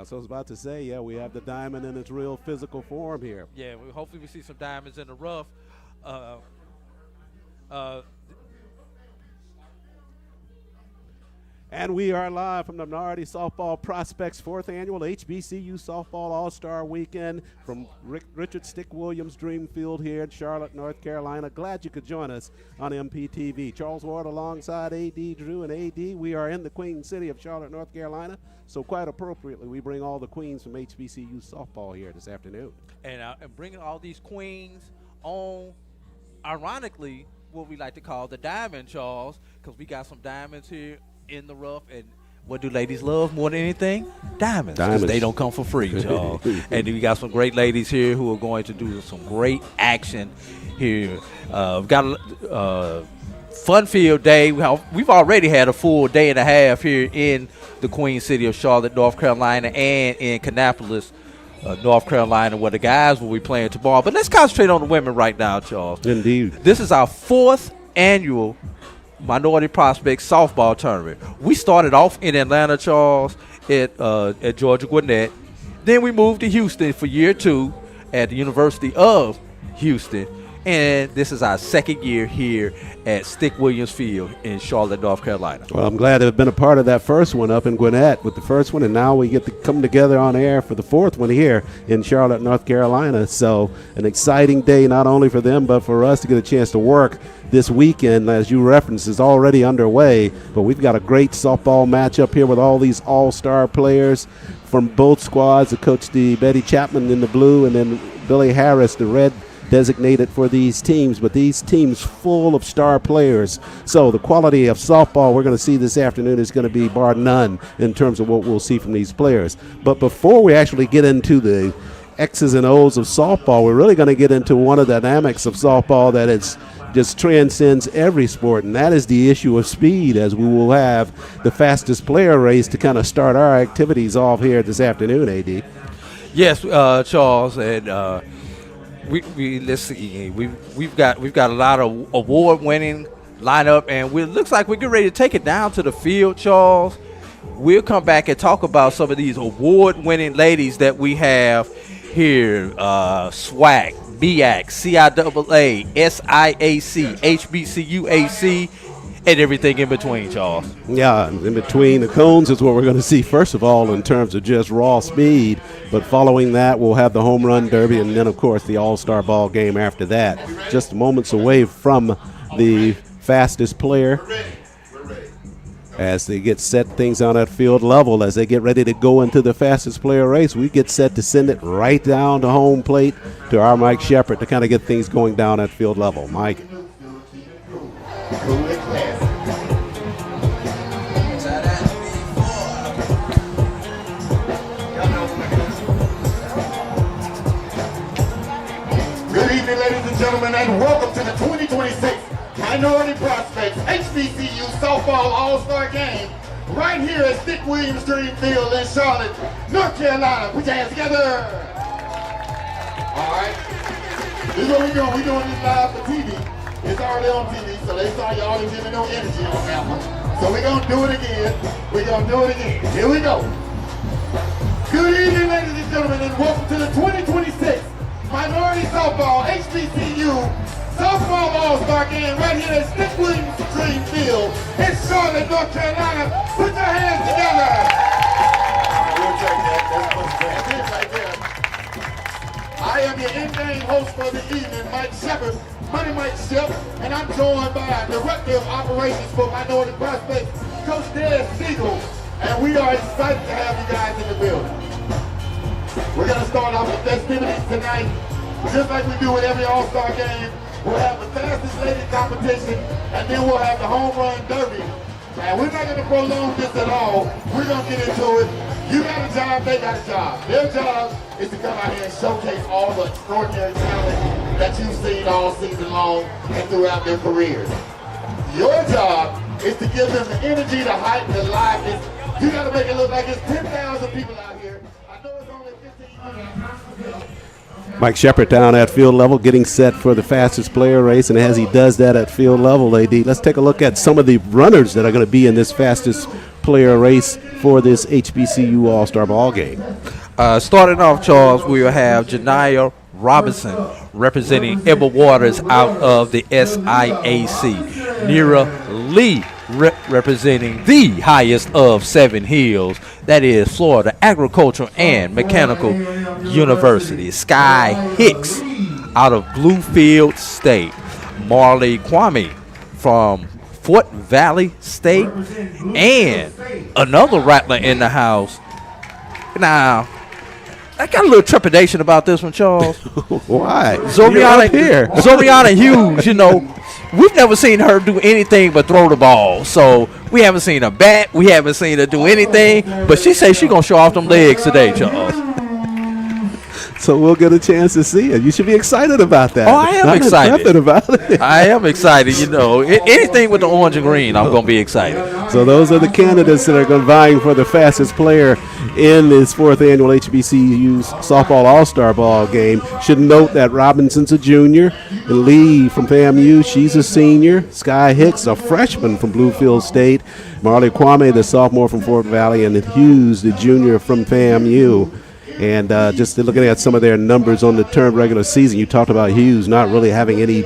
So I was about to say, yeah, we have the diamond in its real physical form here. Yeah, hopefully we see some diamonds in the rough. Uh, uh, And we are live from the Minority Softball Prospects 4th Annual HBCU Softball All-Star Weekend from Richard Stick Williams Dream Field here in Charlotte, North Carolina. Glad you could join us on MPTV. Charles Ward alongside A.D. Drew and A.D. We are in the Queen City of Charlotte, North Carolina, so quite appropriately we bring all the queens from HBCU Softball here this afternoon. and bringing all these queens on, ironically, what we like to call the diamond, Charles, because we got some diamonds here in the rough. And what do ladies love more than anything? Diamonds. 'Cause they don't come for free, Charles. And we got some great ladies here who are going to do some great action here. We've got a fun field day. We've already had a full day and a half here in the Queen City of Charlotte, North Carolina, and in Kannapolis, North Carolina, where the guys will be playing tomorrow. But let's concentrate on the women right now, Charles. Indeed. This is our 4th annual Minority Prospects Softball Tournament. We started off in Atlanta, Charles, at Georgia Gwinnett. Then we moved to Houston for year 2 at the University of Houston. And this is our 2nd year here at Stick Williams Field in Charlotte, North Carolina. Well, I'm glad to have been a part of that first one up in Gwinnett with the first one, and now we get to come together on air for the 4th one here in Charlotte, North Carolina. So an exciting day not only for them but for us to get a chance to work this weekend. As you referenced, is already underway, but we've got a great softball matchup here with all these all-star players from both squads. The coach, Betty Chapman in the blue, and then Billy Harris, the red, designated for these teams, but these teams full of star players. So the quality of softball we're going to see this afternoon is going to be bar none in terms of what we'll see from these players. But before we actually get into the X's and O's of softball, we're really going to get into one of the dynamics of softball that is just transcends every sport, and that is the issue of speed, as we will have the fastest player race to kind of start our activities off here this afternoon, AD. Yes, Charles, and let's see. We've got a lot of award-winning lineup, and it looks like we're getting ready to take it down to the field, Charles. We'll come back and talk about some of these award-winning ladies that we have here: SWAC, BIAC, CIAA, SIAC, HBCUAC, and everything in between, Charles. Yeah, in between the cones is what we're going to see, first of all, in terms of just raw speed. But following that, we'll have the home run derby, and then, of course, the all-star ball game after that. Just moments away from the fastest player as they get set things on that field level. As they get ready to go into the fastest player race, we get set to send it right down to home plate to our Mike Shepard to kind of get things going down at field level. Mike. Good evening, ladies and gentlemen, and welcome to the 2026 Minority Prospects HBCU Softball All-Star Game right here at Stick Williams Dream Field in Charlotte, North Carolina. Put your hands together. All right. This is what we're doing. We're doing this live for TV. It's already on TV, so they saw y'all didn't give me no energy on that one. So we're going to do it again. We're going to do it again. Here we go. Good evening, ladies and gentlemen, and welcome to the 2026 Minority Softball HBCU Softball All-Star Game right here at Stick Williams Dream Field in Charlotte, North Carolina. Put your hands together. We'll take that. That's it right there. I am your in-game host for the evening, Mike Shepard, Money Mike Shep, and I'm joined by Director of Operations for Minority Prospects, Coach Des Siegel, and we are excited to have you guys in the building. We're going to start off with festivities tonight, just like we do with every All-Star game. We'll have the fastest lady competition, and then we'll have the home run derby. And we're not going to prolong this at all. We're going to get into it. You got a job, they got a job. Their job is to come out here and showcase all the extraordinary talent that you've seen all season long and throughout their careers. Your job is to give them the energy, the hype, the liveness. You got to make it look like it's 10,000 people out here. I know it's only 1,500. Mike Shepard down at field level getting set for the fastest player race, and as he does that at field level, AD, let's take a look at some of the runners that are going to be in this fastest player race for this HBCU All-Star Ball game? Starting off, Charles, we will have Janiyah Robinson representing Edward Waters out of the SIAC. Nira Lee representing the highest of 7 hills, that is Florida Agricultural and Mechanical University. Sky Hicks out of Bluefield State. Marley Kwame from Fort Valley State. And another Rattler in the house. Now, I got a little trepidation about this one, Charles. Why? Zoriana Hughes, we've never seen her do anything but throw the ball. So we haven't seen her bat. We haven't seen her do anything. But she says she's going to show off them legs today, Charles. So we'll get a chance to see it. You should be excited about that. Oh, I am excited about it. I am excited. Anything with the orange and green, I'm going to be excited. So those are the candidates that are going vying for the fastest player in this 4th annual HBCU Softball All-Star Ball game. Should note that Robinson's a junior. And Lee from FAMU, she's a senior. Sky Hicks, a freshman from Bluefield State. Marley Kwame, the sophomore from Fort Valley. And Hughes, the junior from FAMU. And just looking at some of their numbers on the term regular season, you talked about Hughes not really having any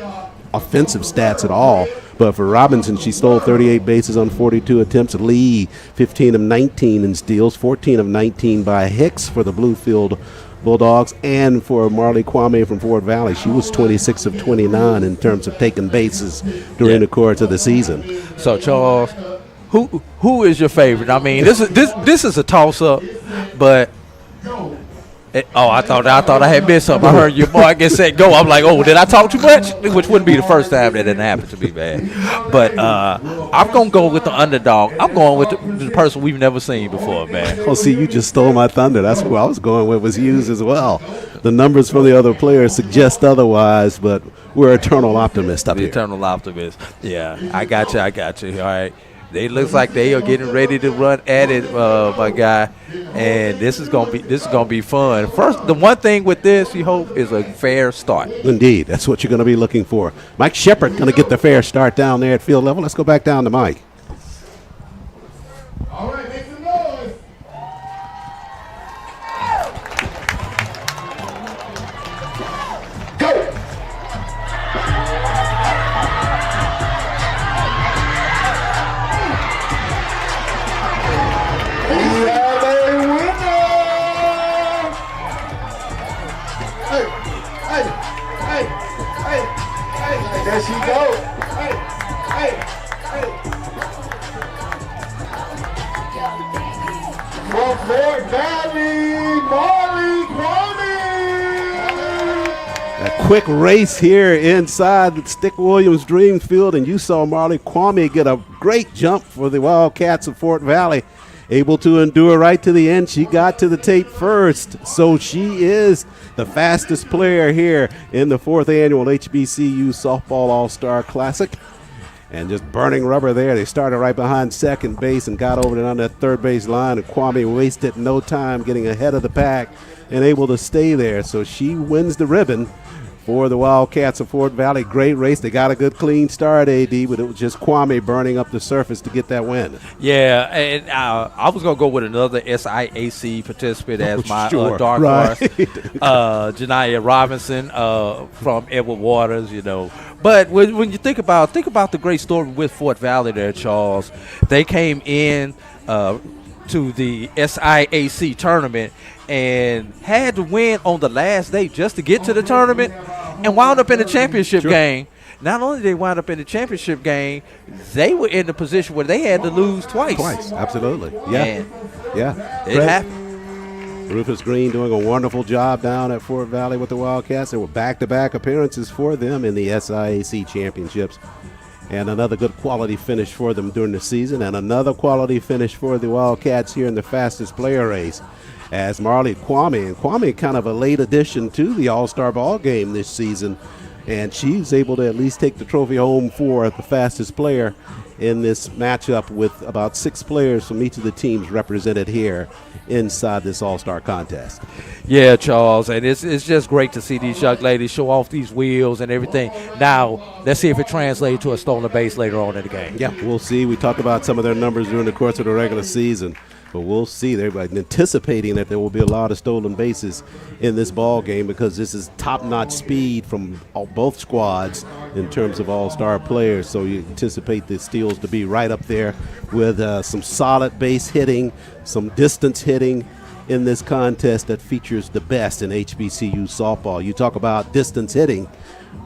offensive stats at all. But for Robinson, she stole 38 bases on 42 attempts. Lee, 15 of 19 in steals, 14 of 19 by Hicks for the Bluefield Bulldogs. And for Marley Kwame from Fort Valley, she was 26 of 29 in terms of taking bases during the course of the season. So, Charles, who is your favorite? I mean, this is a toss-up, but... I thought I had missed something. I heard your boy get set go. I'm like, did I talk too much? Which wouldn't be the first time that didn't happen to me, man. But I'm going to go with the underdog. I'm going with the person we've never seen before, man. Oh, see, you just stole my thunder. That's who I was going with, was Hughes as well. The numbers from the other players suggest otherwise, but we're eternal optimists up here. Eternal optimist. Yeah, I got you. All right. They looks like they are getting ready to run at it, my guy, and this is gonna be fun. First, the one thing with this, you hope, is a fair start. Indeed, that's what you're going to be looking for. Mike Shepard going to get the fair start down there at field level. Let's go back down to Mike. All right, make some noise. Go. There she goes. Hey. From Fort Valley, Marley Kwame. A quick race here inside the Stick Williams Dream Field, and you saw Marley Kwame get a great jump for the Wildcats of Fort Valley. Able to endure right to the end. She got to the tape first, so she is the fastest player here in the 4th annual HBCU Softball All-Star Classic. And just burning rubber there. They started right behind second base and got over on that third base line, and Kwame wasted no time getting ahead of the pack and able to stay there. So she wins the ribbon for the Wildcats of Fort Valley. Great race. They got a good clean start, AD, but it was just Kwame burning up the surface to get that win. Yeah, and I was going to go with another SIAC participant as my dark horse, Janiyah Robinson from Edward Waters, But when you think about the great story with Fort Valley there, Charles, they came in to the SIAC tournament and had to win on the last day just to get to the tournament and wound up in the championship game. Not only did they wind up in the championship game, they were in the position where they had to lose twice. Absolutely. Yeah. It happened. Rufus Green doing a wonderful job down at Fort Valley with the Wildcats. There were back-to-back appearances for them in the SIAC championships. And another good quality finish for them during the season, and another quality finish for the Wildcats here in the fastest player race. As Marley Kwame kind of a late addition to the All-Star ball game this season, and she's able to at least take the trophy home for the fastest player in this matchup, with about 6 players from each of the teams represented here inside this all-star contest. Yeah, Charles, and it's just great to see these young ladies show off these wheels and everything. Now, let's see if it translates to a stolen base later on in the game. Yeah, we'll see. We talked about some of their numbers during the course of the regular season, but we'll see. They're anticipating that there will be a lot of stolen bases in this ball game, because this is top-notch speed from both squads in terms of all-star players. So you anticipate the steals to be right up there with some solid base hitting, some distance hitting in this contest that features the best in HBCU softball. You talk about distance hitting.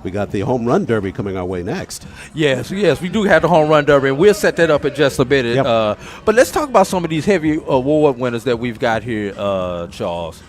We got the home run derby coming our way next. Yes, we do have the home run derby, and we'll set that up in just a minute. Yep. But let's talk about some of these heavy award winners that we've got here, Charles.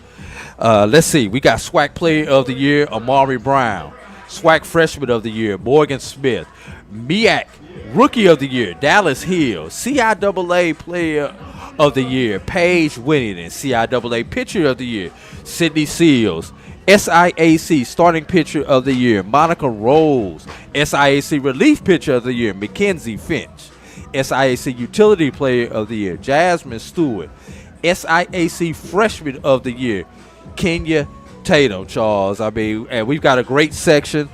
Let's see. We got SWAC Player of the Year, Amari Brown. SWAC Freshman of the Year, Morgan Smith. MEAC Rookie of the Year, Dallas Hill. CIAA Player of the Year, Paige Whittington. CIAA Pitcher of the Year, Sydney Seals. SIAC Starting Pitcher of the Year, Monica Rose. SIAC Relief Pitcher of the Year, Mackenzie Finch. SIAC Utility Player of the Year, Jasmine Stewart. SIAC Freshman of the Year, Kenya Tatum, Charles. I mean, and we've got a great section,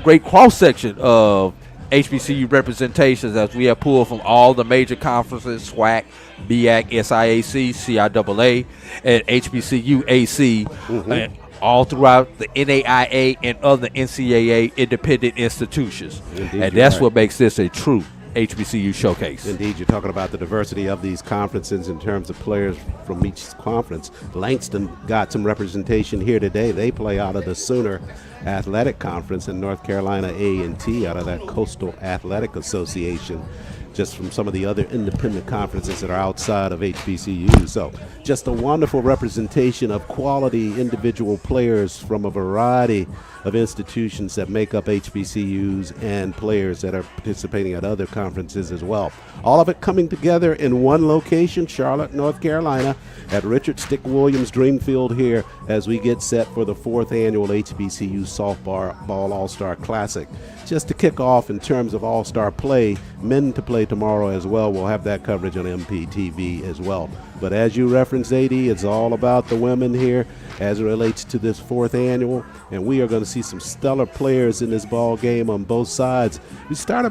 great cross-section of HBCU representations as we have pulled from all the major conferences, SWAC, MEAC, SIAC, CIAA, and HBCU AC, and all throughout the NAIA and other NCAA independent institutions. Indeed, and that's right. what makes this a true HBCU showcase. Indeed, you're talking about the diversity of these conferences in terms of players from each conference. Langston got some representation here today. They play out of the Sooner Athletic Conference, in North Carolina A&T out of that Coastal Athletic Association, just from some of the other independent conferences that are outside of HBCU. So just a wonderful representation of quality individual players from a variety of institutions that make up HBCUs and players that are participating at other conferences as well. All of it coming together in one location, Charlotte, North Carolina, at Richard Stick Williams Dreamfield here, as we get set for the 4th annual HBCU Softball All-Star Classic. Just to kick off in terms of all-star play, men to play tomorrow as well. We'll have that coverage on MPTV as well. But as you referenced, AD, it's all about the women here as it relates to this 4th annual, and we are going to see some stellar players in this ball game on both sides. We start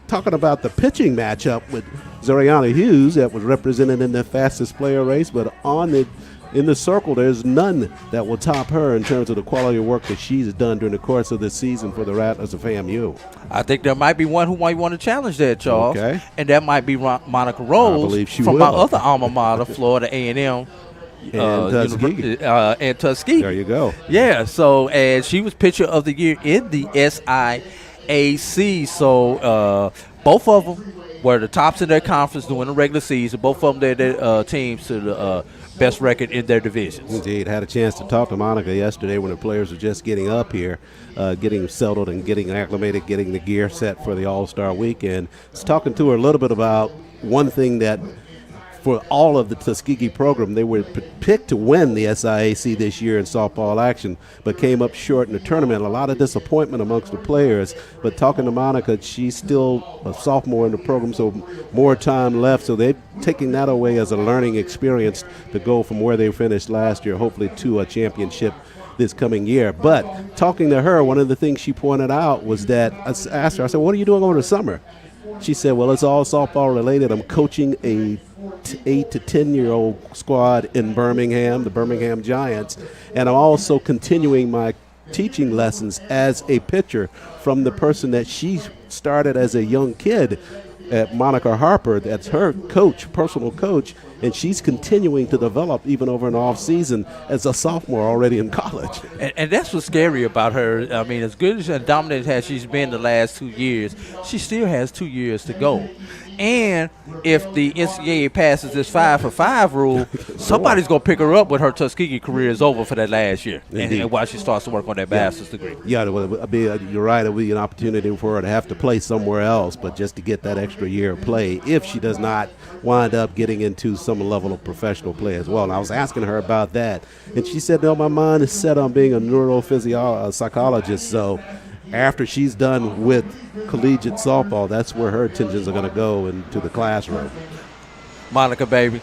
talking about the pitching matchup with Zoriana Hughes that was represented in the fastest player race, but in the circle, there's none that will top her in terms of the quality of work that she's done during the course of the season for the Rattlers of FAMU. I think there might be one who might want to challenge that, Charles. Okay. And that might be Monica Rose, I believe she from will. my other alma mater, Florida A&M. And Tuskegee. And Tuskegee. There you go. Yeah, so, and she was Pitcher of the Year in the SIAC. So both of them were the tops in their conference during the regular season. Both of them led their teams to the best record in their divisions. Indeed. Had a chance to talk to Monica yesterday when the players were just getting up here, getting settled and getting acclimated, getting the gear set for the All-Star Weekend. I was talking to her a little bit about one thing that for all of the Tuskegee program, they were picked to win the SIAC this year in softball action, but came up short in the tournament. A lot of disappointment amongst the players. But talking to Monica, she's still a sophomore in the program, so more time left. So they're taking that away as a learning experience to go from where they finished last year, hopefully to a championship this coming year. But talking to her, one of the things she pointed out was that I asked her, I said, what are you doing over the summer? She said, well, it's all softball related. I'm coaching a 8 to 10-year-old squad in Birmingham, the Birmingham Giants, and I'm also continuing my teaching lessons as a pitcher from the person that she started as a young kid at Monica Harper. That's her coach, personal coach, and she's continuing to develop even over an off season as a sophomore already in college. And that's what's scary about her. I mean, as good and dominant as she's been the last 2 years, she still has 2 years to go. And if the NCAA passes this 5-for-5 rule, somebody's going to pick her up when her Tuskegee career is over for that last year, and while she starts to work on that master's degree. Yeah, you're right. It'll be an opportunity for her to have to play somewhere else, but just to get that extra year of play if she does not wind up getting into some level of professional play as well. And I was asking her about that, and she said, no, my mind is set on being a neurophysiologist, so after she's done with collegiate softball, that's where her attentions are going to go into the classroom. Monica, baby,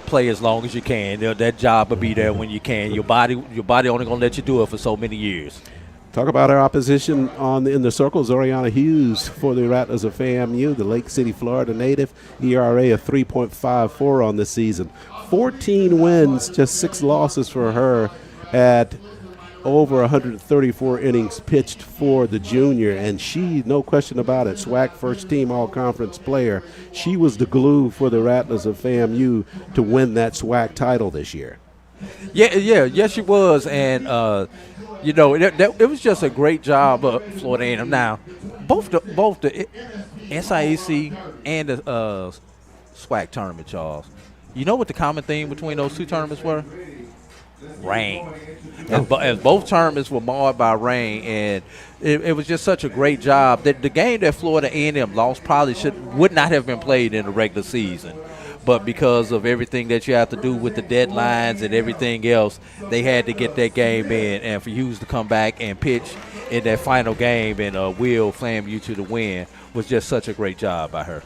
play as long as you can. That job will be there when you can. Your body only going to let you do it for so many years. Talk about our opposition in the circles. Oriana Hughes for the Rattlers of FAMU, the Lake City, Florida native. ERA of 3.54 on this season. 14 wins, just 6 losses for her at over 134 innings pitched for the junior. And she, no question about it, SWAC first team all-conference player. She was the glue for the Rattlers of FAMU to win that SWAC title this year. Yes, she was. And, it was just a great job of Florida A&M. Now, both the SIAC and the SWAC tournament, Charles, you know what the common theme between those two tournaments were? Rain. As both tournaments were marred by rain, and it was just such a great job that the game that Florida A&M lost probably would not have been played in the regular season. But because of everything that you have to do with the deadlines and everything else, they had to get that game in. And for Hughes to come back and pitch in that final game and will FAMU to the win was just such a great job by her.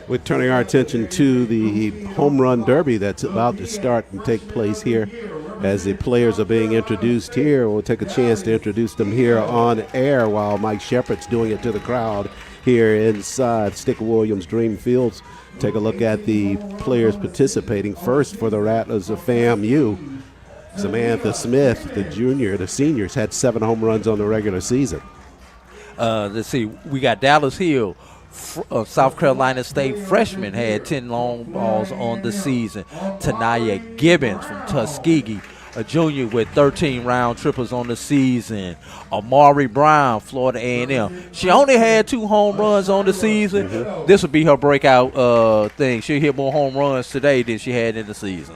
We're turning our attention to the home run derby that's about to start and take place here. As the players are being introduced here, we'll take a chance to introduce them here on air while Mike Shepard's doing it to the crowd here inside Stick Williams Dream Fields. Take a look at the players participating. First for the Rattlers of FAMU, Samantha Smith, the seniors, had 7 home runs on the regular season. Let's see, we got Dallas Hill, South Carolina State freshman, had 10 long balls on the season. Tanaya Gibbons from Tuskegee, a junior with 13 round triples on the season. Amari Brown, Florida A&M. She only had 2 home runs on the season. This would be her breakout thing. She'll hit more home runs today than she had in the season.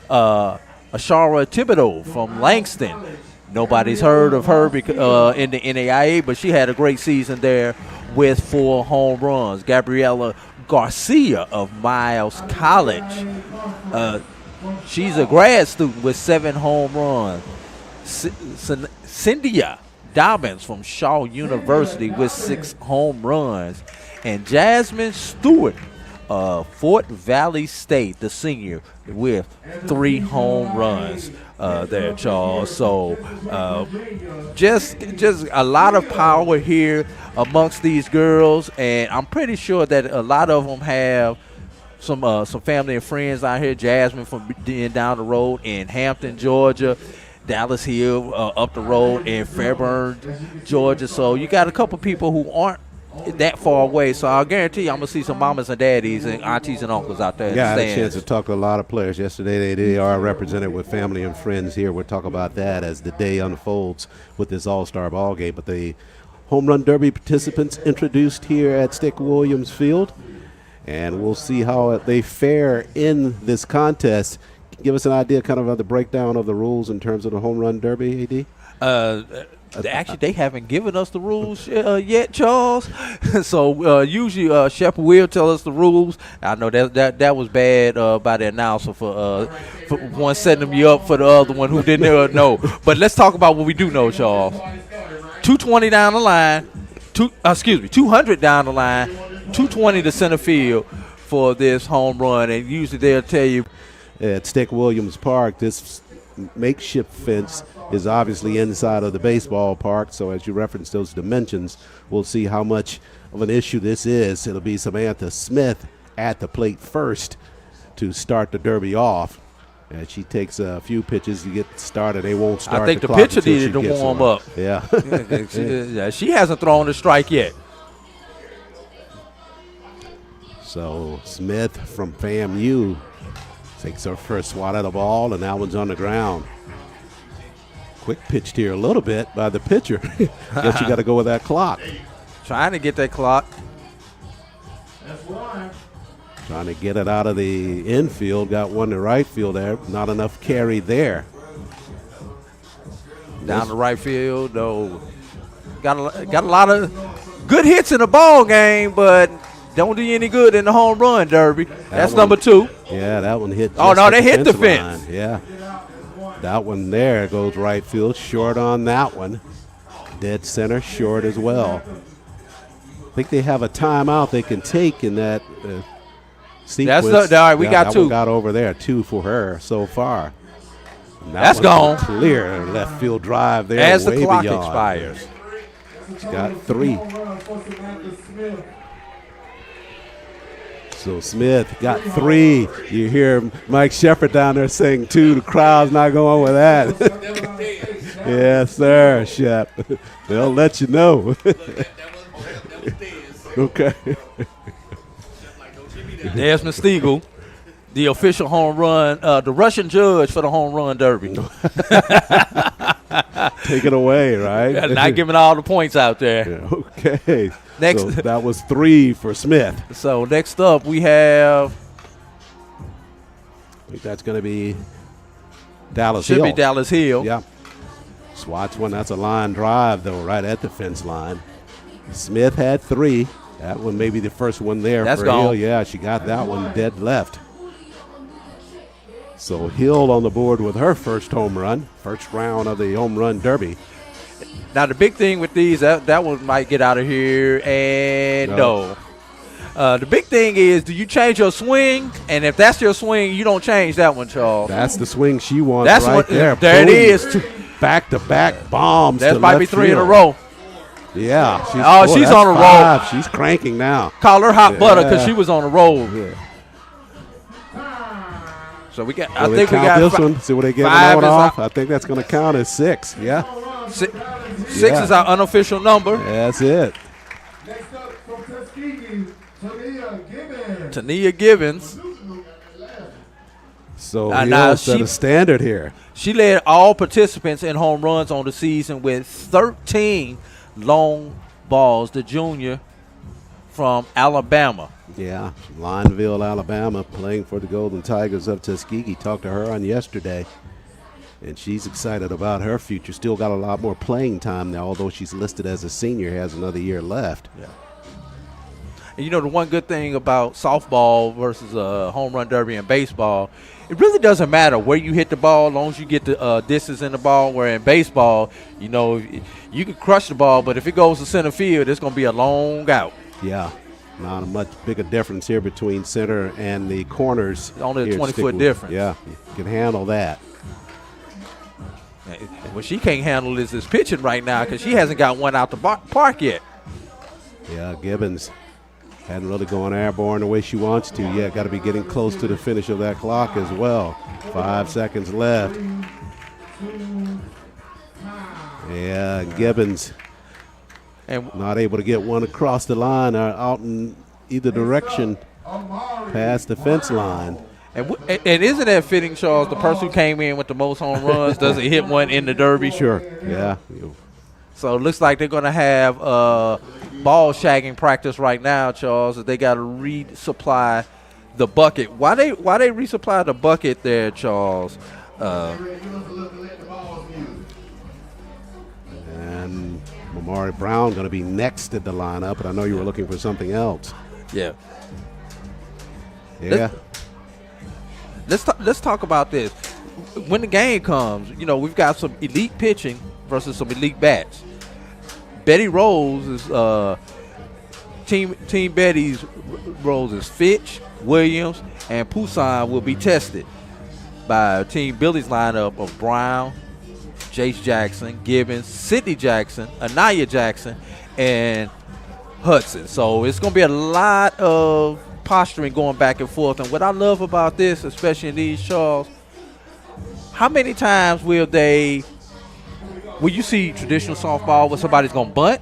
Ashara Thibodeau from Langston. Nobody's heard of her in the NAIA, but she had a great season there with 4 home runs. Gabriela Garcia of Miles College. She's a grad student with 7 home runs. Cynthia Dobbins from Shaw University with 6 home runs. And Jasmine Stewart of Fort Valley State, the senior, with 3 home runs there, Charles. So just a lot of power here amongst these girls, and I'm pretty sure that a lot of them have some family and friends out here. Jasmine from being down the road in Hampton, Georgia. Dallas Hill up the road in Fairburn, Georgia. So you got a couple people who aren't that far away. So I'll guarantee you I'm going to see some mamas and daddies and aunties and uncles out there. Yeah, I had a chance to talk to a lot of players yesterday. They are represented with family and friends here. We'll talk about that as the day unfolds with this all-star ball game. But the home run derby participants introduced here at Stick Williams Field. And we'll see how they fare in this contest. Give us an idea kind of the breakdown of the rules in terms of the home run derby, AD? Actually, they haven't given us the rules yet, Charles. So usually Shepard will tell us the rules. I know that was bad by the announcer for one setting you up for the other one who didn't know. But let's talk about what we do know, Charles. 220 down the line. 200 down the line. 220 to center field for this home run. And usually they'll tell you at Stick Williams Park, this makeshift fence is obviously inside of the baseball park. So as you reference those dimensions, we'll see how much of an issue this is. It'll be Samantha Smith at the plate first to start the derby off. And she takes a few pitches to get started. They won't start. I think the pitcher needed to warm up. Yeah. She hasn't thrown a strike yet. So Smith from FAMU takes her first swat at the ball, and that one's on the ground. Quick pitched here a little bit by the pitcher. Guess you got to go with that clock. Trying to get that clock. Trying to get it out of the infield. Got one to right field there. Not enough carry there. Down the right field, though. Got a lot of good hits in the ball game, but don't do you any good in the home run derby. That's number 2. Yeah, that one hit. Oh, no, they hit the fence. Yeah. That one there goes right field. Short on that one. Dead center, short as well. I think they have a timeout they can take in that sequence. All right, we got that 2. One got over there, 2 for her so far. That's gone. Clear left field drive there. As the way clock beyond. expires. She's got 3. So Smith got 3. You hear Mike Shepard down there saying 2. The crowd's not going with that. Yes, sir, Shep. They'll let you know. Okay. Desmond Stiegel, the official home run, the Russian judge for the home run derby. Take it away, right? Not giving all the points out there. Yeah, okay. Next, so that was 3 for Smith. So next up we have. I think that's going to be Dallas Hill. Should be Dallas Hill. Yeah. Swats one. That's a line drive, though, right at the fence line. Smith had 3. That one may be the first one there That's for gone. Hill. Yeah, she got that one dead left. So Hill on the board with her first home run, first round of the home run derby. Now the big thing with these, that one might get out of here, and no. The big thing is, do you change your swing? And if that's your swing, you don't change that one, Charles. That's the swing she wants That's right what, there. There it is. Back-to-back bombs. That to might left be 3 in a field. row. Yeah. She's that's on a roll. 5. She's cranking now. Call her hot butter because Yeah. she was on a roll. Yeah. So we got. Will I they think we count got this one? See what they get 5 one is off? our- I think that's going to count as 6. Yeah. 6 Yeah. is our unofficial number. That's it. Next up from Tuskegee, Tania Gibbons. Tania Gibbons. So now Hill set she- a standard here. She led all participants in home runs on the season with 13 long balls. The junior from Alabama. Yeah, Lineville, Alabama, playing for the Golden Tigers of Tuskegee. Talked to her on yesterday, and she's excited about her future. Still got a lot more playing time now, although she's listed as a senior, has another year left. Yeah. And you know, the one good thing about softball versus home run derby and baseball, it really doesn't matter where you hit the ball as long as you get the distance in the ball. Where in baseball, you know, you can crush the ball, but if it goes to center field, it's going to be a long out. Yeah, not a much bigger difference here between center and the corners. Only a here at 20-foot Stickwood. difference. Yeah, you can handle that. What she can't handle is this pitching right now because she hasn't got one out the park yet. Yeah, Gibbons hadn't really gone airborne the way she wants to yet. Got to be getting close to the finish of that clock as well. 5 seconds left. Yeah, Gibbons And not able to get one across the line or out in either direction past the fence line. And isn't that fitting, Charles? The person who came in with the most home runs doesn't hit one in the derby. Sure, yeah. So it looks like they're going to have ball shagging practice right now, Charles. They got to resupply the bucket. Why they resupply the bucket there, Charles? And Mamari Brown going to be next at the lineup, but I know you were looking for something else. Yeah. Yeah. Let's talk about this. When the game comes, you know, we've got some elite pitching versus some elite bats. Betty Rose is Team Betty's roles is Fitch, Williams, and Poussin will be tested by Team Billy's lineup of Brown, Jace Jackson, Gibbons, Sidney Jackson, Anaya Jackson, and Hudson. So it's going to be a lot of posturing going back and forth. And what I love about this, especially in these Charles, how many times will you see traditional softball where somebody's going to bunt?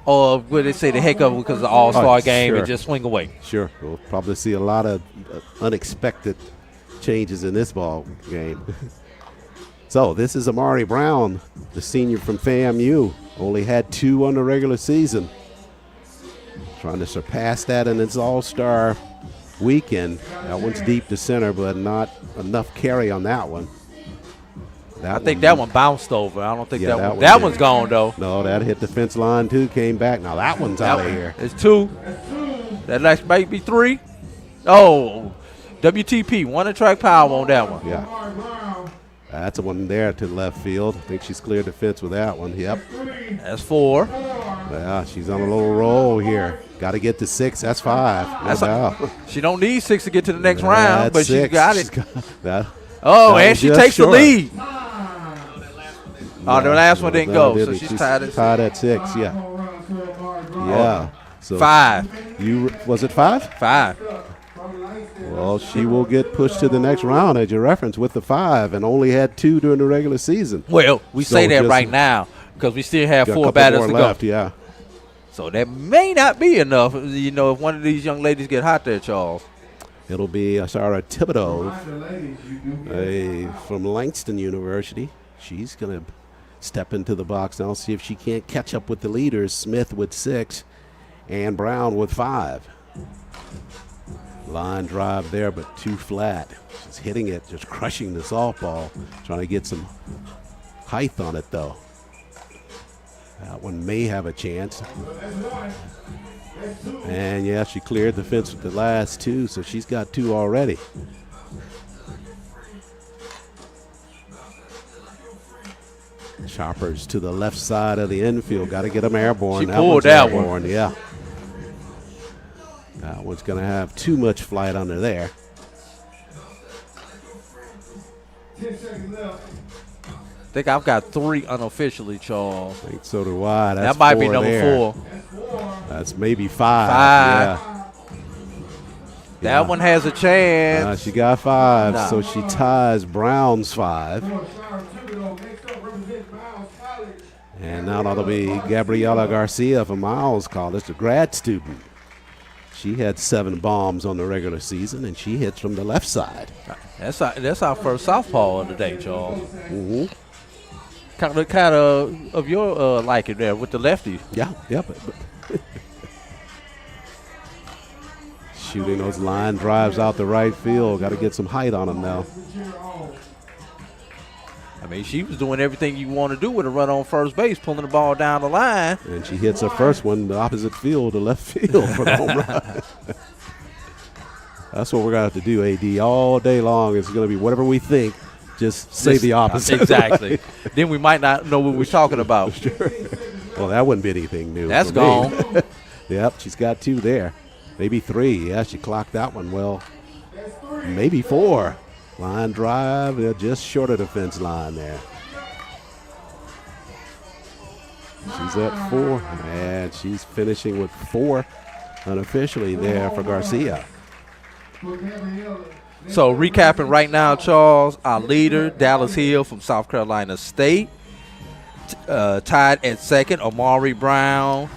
Or will they say the heck of it because of the all-star game and just swing away? Sure. We'll probably see a lot of unexpected changes in this ball game. So this is Amari Brown, the senior from FAMU. Only had 2 on the regular season. Trying to surpass that in its all-star weekend. That one's deep to center, but not enough carry on that one. I think that one bounced over. I don't think Yeah, that one's gone, though. No, that hit the fence line, too, came back. Now that one's out of here. It's 2. That next might be 3. Oh, WTP, one track power on that one. Yeah. That's a one there to left field. I think she's cleared the fence with that one. Yep. That's 4. Yeah, she's on a little roll here. Got to get to 6. That's 5. No doubt. She don't need 6 to get to the next round, but she got it. That and she takes short. the lead. The last one didn't go, so she's tied at 6. Tied at 6, yeah. Yeah. So 5. Was it 5? 5. Well, she will get pushed to the next round, as you referenced, with the 5, and only had 2 during the regular season. Well, we say that right now because we still have 4 batters to left, go. Yeah. So that may not be enough, if one of these young ladies get hot there, Charles. It'll be Sarah Thibodeau from Langston University. She's going to step into the box now, see if she can't catch up with the leaders, Smith with 6 and Brown with 5. Line drive there, but too flat. She's hitting it, just crushing the softball, trying to get some height on it, though. That one may have a chance. And, yeah, she cleared the fence with the last 2, so she's got 2 already. Choppers to the left side of the infield. Got to get them airborne. She pulled that one. Yeah. That one's going to have too much flight under there. 10 seconds left. I think I've got 3 unofficially, Charles. I think so do I. That's that might be 4 number there. 4. That's maybe 5. 5. Yeah. That one has a chance. She got 5, Nah. so she ties Brown's 5. And now that'll be Gabriela Garcia from Miles College, a grad student. She had 7 bombs on the regular season, and she hits from the left side. That's our first southpaw of the day, Charles. Mm-hmm. Kind of your liking there with the lefty. Yeah. But shooting those line drives out the right field. Got to get some height on them now. I mean, she was doing everything you want to do with a run on first base, pulling the ball down the line. And she hits her first one, the opposite field, the left field for the home run. That's what we're going to have to do, AD, all day long. It's going to be whatever we think, just say the opposite. Exactly. Then we might not know what we're talking about. Sure. Well, that wouldn't be anything new. That's for gone. me. Yep, she's got 2 there. Maybe 3. Yeah, she clocked that one well. Maybe 4. Line drive, just short of the fence line there. She's at 4, and she's finishing with 4 unofficially there for Garcia. So recapping right now, Charles, our leader, Dallas Hill from South Carolina State. Tied at 2nd, Amari Brown,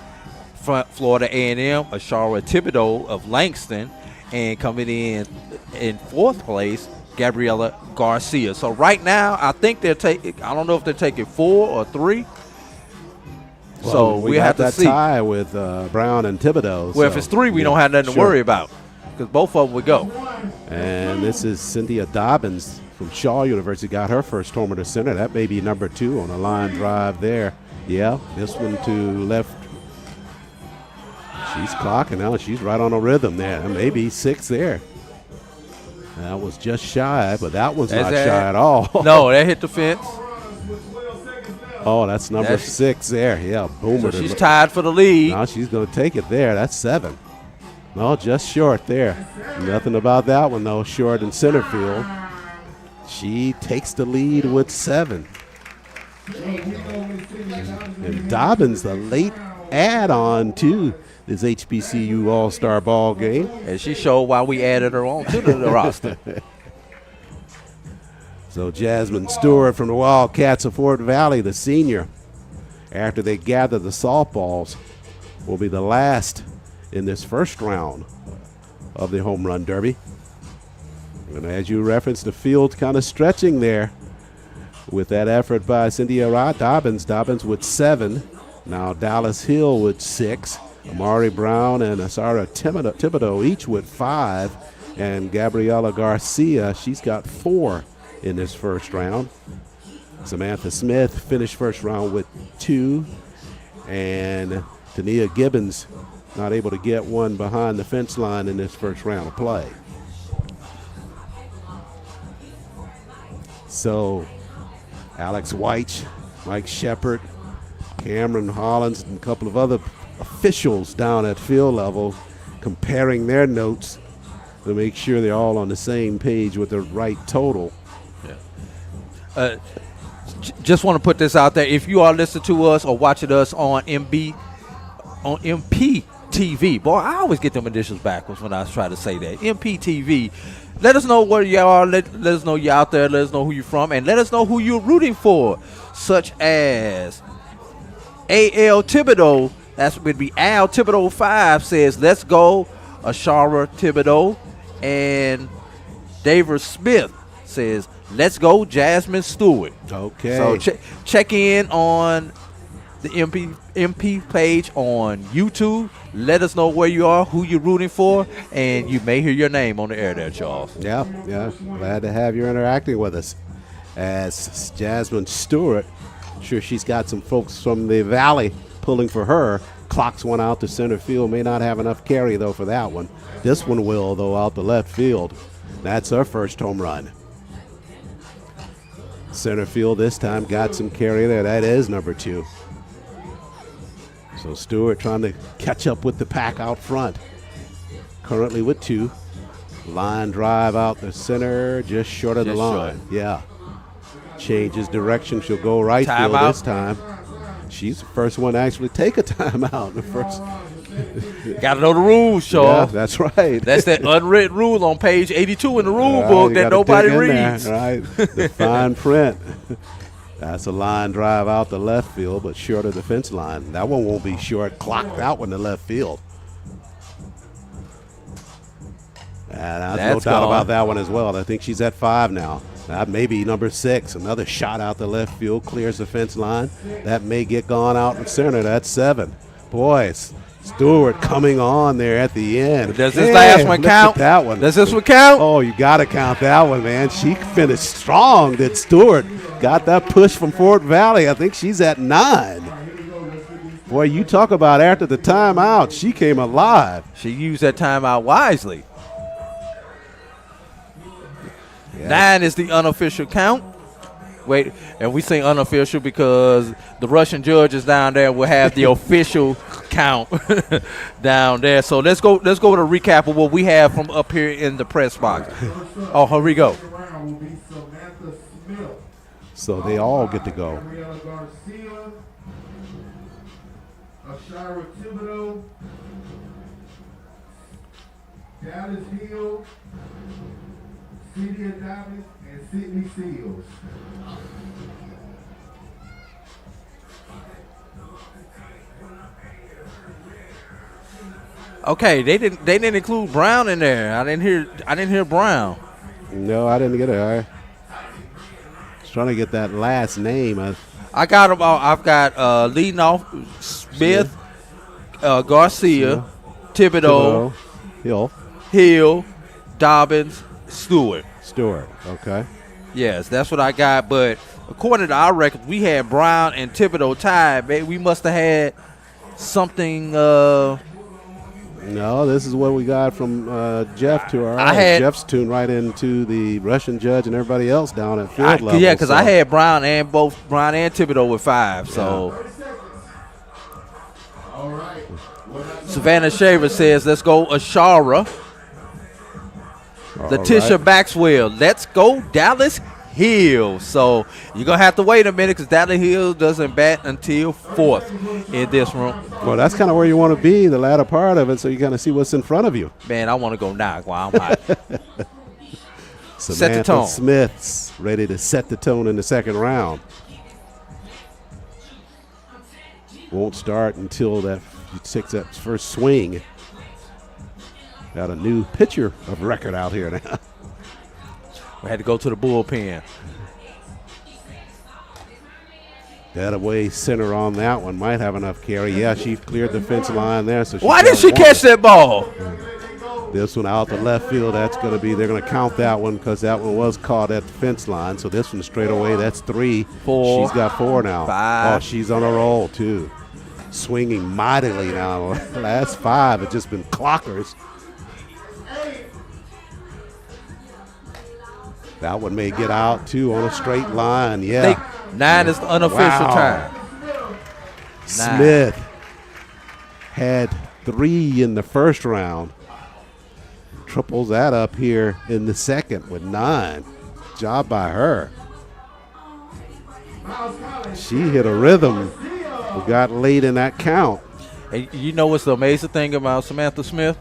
Florida A&M, Ashara Thibodeau of Langston, and coming in 4th place, Gabriela Garcia. So right now, I think they're taking, I don't know if they're taking 4 or 3. Well, so we have to that see. tie with Brown and Thibodeau. Well, if it's 3, we don't have nothing to worry about because both of them would go. And this is Cynthia Dobbins from Shaw University. Got her first homer to center. That may be number 2 on a line drive there. Yeah, this one to left. She's clocking now. She's right on a rhythm there. Maybe 6 there. That was just shy, but that one's not shy at all. No, that hit the fence. Oh, that's number 6 there. Yeah, boomer. So she's tied for the lead. Now she's going to take it there. That's 7. No, just short there. Nothing about that one, though. Short in center field. She takes the lead with 7. And Dobbins, the late add-on to this HBCU All-Star Ball game. And she showed why we added her on to the roster. So Jasmine Stewart from the Wildcats of Fort Valley, the senior, after they gather the softballs, will be the last in this first round of the Home Run Derby. And as you referenced, the field kind of stretching there with that effort by Cynthia Dobbins. Dobbins with 7. Now Dallas Hill with 6. Amari Brown and Asara Thibodeau each with 5. And Gabriela Garcia, she's got 4 in this first round. Samantha Smith finished first round with 2. And Tania Gibbons not able to get one behind the fence line in this first round of play. So Alex White, Mike Shepard, Cameron Hollins, and a couple of other officials down at field level comparing their notes to make sure they're all on the same page with the right total. Just want to put this out there. If you are listening to us or watching us on MPTV, boy, I always get them initials backwards when I try to say that. MPTV. Let us know where you are. Let us know you're out there. Let us know who you're from, and let us know who you're rooting for, such as A.L. Thibodeau. That's would be Al Thibodeau 5 says, "Let's go." Ashara Thibodeau and David Smith says, "Let's go." Jasmine Stewart. Okay. So check in on the MP page on YouTube. Let us know where you are, who you're rooting for, and you may hear your name on the air there, Charles. Yeah. Glad to have you interacting with us. As Jasmine Stewart, I'm sure she's got some folks from the Valley pulling for her. Clocks one out to center field. May not have enough carry, though, for that one. This one will, though, out to left field. That's her first home run. Center field this time got some carry there. That is number 2. So Stewart trying to catch up with the pack out front. Currently with 2. Line drive out the center, just short of the line. Short. Yeah. Changes direction. She'll go right Time field out. this time. She's the first one to actually take a timeout. The first. Got to know the rules, Yeah, Charles. that's right. That's that unwritten rule on page 82 in the rule Right, book you that gotta nobody dig in there, reads. right, the fine print. That's a line drive out the left field, but short of the fence line. That one won't be short. Clocked that one to left field. And there's no That's doubt gone. about that one as well. I think she's at 5 now. Maybe number 6. Another shot out the left field, clears the fence line. That may get gone out in center. That's 7. Boys, Stewart coming on there at the end. Does this Man, last one look count? at that one. Does this one count? Oh, you got to count that one, man. She finished strong. Did Stewart got that push from Fort Valley? I think she's at 9. Boy, you talk about after the timeout, she came alive. She used that timeout wisely. Yeah. 9 is the unofficial count. Wait, and we say unofficial because the Russian judges down there will have the official count down there. So let's go with a recap of what we have from up here in the press box. Oh, here we go. So they all get to go. Ashara Thibodeau, Dallas Hill, Celia Davis, and Sydney Seals. Okay, they didn't include Brown in there. I didn't hear Brown. No, I didn't get it. I was trying to get that last name. I got them all. I've got leading off Smith, Garcia, Thibodeau, Hill, Dobbins, Stewart. Okay. Yes, that's what I got. But according to our records, we had Brown and Thibodeau tied. Man, we must have had something. No, this is what we got from Jeff to our right. Jeff's tuned right into the Russian judge and everybody else down at field level. Yeah, because I had Brown and Thibodeau with 5. So Savannah Shaver says, "Let's go Ashara." Letitia Maxwell, "Let's go Dallas Hill." So you're going to have to wait a minute because Dallas Hill doesn't bat until 4th in this room. Well, that's kind of where you want to be, the latter part of it, so you kind of see what's in front of you. Man, I want to go now while I'm hot. Set the tone. Smith's ready to set the tone in the second round. Won't start until he takes that first swing. Got a new pitcher of record out here now. We had to go to the bullpen. That away center on that one might have enough carry. Yeah, she cleared the fence line there. So Why did she catch that ball? This one out the left field. That's going to be, they're going to count that one because that one was caught at the fence line. So this one straight away, that's 3. 4. She's got 4 now. 5. Oh, she's on a roll too. Swinging mightily now. Last 5 have just been clockers. That one may get out too on a straight line. Yeah. 9 is the unofficial Wow. time. Smith had 3 in the first round. Triples that up here in the second with 9. Job by her. She hit a rhythm. We got late in that count. And you know what's the amazing thing about Samantha Smith?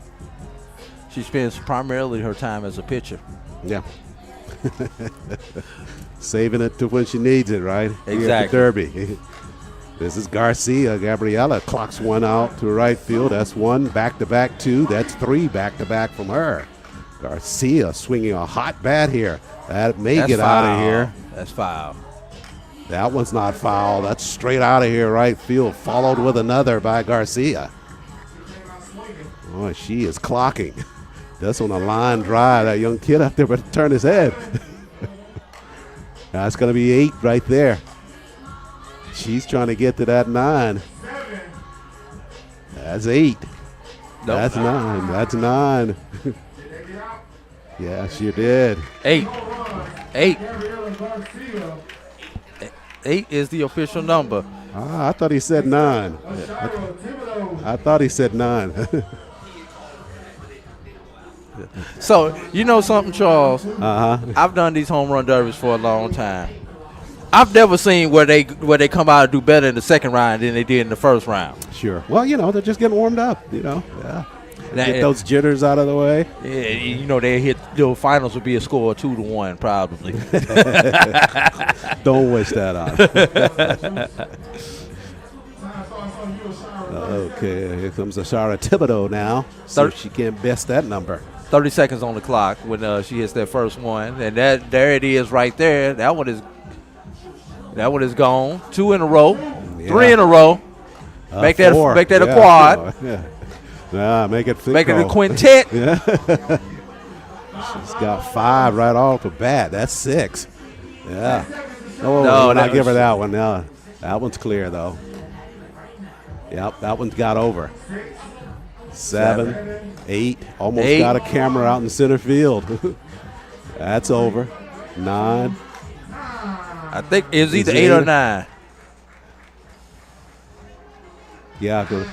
She spends primarily her time as a pitcher. Yeah. Saving it to when she needs it, right? Here at the Exactly. Derby. This is Garcia. Gabriella clocks one out to right field. That's 1, back-to-back 2. That's 3 back-to-back from her. Garcia swinging a hot bat here. That may That's get out of here. That's foul. That one's not foul. That's straight out of here, right field. Followed with another by Garcia. Oh, she is clocking. That's on a line drive. That young kid out there better turn his head. That's going to be 8 right there. She's trying to get to that 9. That's 8. Nope. That's 9. That's 9. Yeah, she did. 8. 8. 8 is the official number. I thought he said 9. I thought he said 9. So, you know something, Charles? Uh-huh. I've done these home run derbies for a long time. I've never seen where they come out and do better in the second round than they did in the first round. Sure. Well, they're just getting warmed up, Yeah. Now, Get those jitters out of the way. Yeah, they hit the finals would be a score of 2-1 probably. Don't wish that on. Okay, here comes Ashara Thibodeau now. See if she can best that number. 30 seconds on the clock when she hits that first one, and there it is right there. That one is gone. 2 in a row, 3 in a row. Make that 4. a quad. Yeah. Nah, make it Make it a Fico. quintet. Yeah. She's got 5 right off the bat. That's 6. Yeah. Oh, No, I'll that give her was- that one. No, that one's clear though. Yep, that one's got over. 7, 8. Almost 8. got a camera out in center field. That's over. 9. I think it was either Is it 8 or eight? 9. Yeah, 'cause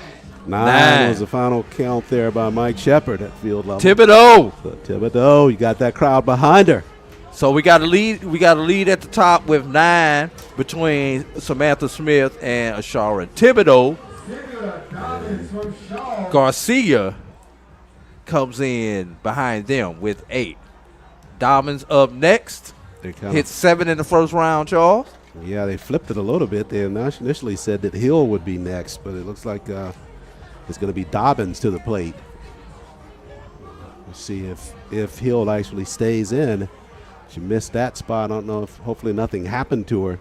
9 9. was the final count there by Mike Shepard at field level. Thibodeau. So Thibodeau, you got that crowd behind her. So we got a lead. We got a lead at the top with 9 between Samantha Smith and Ashara Thibodeau. Garcia comes in behind them with 8. Dobbins up next. They kinda- Hit 7 in the first round, Charles. Yeah, they flipped it a little bit. They initially said that Hill would be next, but it looks like it's going to be Dobbins to the plate. We'll see if Hill actually stays in. She missed that spot. I don't know if hopefully nothing happened to her.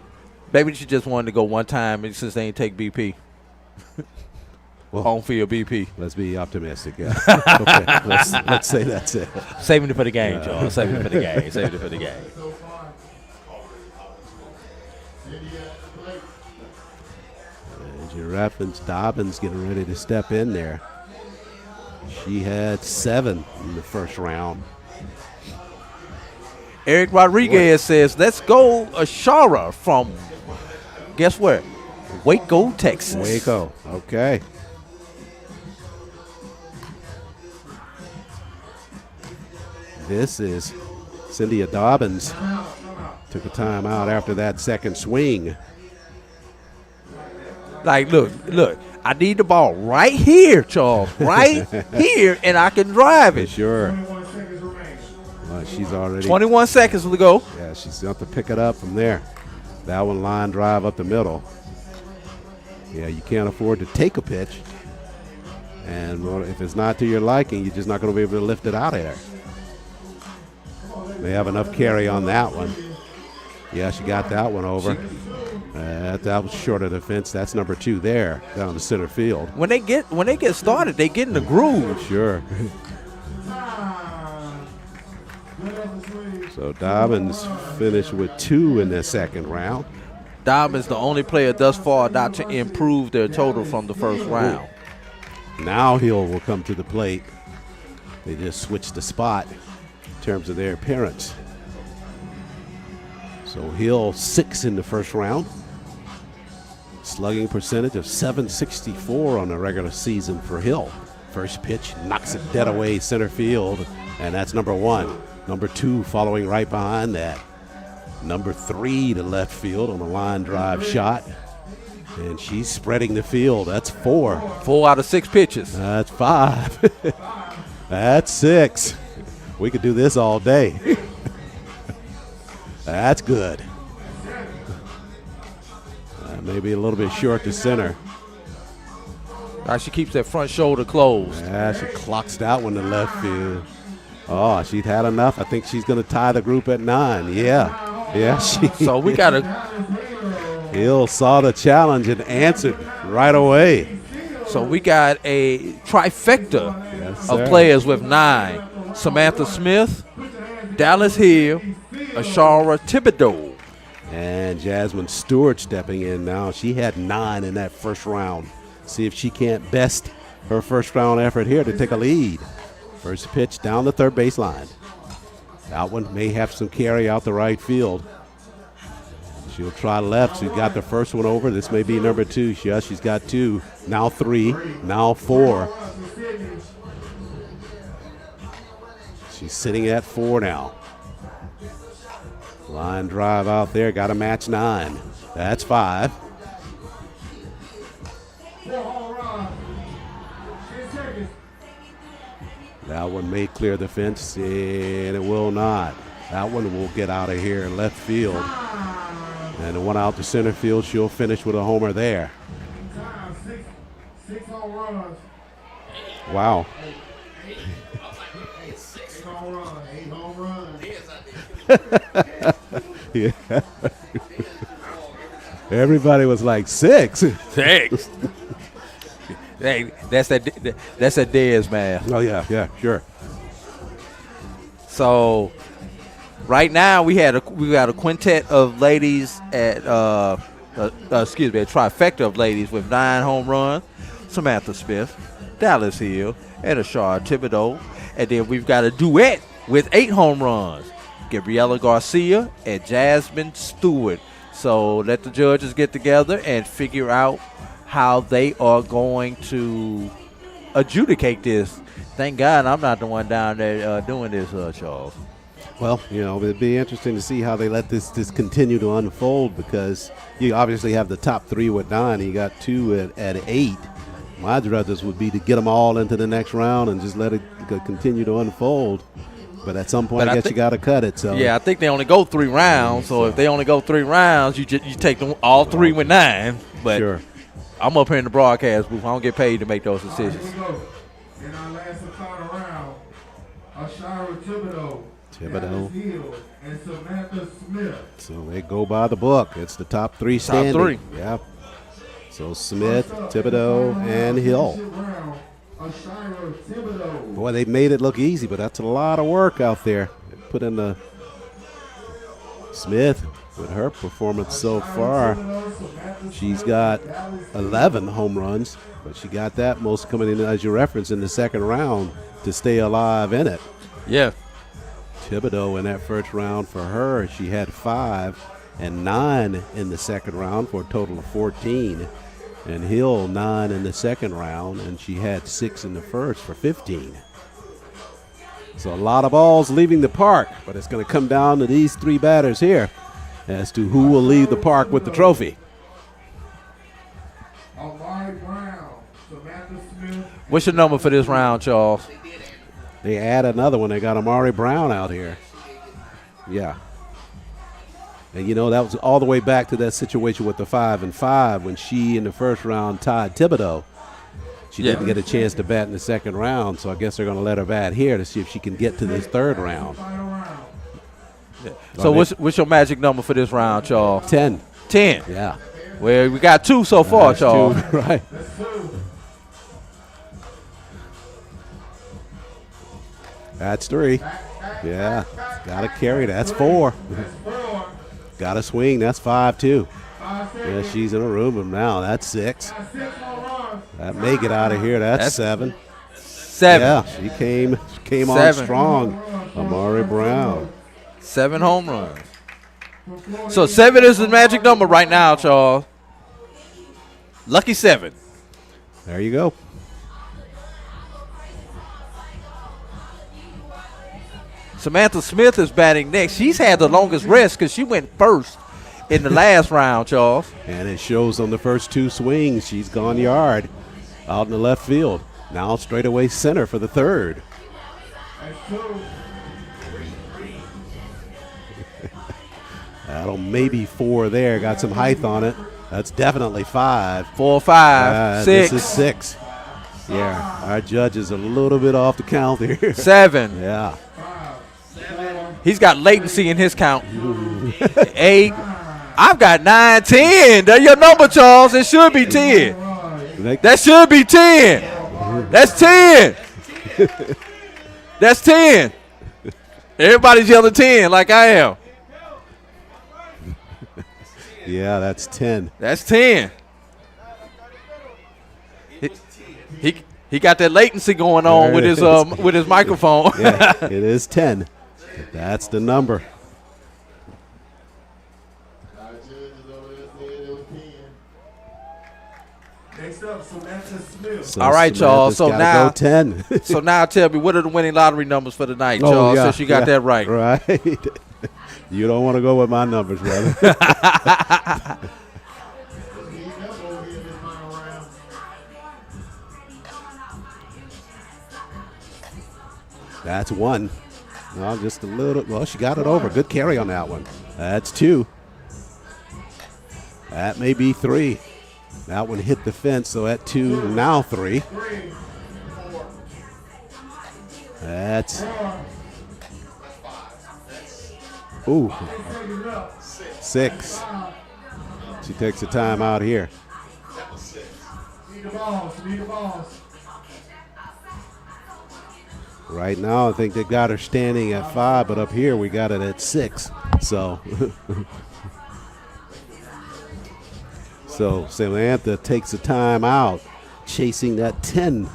Maybe she just wanted to go one time and since they ain't take BP. Well, Home field BP. let's be optimistic. Yeah. Okay, let's say that's it. Saving it for the game, Charles. Saving it for the game. Saving it for the game. As you reference, Dobbins getting ready to step in there. She had 7 in the first round. Eric Rodriguez says, let's go Ashara from, guess where? Waco, Texas. Waco. Okay. This is Cynthia Dobbins. Took a time out after that second swing. Like, look, I need the ball right here, Charles, right here, and I can drive For it. sure. Well, she's already. 21 seconds to go. Yeah, she's got to pick it up from there. That one line drive up the middle. Yeah, you can't afford to take a pitch. And well, if it's not to your liking, you're just not going to be able to lift it out of there. They have enough carry on that one. Yeah, she got that one over. That was short of the fence. That's number 2 there down the center field. When they get started, they get in the groove. Sure. So Dobbins finished with 2 in the second round. Dobbins, the only player thus far not to improve their total from the first round. Now Hill will come to the plate. They just switched the spot in terms of their appearance. So Hill 6 in the first round. Slugging percentage of .764 on the regular season for Hill. First pitch knocks it dead away center field, and that's number 1. Number 2 following right behind that. Number 3 to left field on a line drive shot. And she's spreading the field. That's 4. 4 out of 6 pitches. That's 5. That's 6. We could do this all day. That's good. Maybe a little bit short to center. She keeps that front shoulder closed. Yeah, she clocks that one to left field. Oh, she's had enough. I think she's going to tie the group at 9. Yeah, So we got to. Hill saw the challenge and answered right away. So we got a trifecta Yes, of sir. players with 9. Samantha Smith, Dallas Hill, Ashara Thibodeau. And Jasmine Stewart stepping in now. She had 9 in that first round. See if she can't best her first round effort here to take a lead. First pitch down the third baseline. That one may have some carry out the right field. She'll try left. She got the first one over. This may be number 2. Yes, she's got 2. Now 3. Now 4. She's sitting at 4 now. Line drive out there. Got to match 9. That's 5. That one may clear the fence, and it will not. That one will get out of here in left field. And the one out to center field, she'll finish with a homer there. Six home runs. Wow. 6 home runs. 8 home runs. Yeah. Everybody was like 6. 6. Hey, that's that Dez math. Oh yeah, sure. So right now we got a quintet of ladies at a trifecta of ladies with 9 home runs. Samantha Smith, Dallas Hill, and Ashara Thibodeau. And then we've got a duet with 8 home runs. Gabriela Garcia and Jasmine Stewart. So let the judges get together and figure out how they are going to adjudicate this. Thank God I'm not the one down there doing this, Charles. Well, it'd be interesting to see how they let this continue to unfold, because you obviously have the top 3 with 9, and you got 2 at 8. My druthers would be to get them all into the next round and just let it continue to unfold. But at some point, I guess you got to cut it. So yeah, I think they only go 3 rounds. So if they only go 3 rounds, you take them all 3 with 9. But sure. I'm up here in the broadcast booth. I don't get paid to make those decisions. Here we go. In our last and final round, Ashara Thibodeau, Dallas Hill, and Samantha Smith. So they go by the book. It's the top 3 standing. Top 3. Yeah. So Smith, Thibodeau, and Hill. Ashara Thibodeau. Boy, they made it look easy, but that's a lot of work out there. They put in the Smith with her performance so far. She's got 11 home runs, but she got that most coming in, as you referenced, in the second round to stay alive in it. Yeah. Thibodeau in that first round for her, she had 5 and 9 in the second round for a total of 14. And Hill 9 in the second round, and she had 6 in the first for 15. So a lot of balls leaving the park, but it's going to come down to these 3 batters here as to who will leave the park with the trophy. Amari Brown, Samantha Smith. What's your number for this round, Charles? They add another one. They got Amari Brown out here. Yeah. And, that was all the way back to that situation with the 5 and 5 when she, in the first round, tied Thibodeau. She didn't get a chance to bat in the second round, so I guess they're going to let her bat here to see if she can get to this third round. Yeah. So what's your magic number for this round, Charles? 10. 10. Yeah. Well, we got 2 so far, That's Charles. 2, right. That's 3. Yeah. Got to carry. That's 4. Got to swing. That's 5, too. Yeah, she's in a room of now. That's 6. That may get out of here. That's 7. 7. Yeah, she came on 7. strong. Amari Brown. 7 home runs. So 7 is the magic number right now, Charles. Lucky 7. There you go. Samantha Smith is batting next. She's had the longest rest because she went first in the last round, Charles. And it shows on the first 2 swings. She's gone yard out in the left field. Now straightaway center for the third. That'll maybe 4 there. Got some height on it. That's definitely 5. 4, 5, 6. This is 6. Yeah, our judge is a little bit off the count here. 7. Yeah. He's got latency in his count. 8. I've got 9, 10. That's your number, Charles. It should be 10. That should be 10. That's 10. That's 10. Everybody's yelling 10 like I am. Yeah, that's 10. That's 10. He got that latency going on with his microphone. Yeah, it is 10. That's the number. Next up, Samantha Smith. So All right, y'all. So now, go 10. so now tell me, what are the winning lottery numbers for the night, Charles? Yeah, Since you got that right. Right. You don't want to go with my numbers, brother. That's 1. No, just a little. Well, she got it over. Good carry on that one. That's 2. That may be 3. That one hit the fence, so at 2, now 3. That's. Ooh. 6. She takes a time out here. Right now, I think they got her standing at 5, but up here we got it at 6. So, so Samantha takes a time out, chasing that 10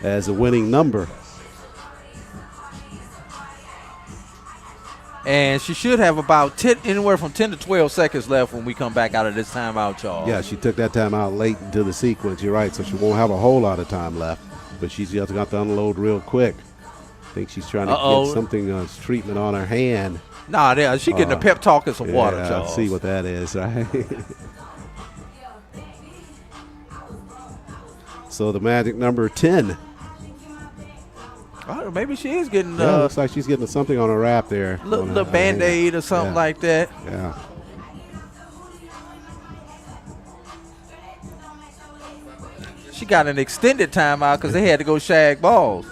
as a winning number. And she should have about 10, anywhere from 10 to 12 seconds left when we come back out of this timeout, Charles. Yeah, she took that time out late into the sequence. You're right, so she won't have a whole lot of time left. But she's got to unload real quick. I think she's trying to get something, treatment on her hand. Nah, she getting a pep talk and some water, Yeah, Charles. I see what that is, right? So the magic number 10. Oh, maybe she is getting Looks like she's getting something on her wrap there. little Band-Aid or something like that. Yeah. She got an extended timeout because they had to go shag balls.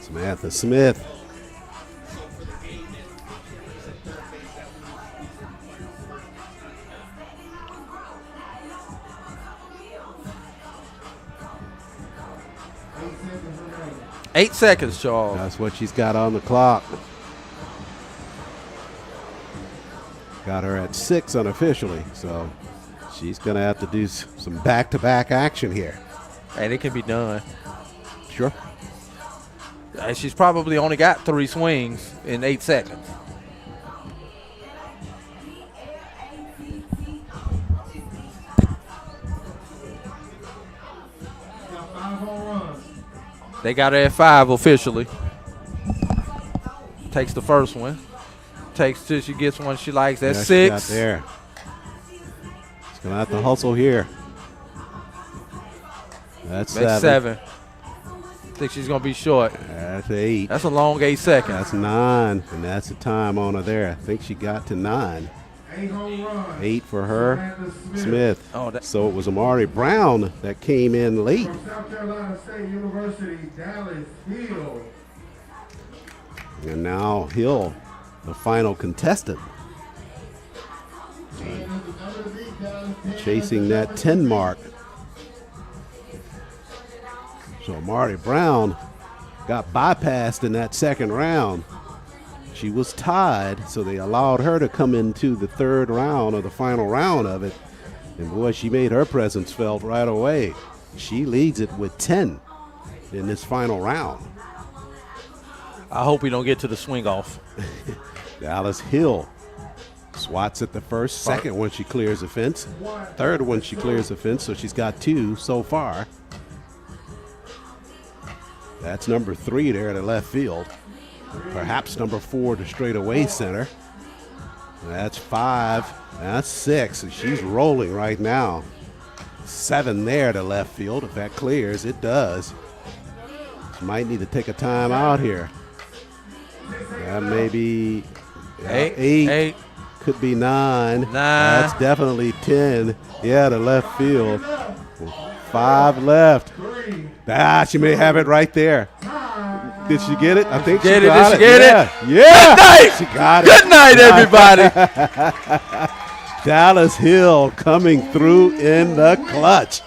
Samantha Smith. Eight seconds, Charles. That's what she's got on the clock. Got her at 6 unofficially, so she's going to have to do some back-to-back action here. And it can be done. Sure. She's probably only got 3 swings in 8 seconds. They got her at 5 officially. Takes the first one. Takes till she gets one she likes. That's 6. She got there. She's going to have to hustle here. That's 7. I think she's going to be short. That's 8. That's a long 8 seconds. That's 9, and that's the time on her there. I think she got to 9. 8 for her, Smith. So it was Amari Brown that came in late. From South Carolina State University, Dallas Hill. And now Hill, the final contestant, chasing that 10 mark. So Amari Brown got bypassed in that second round. She was tied, so they allowed her to come into the third round or the final round of it. And boy, she made her presence felt right away. She leads it with 10 in this final round. I hope we don't get to the swing off. Dallas Hill swats at the first, second one she clears the fence, third one she clears the fence, so she's got 2 so far. That's number 3 there to left field. Perhaps number 4 to straightaway center. That's 5. That's 6. And she's rolling right now. 7 there to left field. If that clears, it does. She might need to take a time out here. That may be 8. Could be 9. That's definitely 10. Yeah, to left field. 5 left. She may have it right there. Did she get it? I think she got it. Did she get it? Yeah. Good night. She got it. Good night, everybody. Dallas Hill coming through in the clutch.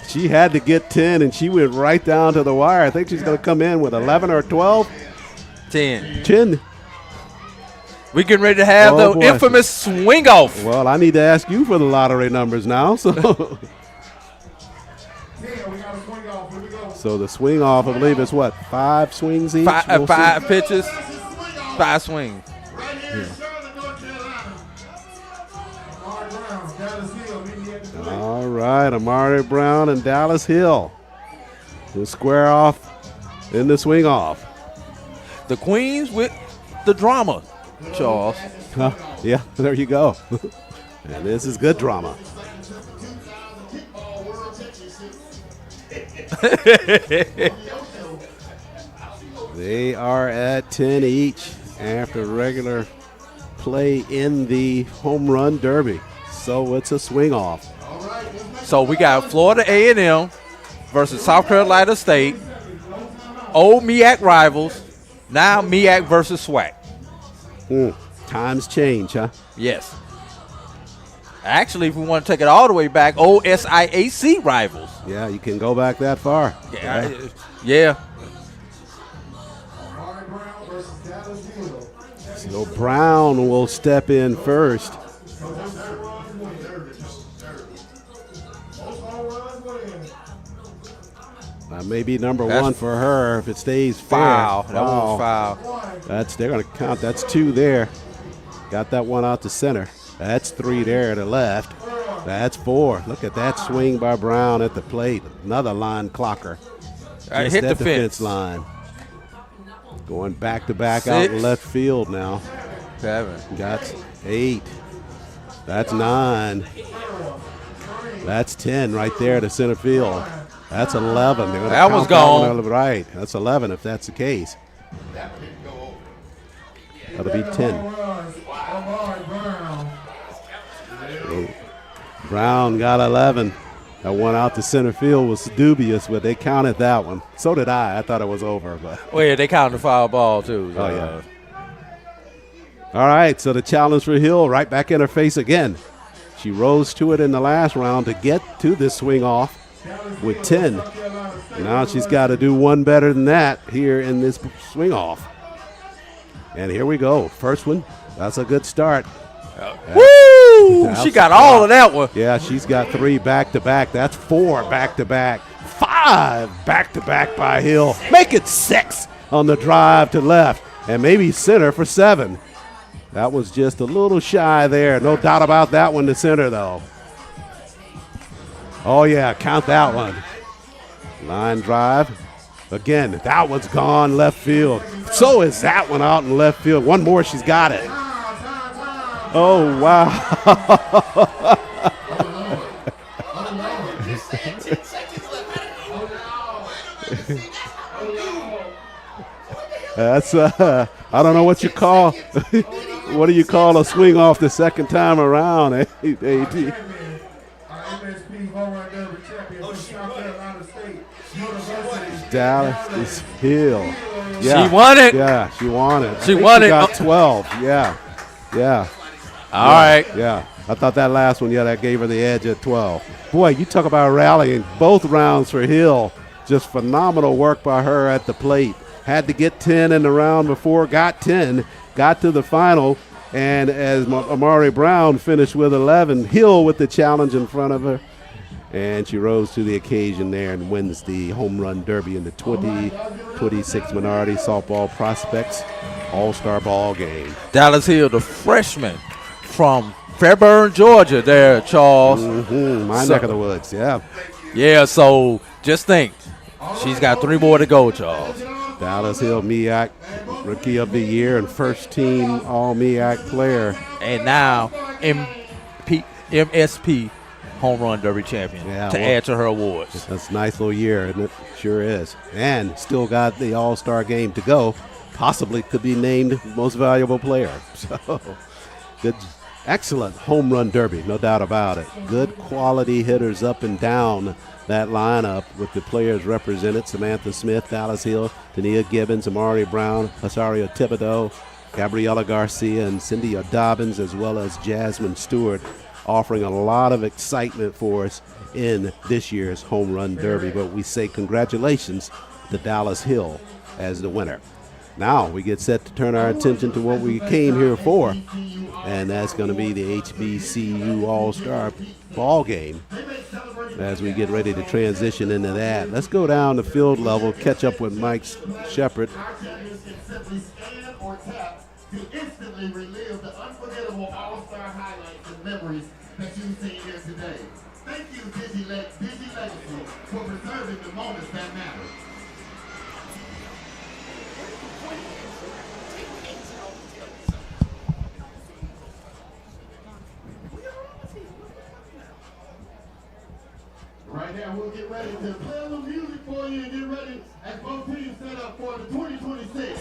She had to get 10, and she went right down to the wire. I think she's going to come in with 11 or 12. 10. We getting ready to have the infamous swing off. Well, I need to ask you for the lottery numbers now. So the swing off, I believe, is what, 5 swings each? 5 pitches, 5 swings. All right, Amari Brown and Dallas Hill will square off in the swing off. The Queens with the drama, Charles. Yeah, there you go. And this is good drama. They are at 10 each after regular play in the home run derby. So it's a swing off. So we got Florida A&M versus South Carolina State. Old MEAC rivals. Now MEAC versus SWAC. Times change, huh? Yes. Actually, if we want to take it all the way back, old SIAC rivals. Yeah, you can go back that far. Yeah. So Brown will step in first. Maybe number 1 for her if it stays fair. Foul. That was foul. They're going to count. That's 2 there. Got that one out to center. That's 3 there to left. That's 4. Look at that swing by Brown at the plate. Another line clocker. Just hit the fence line. Going back to back out in left field now. 7. Got 8. That's 9. That's 10 right there to center field. That's 11. That was gone. Right. That's 11 if that's the case. That'll be 10. Brown got 11. That one out to center field was dubious, but they counted that one. So did I. I thought it was over. But they counted the foul ball, too. Oh, yeah. All right, so the challenge for Hill right back in her face again. She rose to it in the last round to get to this swing off with 10. Now she's got to do one better than that here in this swing off. And here we go. First one. That's a good start. Woo! She got all of that one. Yeah, she's got 3 back-to-back. That's 4 back-to-back. 5 back-to-back by Hill. Make it 6 on the drive to left. And maybe center for 7. That was just a little shy there. No doubt about that one to center, though. Oh, yeah, count that one. Line drive. Again, that one's gone left field. So is that one out in left field. One more, she's got it. Oh, wow. That's, I don't know what you call, what do you call a swing off the second time around, AT? Dallas Hill. Yeah. She won it. Yeah, she won it. She won it. Got 12. Yeah. All right. Yeah. I thought that last one, that gave her the edge at 12. Boy, you talk about rallying. Both rounds for Hill. Just phenomenal work by her at the plate. Had to get 10 in the round before, got 10, got to the final, and as Amari Brown finished with 11, Hill with the challenge in front of her. and she rose to the occasion there and wins the home run derby in the 2026 Minority Softball Prospects All-Star Ball Game. Dallas Hill, the freshman from Fairburn, Georgia there, Charles. My neck of the woods, yeah. Yeah, so just think, she's got 3 more to go, Charles. Dallas Hill MEAC Rookie of the Year and first team All-MEAC player. And now MSP Home Run Derby champion add to her awards. That's a nice little year, isn't it? Sure is. And still got the All-Star game to go. Possibly could be named most valuable player. So good, excellent home run derby, no doubt about it. Good quality hitters up and down that lineup with the players represented: Samantha Smith, Dallas Hill, Tania Gibbons, Amari Brown, Hasaria Thibodeau, Gabriela Garcia, and Cindy Dobbins, as well as Jasmine Stewart, offering a lot of excitement for us in this year's home run derby. But we say congratulations to Dallas Hill as the winner. Now we get set to turn our attention to what we came here for, and that's going to be the HBCU All-Star Ball Game. As we get ready to transition into that, let's go down to field level, catch up with Mike Shepard. To instantly relive the unforgettable All-Star highlights and memories that you've seen here today. Thank you, Digi Legacy, for preserving the moments that matter. Right now, we'll get ready to play a little music for you and get ready as both teams set up for the 2026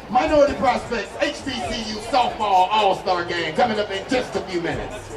Minority Prospects HBCU Softball All-Star Game coming up in just a few minutes.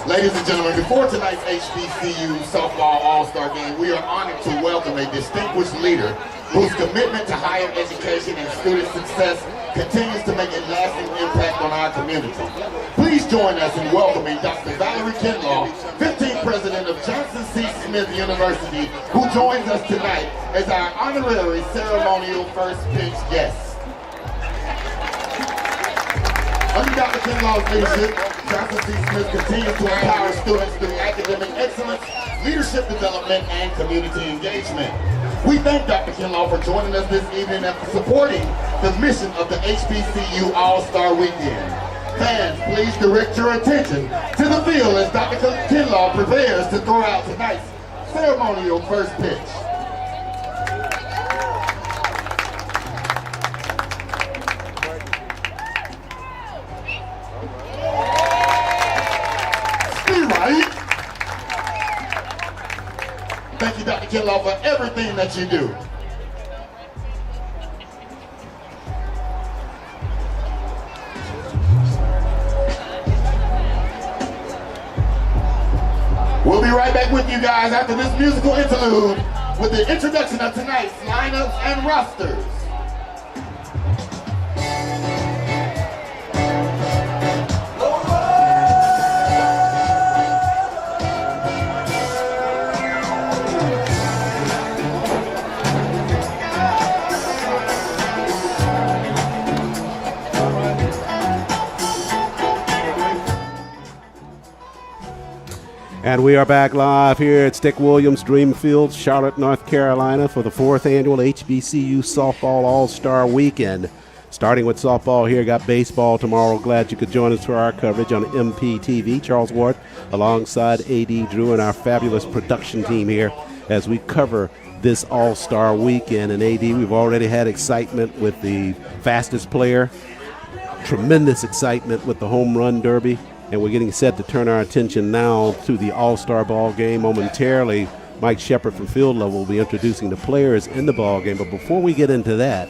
Ladies and gentlemen, before tonight's HBCU Softball All-Star Game, we are honored to welcome a distinguished leader whose commitment to higher education and student success continues to make a lasting impact on our community. Please join us in welcoming Dr. Valerie Kinlaw, 15th President of Johnson C. Smith University, who joins us tonight as our honorary ceremonial first pitch guest. Under Dr. Kinlaw's leadership, Johnson C. Smith continues to empower students through academic excellence, leadership development, and community engagement. We thank Dr. Kinlaw for joining us this evening and for supporting the mission of the HBCU All-Star Weekend. Fans, please direct your attention to the field as Dr. Kinlaw prepares to throw out tonight's ceremonial first pitch. Thank you, Dr. Kinlaw, for everything that you do. We'll be right back with you guys after this musical interlude with the introduction of tonight's lineups and rosters. And we are back live here at Stick Williams Dream Field, Charlotte, North Carolina, for the 4th annual HBCU Softball All-Star Weekend. Starting with softball here, got baseball tomorrow. Glad you could join us for our coverage on MPTV. Charles Ward alongside A.D. Drew and our fabulous production team here as we cover this All-Star Weekend. And A.D., we've already had excitement with the fastest player, tremendous excitement with the home run derby. And we're getting set to turn our attention now to the All-Star ball game. Momentarily, Mike Shepard from Field Level will be introducing the players in the ball game. But before we get into that,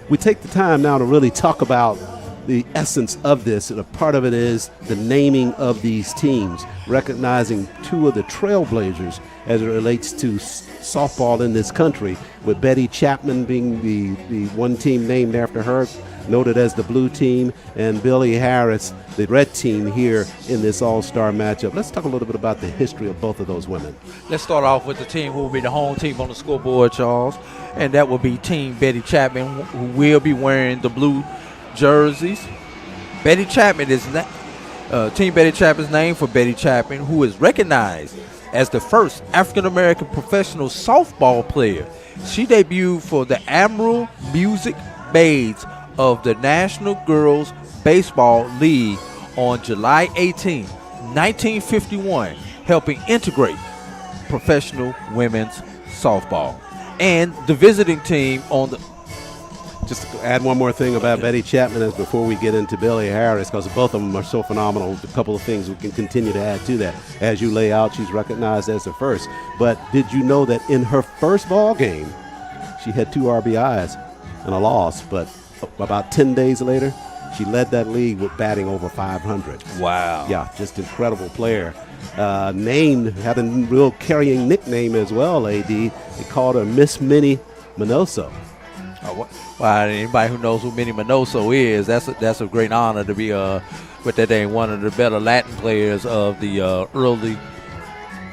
we take the time now to really talk about the essence of this. And a part of it is the naming of these teams, recognizing two of the trailblazers as it relates to softball in this country, with Betty Chapman being the one team named after her, noted as the blue team, and Billy Harris, the red team here in this all-star matchup. Let's talk a little bit about the history of both of those women. Let's start off with the team who will be the home team on the scoreboard, Charles, and that will be Team Betty Chapman, who will be wearing the blue jerseys. Betty Chapman is Team Betty Chapman is named for Betty Chapman, who is recognized as the first African-American professional softball player. She debuted for the Admiral Music Maids of the National Girls Baseball League on July 18, 1951, helping integrate professional women's softball. And the visiting team on the... Just to add one more thing about Betty Chapman as before we get into Billy Harris, because both of them are so phenomenal. A couple of things we can continue to add to that. As you lay out, she's recognized as the first. But did you know that in her first ball game, she had 2 RBIs and a loss, but about 10 days later, she led that league with batting over 500. Wow. Yeah, just incredible player. Named, had a real carrying nickname as well, A.D. They called her Miss Minnie Minoso. Well, anybody who knows who Minnie Minoso is, that's a great honor to be with that name, one of the better Latin players of the early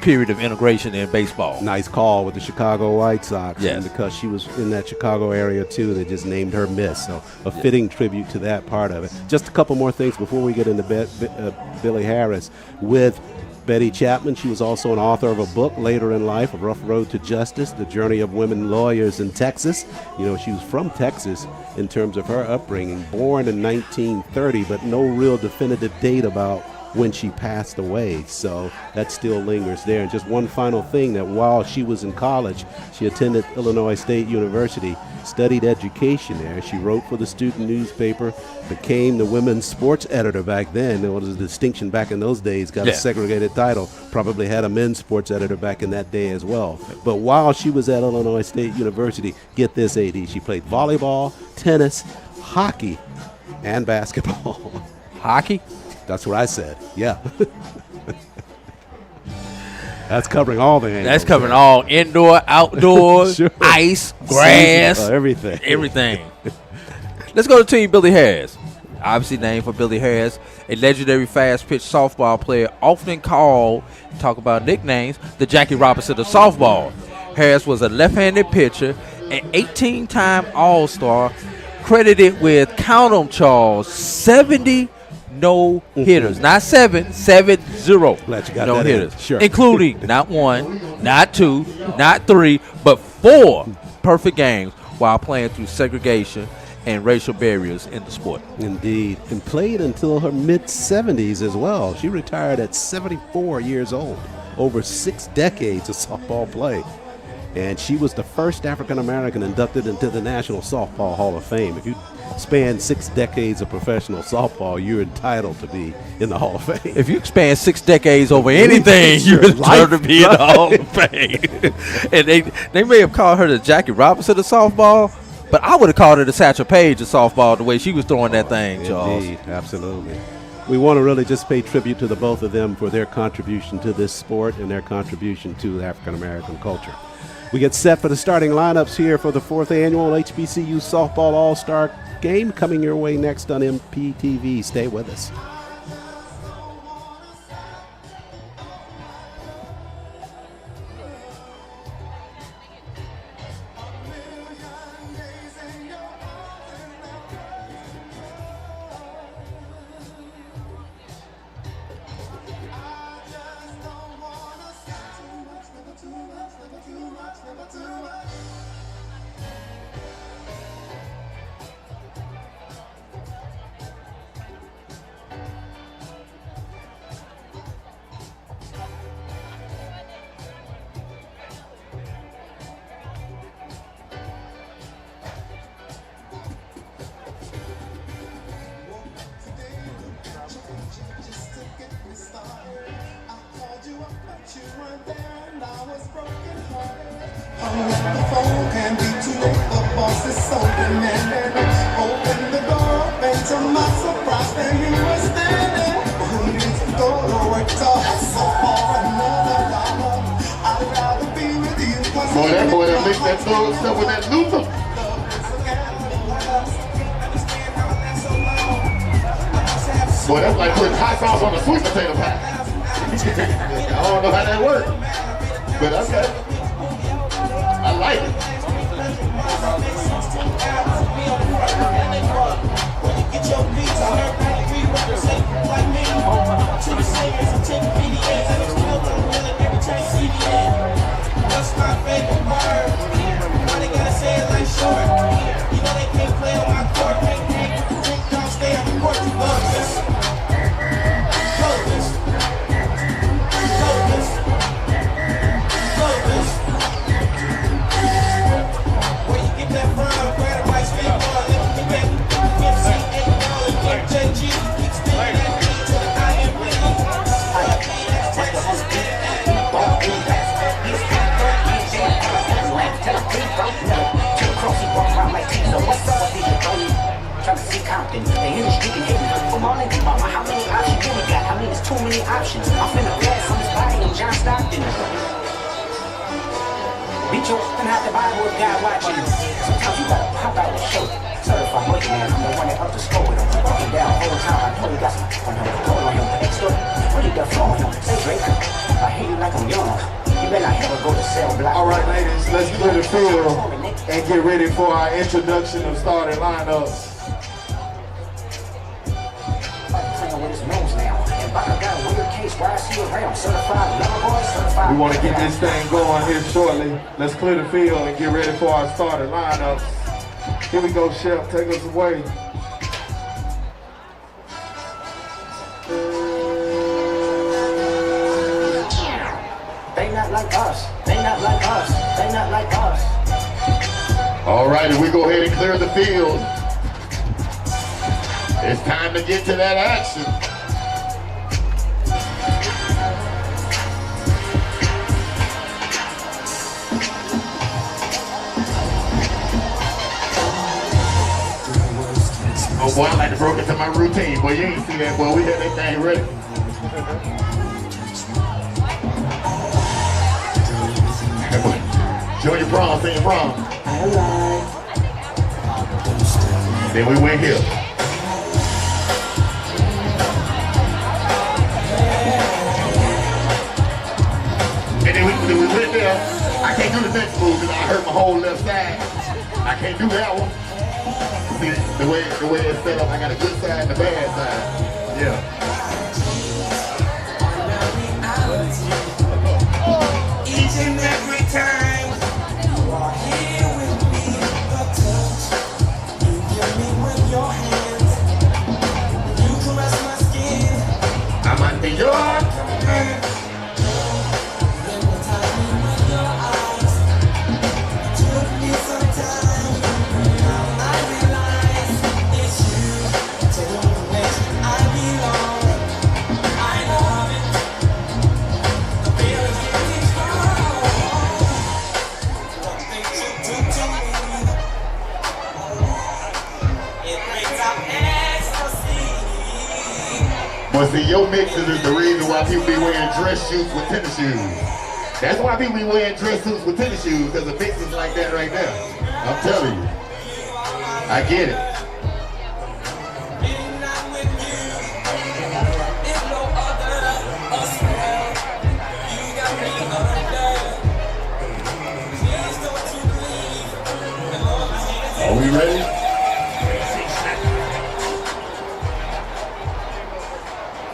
period of integration in baseball. Nice call with the Chicago White Sox. Yes. And because she was in that Chicago area too, they just named her Miss. So a fitting tribute to that part of it. Just a couple more things before we get into Billy Harris. With Betty Chapman, she was also an author of a book later in life, A Rough Road to Justice, The Journey of Women Lawyers in Texas. You know, she was from Texas in terms of her upbringing, born in 1930, but no real definitive date about when she passed away, so that still lingers there. And just one final thing, that while she was in college, she attended Illinois State University, studied education there. She wrote for the student newspaper, became the women's sports editor back then. There was a distinction back in those days, got a segregated title, probably had a men's sports editor back in that day as well. But while she was at Illinois State University, get this, AD, she played volleyball, tennis, hockey, and basketball. Hockey? That's what I said. Yeah. That's covering all the angles. That's covering all indoor, outdoor, Sure. ice, grass, everything. Everything. Let's go to Team Billy Harris. Obviously named for Billy Harris, a legendary fast-pitch softball player, often called, talk about nicknames, the Jackie Robinson of softball. Harris was a left-handed pitcher, an 18-time All-Star, credited with, count 'em, Charles, 70 no-hitters. Not 70. Glad you got no-hitters. Sure. Including not 1, not 2, not 3, but 4 perfect games while playing through segregation and racial barriers in the sport. Indeed. And played until her mid-70s as well. She retired at 74 years old. Over 6 decades of softball play. And she was the first African-American inducted into the National Softball Hall of Fame. If you span 6 decades of professional softball, you're entitled to be in the Hall of Fame. If you span 6 decades over anything, you're entitled to be in the Hall of Fame. And they may have called her the Jackie Robinson of softball, but I would have called her the Satchel Paige of softball, the way she was throwing that thing, Charles. Indeed, absolutely. We want to really just pay tribute to the both of them for their contribution to this sport and their contribution to African-American culture. We get set for the starting lineups here for the 4th annual HBCU Softball All-Star Game, coming your way next on MPTV. Stay with us. mix that thug stuff with that Luther. Boy, that's like putting hot sauce on a sweet potato pie. I don't know how that works, but okay. I like it. Get your beats on everybody represent like me. To the singers and 10 PDAs, I just know I'm willing every time CDA. What's my favorite word? Why they gotta say it like short? You know they can't play on my court. Drink, don't stay on the court. You love this. Love this. Love this. Love this. Where you get that from? Grab a white spin ball, let me get MC8 and JG. Keep spinning that beat to the IMB. Trying to see Compton, they in the street and hitting from all in the mama. How many options do we got? I mean, it's too many options. I'm finna pass on this body, I'm John Stockton. Beat your and have the Bible with God watching. Sometimes you gotta pop out the show. Certified working man, I'm the one that up the score with him. Walking down the whole time, I know he got some on him. Hold on him, extra. What you got flow on him? Say Drake, I hate you like I'm young. You better not ever go to cell block. All right, ladies, let's clear the field and get ready for our introduction of starting lineups. We want to get this thing going here shortly. Let's clear the field and get ready for our starting lineups. Here we go, Chef. Take us away. They not like us. They not like us. They not like us. All right, we go ahead and clear the field. It's time to get to that action. Oh boy, I like to broke into my routine. Boy, you ain't see that, boy. We had that thing ready. Junior prom, senior prom. Then we went here. And then we went there. I can't do the next move because I hurt my whole left side. I can't do that one. See, the way it's set up, I got a good side and a bad side. Yeah. Each and every time you are here with me, the touch you give me with your hands, you caress my skin. I'm under your command. Hypnotize me with your eyes. It took me some time. I realize it's you. To which I belong. I love it. The feeling's getting strong. What things you do to me, it brings out ecstasy. But see, your mixes is the reason why people be wearing dress shoes with tennis shoes. That's why people be wearing dress suits with tennis shoes, because the mix is like that right there. I'm telling you. I get it. Being not with you, if no other as well. You got me under. Please don't you leave. Are we ready?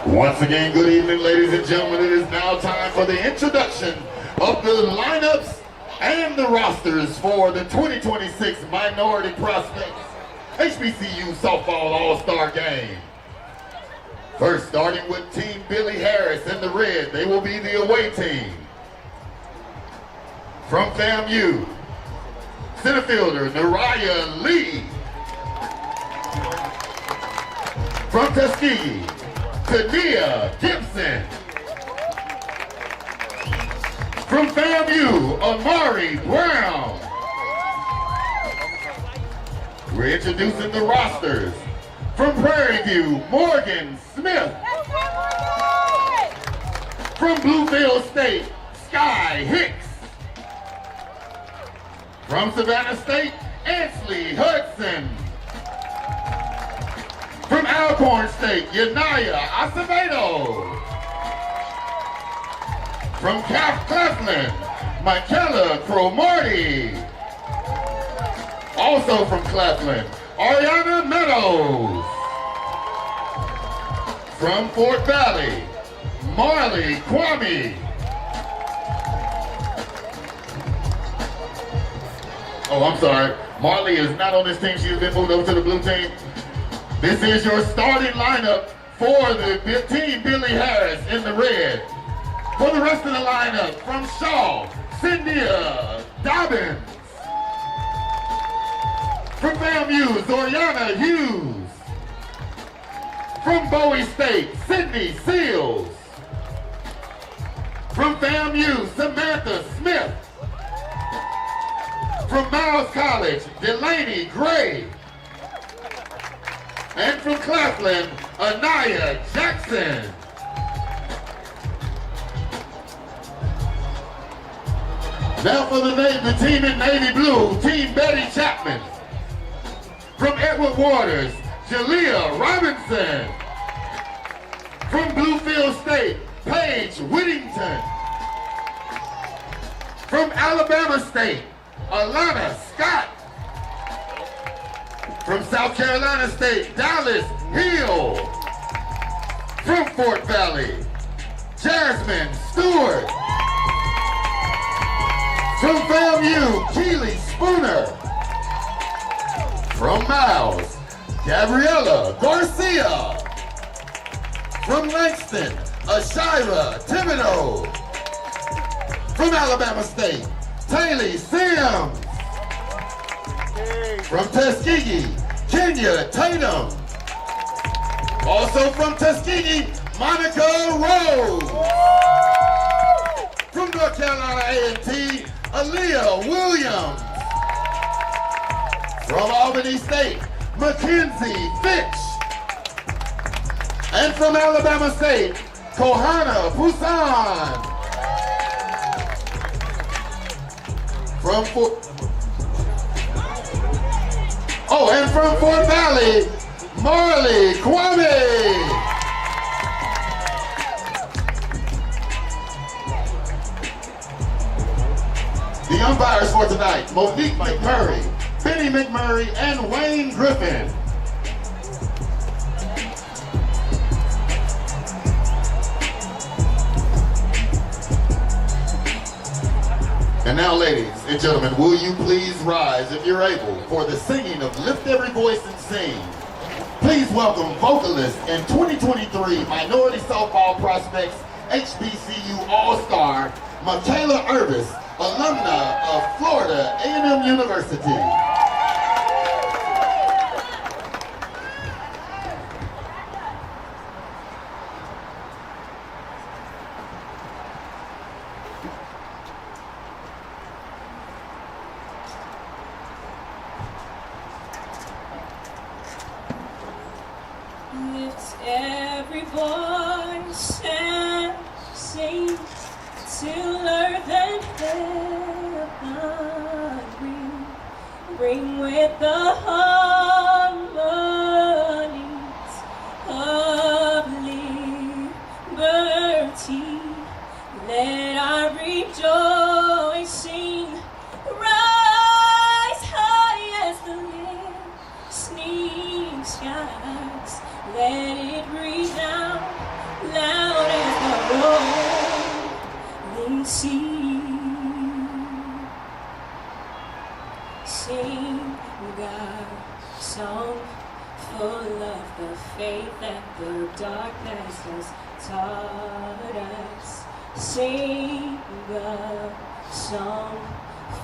Once again, good evening, ladies and gentlemen. It is now time for the introduction of the lineups and the rosters for the 2026 Minority Prospects HBCU Softball All-Star Game. First, starting with Team Billy Harris in the red, they will be the away team. From FAMU, center fielder Naraya Lee. From Tuskegee, Tania Gibson. From FAMU, Amari Brown. We're introducing the rosters. From Prairie View, Morgan Smith. From Bluefield State, Sky Hicks. From Savannah State, Ansley Hudson. From Alcorn State, Yanaya Acevedo. From Cleveland, Michaela Cromartie. Also from Cleveland, Ariana Meadows. From Fort Valley, Marley Kwame. Oh, I'm sorry. Marley is not on this team. She has been moved over to the blue team. This is your starting lineup for the team Billy Harris in the red. For the rest of the lineup, from Shaw, Cynthia Dobbins. From FAMU, Zoriana Hughes. From Bowie State, Sydney Seals. From FAMU, Samantha Smith. From Miles College, Delaney Gray. And from Claflin, Anaya Jackson. Now for the team in navy blue, Team Betty Chapman. From Edward Waters, Jalea Robinson. From Bluefield State, Paige Whittington. From Alabama State, Alana Scott. From South Carolina State, Dallas Hill. From Fort Valley, Jasmine Stewart. From FAMU, Keely Spooner. From Miles, Gabriella Garcia. From Langston, Ashira Thibodeau. From Alabama State, Taylor Sims. From Tuskegee, Kenya Tatum. Also from Tuskegee, Monica Rose. From North Carolina A&T, Aaliyah Williams. From Albany State, Mackenzie Fitch. And from Alabama State, Kohana Busan. From and from Fort Valley, Marley Kwame. The umpires for tonight, Monique McMurray, Benny McMurray, and Wayne Griffin. And now, ladies and gentlemen, will you please rise, if you're able, for the singing of Lift Every Voice and Sing. Please welcome vocalist and 2023 Minority Softball Prospects HBCU All-Star, Michaela Irvis, alumna of Florida A&M University. Lift every voice and sing till earth and heaven ring with the harmonies of liberty. Let our rejoicing rise high as the listening skies. Let it resound loud as the rolling sea. Sing God's song full of the faith that the darkness has taught us. Sing God's song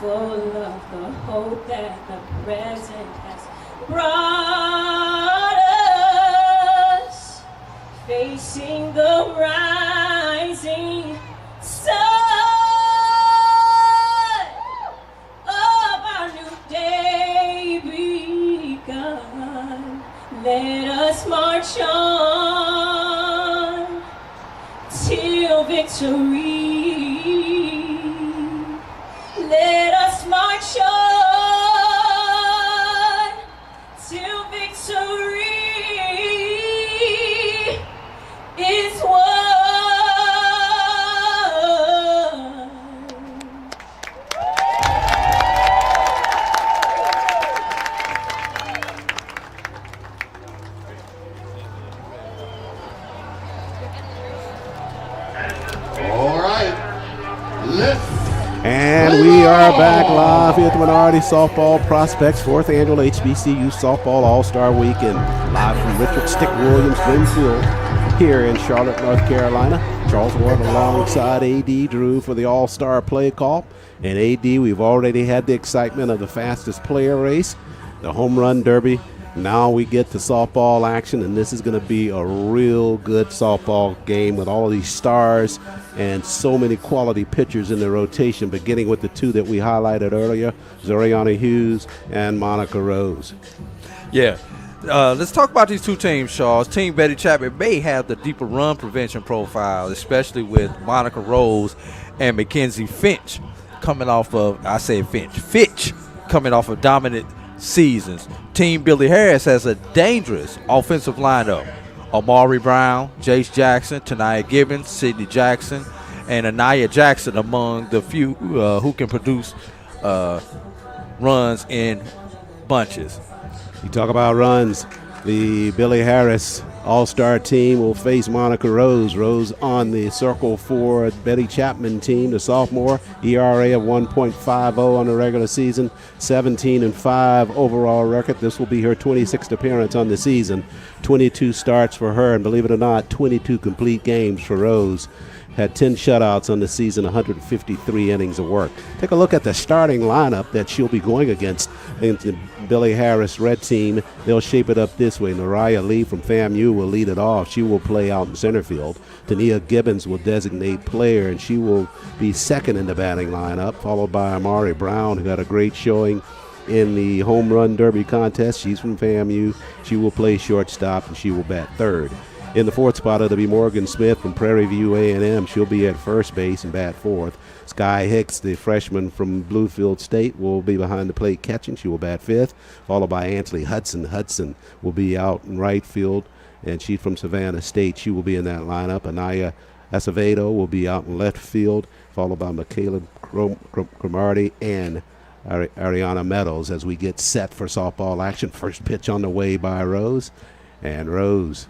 full of the hope that the present has brought us. Facing the rising sun of our new day begun. Let us march on till victory. Let us march on is one. All right. And we are back live here at the Minority Softball Prospects 4th Annual HBCU Softball All-Star Weekend. Live from Richard Stick Williams Gym Field here in Charlotte, North Carolina. Charles Ward alongside A.D. Drew for the All-Star play call. And A.D., we've already had the excitement of the fastest player race, the home run derby. Now we get to softball action, and this is going to be a real good softball game with all of these stars and so many quality pitchers in the rotation, beginning with the two that we highlighted earlier, Zoriana Hughes and Monica Rose. Yeah. Let's talk about these two teams, Charles. Team Betty Chapman may have the deeper run prevention profile, especially with Monica Rose and Mackenzie Finch coming off of, Fitch coming off of dominant seasons. Team Billy Harris has a dangerous offensive lineup. Amari Brown, Jace Jackson, Tanaya Gibbons, Sydney Jackson, and Anaya Jackson among the few who can produce runs in bunches. You talk about runs. The Billy Harris All-Star team will face Monica Rose. Rose on the circle for Betty Chapman team, the sophomore. ERA of 1.50 on the regular season, 17-5 overall record. This will be her 26th appearance on the season. 22 starts for her, and believe it or not, 22 complete games for Rose. Had 10 shutouts on the season, 153 innings of work. Take a look at the starting lineup that she'll be going against in the Billy Harris red team. They'll shape it up this way. Naraya Lee from FAMU will lead it off. She will play out in center field. Tania Gibbons will designate player, and she will be second in the batting lineup, followed by Amari Brown, who had a great showing in the home run derby contest. She's from FAMU. She will play shortstop, and she will bat third. In the fourth spot, it'll be Morgan Smith from Prairie View A&M. She'll be at first base and bat fourth. Sky Hicks, the freshman from Bluefield State, will be behind the plate catching. She will bat fifth, followed by Ansley Hudson. Hudson will be out in right field, and she's from Savannah State. She will be in that lineup. Anaya Acevedo will be out in left field, followed by Michaela Cromartie and Ariana Meadows as we get set for softball action. First pitch on the way by Rose, and Rose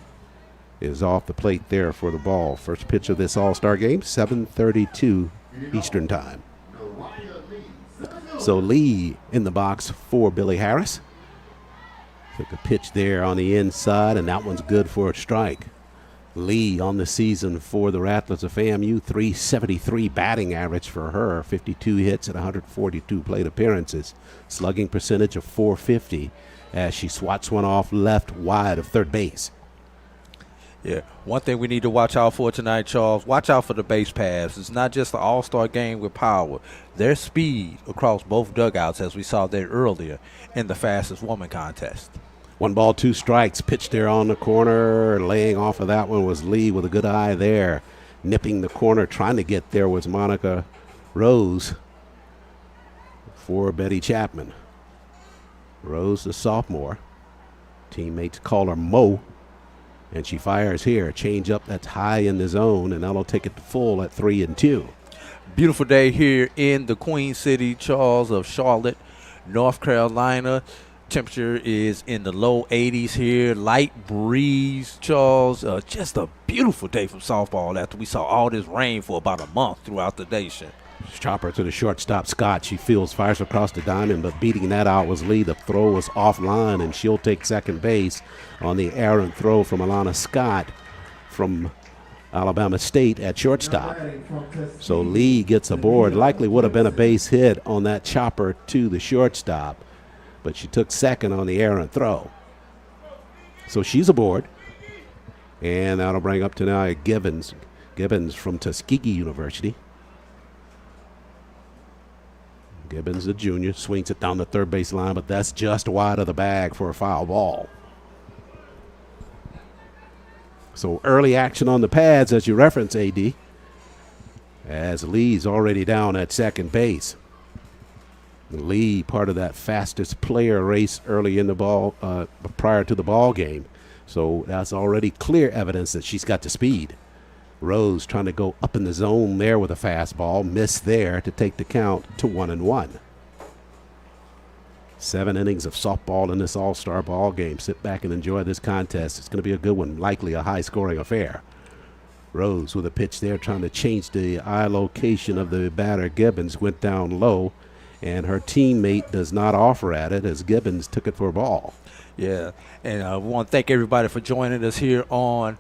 is off the plate there for the ball. First pitch of this All-Star game, 7:32 Eastern Time. So Lee in the box for Billy Harris. Took a pitch there on the inside, and that one's good for a strike. Lee on the season for the Rattlers of FAMU, 373 batting average for her, 52 hits at 142 plate appearances, slugging percentage of .450 as she swats one off left wide of third base. Yeah, one thing we need to watch out for tonight, Charles, watch out for the base paths. It's not just the all-star game with power. There's speed across both dugouts, as we saw there earlier in the fastest woman contest. 1-2 strikes, pitched there on the corner. Laying off of that one was Lee with a good eye there. Nipping the corner, trying to get there was Monica Rose for Betty Chapman. Rose, the sophomore. Teammates call her Mo. And she fires here, a changeup that's high in the zone, and that'll take it to full at 3-2. Beautiful day here in the Queen City, Charles, of Charlotte, North Carolina. Temperature is in the low 80s here. Light breeze, Charles. Just a beautiful day from softball after we saw all this rain for about a month throughout the nation. Chopper to the shortstop, Scott. She fields, fires across the diamond, but beating that out was Lee. The throw was offline, and she'll take second base on the errant throw from Alana Scott from Alabama State at shortstop. So Lee gets aboard. Likely would have been a base hit on that chopper to the shortstop, but she took second on the errant throw. So she's aboard. And that'll bring up Tanaya Gibbons. Gibbons from Tuskegee University. Gibbons, the junior, swings it down the third base line, but that's just wide of the bag for a foul ball. So early action on the pads, as you reference, AD, as Lee's already down at second base. Lee, part of that fastest player race early in the ball, prior to the ball game. So that's already clear evidence that she's got the speed. Rose trying to go up in the zone there with a fastball, missed there to take the count to 1-1. 7 innings of softball in this all-star ball game. Sit back and enjoy this contest. It's going to be a good one, likely a high-scoring affair. Rose with a pitch there trying to change the eye location of the batter. Gibbons went down low, and her teammate does not offer at it as Gibbons took it for a ball. Yeah, and I want to thank everybody for joining us here on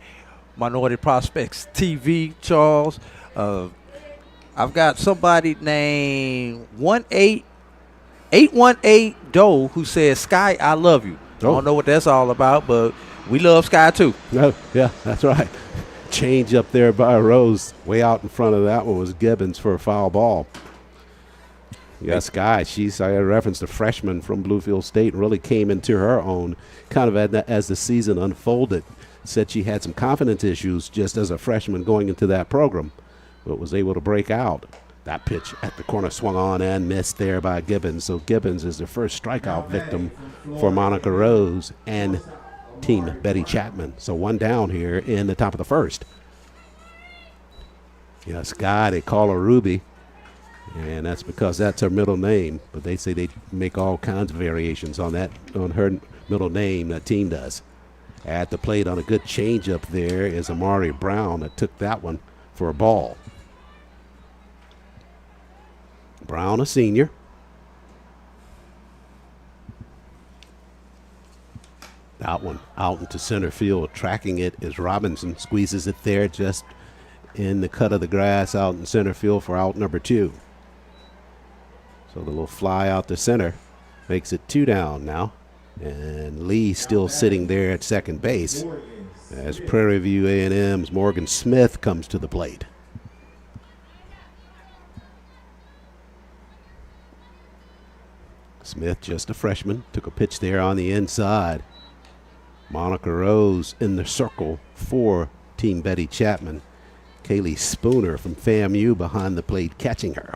Minority Prospects TV, Charles. I've got somebody named 818 Doe who says, Sky, I love you. I don't know what that's all about, but we love Sky too. No, yeah, that's right. Change up there by Rose. Way out in front of that one was Gibbons for a foul ball. Yeah, Sky, I referenced a freshman from Bluefield State, really came into her own kind of as the season unfolded. Said she had some confidence issues just as a freshman going into that program, but was able to break out. That pitch at the corner swung on and missed there by Gibbons. So Gibbons is the first strikeout victim for Monica Rose and Team Betty Chapman. So one down here in the top of the first. Yeah, Sky, they call her Ruby, and that's because that's her middle name. But they say they make all kinds of variations on her middle name, that team does. At the plate on a good changeup there is Amari Brown that took that one for a ball. Brown, a senior. That one out into center field. Tracking it is Robinson. Squeezes it there just in the cut of the grass out in center field for out number 2. So the little fly out to center makes it 2 down now. And Lee still sitting there at second base as Prairie View A&M's Morgan Smith comes to the plate. Smith, just a freshman, took a pitch there on the inside. Monica Rose in the circle for Team Betty Chapman. Kaylee Spooner from FAMU behind the plate catching her.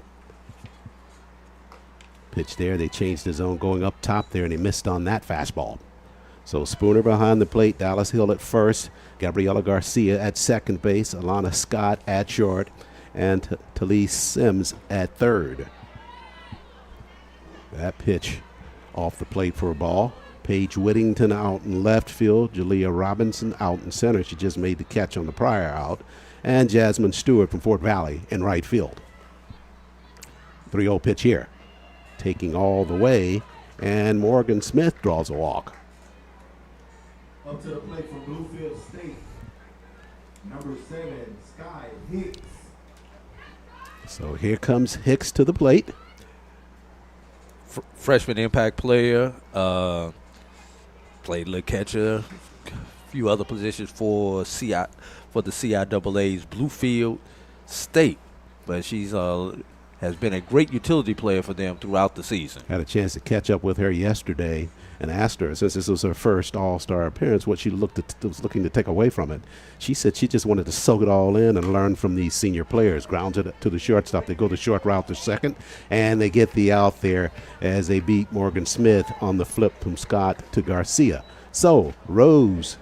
Pitch there, they changed the zone going up top there, and he missed on that fastball. So Spooner behind the plate, Dallas Hill at first, Gabriela Garcia at second base, Alana Scott at short, and Talise Sims at third. That pitch off the plate for a ball. Paige Whittington out in left field, Jalea Robinson out in center. She just made the catch on the prior out. And Jasmine Stewart from Fort Valley in right field. 3-0 pitch here. Taking all the way, and Morgan Smith draws a walk. Up to the plate from Bluefield State, number 7, Sky Hicks. So here comes Hicks to the plate. Freshman impact player, played little catcher, a few other positions for the CIAA's Bluefield State, but she's has been a great utility player for them throughout the season. Had a chance to catch up with her yesterday and asked her, since this was her first All-Star appearance, what she was looking to take away from it. She said she just wanted to soak it all in and learn from these senior players. Grounds it to the shortstop. They go the short route to second, and they get the out there as they beat Morgan Smith on the flip from Scott to Garcia. So Rose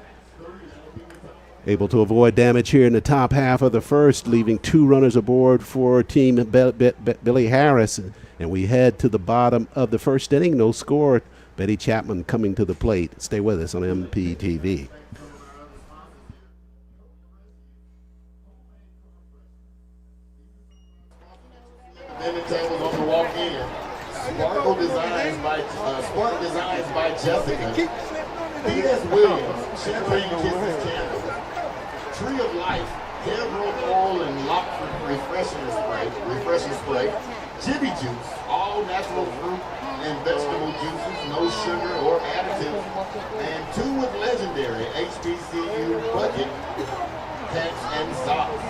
able to avoid damage here in the top half of the first, leaving 2 runners aboard for Team Billy Harris. And we head to the bottom of the first inning. No score. Betty Chapman coming to the plate. Stay with us on MPTV. Tables on the walk in. Spark Designs by Jessica. P.S. Williams, Champagne Kisses Candle. Tree of Life, hair growth oil and lock refreshing spray. Jibby Juice, all natural fruit and vegetable juices, no sugar or additives. And 2 with legendary HBCU bucket, pants and socks.